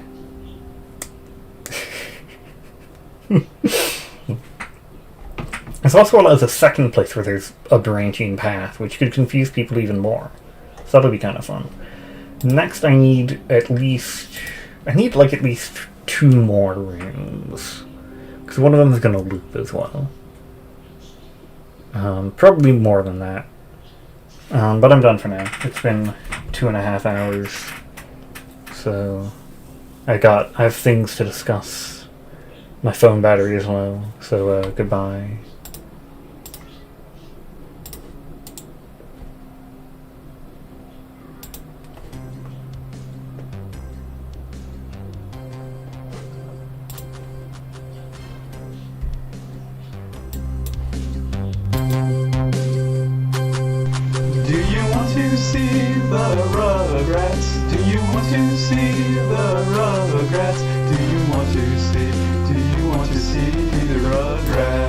This also allows a second place where there's a branching path, which could confuse people even more. So that'll be kind of fun. Next, I need at least 2 more rooms. Because one of them is going to loop as well. Probably more than that. But I'm done for now. It's been 2.5 hours. So I have things to discuss. My phone battery is low, so goodbye. See the Rugrats? Do you want to see the Rugrats? Do you want to see the Rugrats?